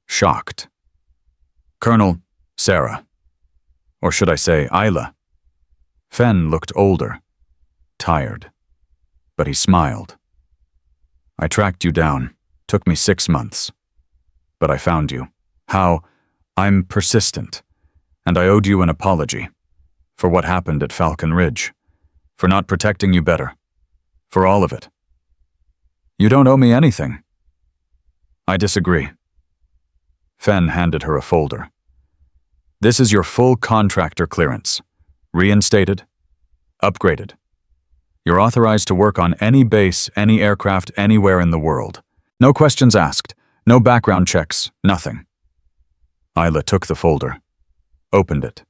Shocked. "Colonel, Sarah. Or should I say Ila?" Fenn looked older, tired, but he smiled. "I tracked you down. Took me 6 months. But I found you. How? I'm persistent. And I owed you an apology. For what happened at Falcon Ridge. For not protecting you better. For all of it." "You don't owe me anything." "I disagree." Fenn handed her a folder. "This is your full contractor clearance. Reinstated. Upgraded. You're authorized to work on any base, any aircraft, anywhere in the world. No questions asked. No background checks. Nothing." Ila took the folder. Opened it.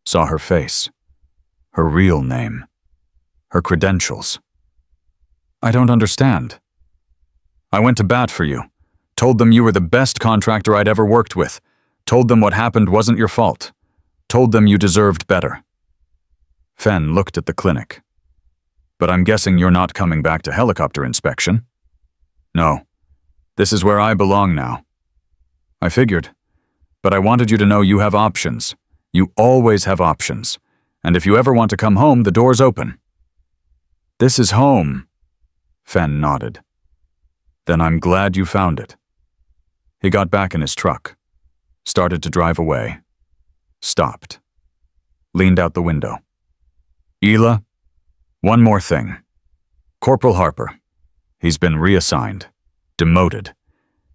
Saw her face. Her real name. Her credentials. "I don't understand." "I went to bat for you. Told them you were the best contractor I'd ever worked with. Told them what happened wasn't your fault. Told them you deserved better." Fenn looked at the clinic. "But I'm guessing you're not coming back to helicopter inspection?" "No. This is where I belong now." "I figured. But I wanted you to know you have options. You always have options. And if you ever want to come home, the door's open." "This is home." Fenn nodded. "Then I'm glad you found it." He got back in his truck. Started to drive away. Stopped. Leaned out the window. "Ila, one more thing. Corporal Harper. He's been reassigned. Demoted.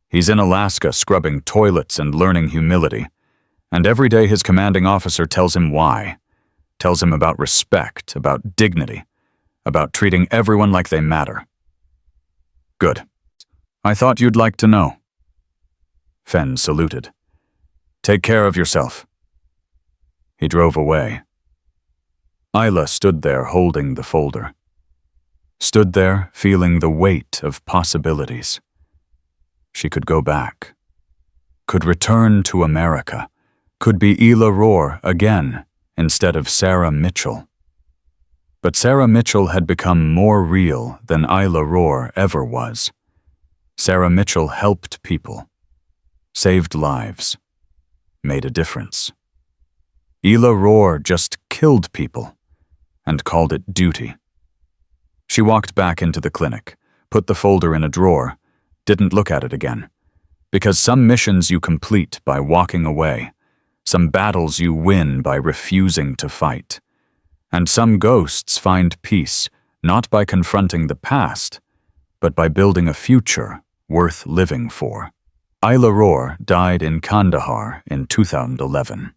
He's in Alaska scrubbing toilets and learning humility. And every day his commanding officer tells him why. Tells him about respect, about dignity, about treating everyone like they matter." "Good. I thought you'd like to know." Fen saluted. "Take care of yourself." He drove away. Ila stood there holding the folder. Stood there feeling the weight of possibilities. She could go back. Could return to America. Could be Ila Ror again instead of Sarah Mitchell. But Sarah Mitchell had become more real than Ila Ror ever was. Sarah Mitchell helped people, saved lives, made a difference. Ila Ror just killed people and called it duty. She walked back into the clinic, put the folder in a drawer, didn't look at it again. Because some missions you complete by walking away, some battles you win by refusing to fight, and some ghosts find peace not by confronting the past, but by building a future worth living for. Ila Ror died in Kandahar in 2011.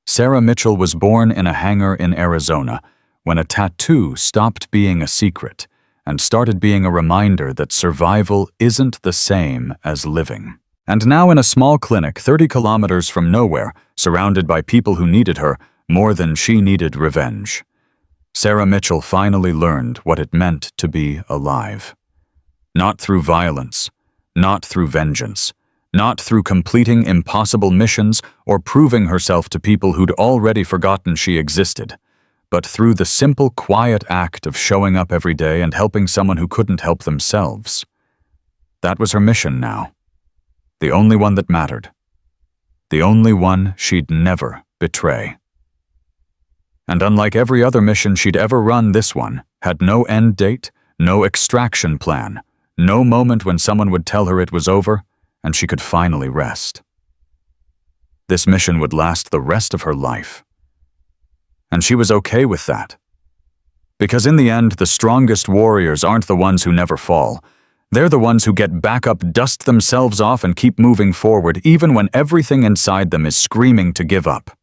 Sarah Mitchell was born in a hangar in Arizona when a tattoo stopped being a secret and started being a reminder that survival isn't the same as living. And now in a small clinic 30 kilometers from nowhere, surrounded by people who needed her more than she needed revenge, Sarah Mitchell finally learned what it meant to be alive. Not through violence, not through vengeance, not through completing impossible missions or proving herself to people who'd already forgotten she existed, but through the simple, quiet act of showing up every day and helping someone who couldn't help themselves. That was her mission now. The only one that mattered. The only one she'd never betray. And unlike every other mission she'd ever run, this one had no end date, no extraction plan, no moment when someone would tell her it was over and she could finally rest. This mission would last the rest of her life. And she was okay with that. Because in the end, the strongest warriors aren't the ones who never fall. They're the ones who get back up, dust themselves off, and keep moving forward, even when everything inside them is screaming to give up.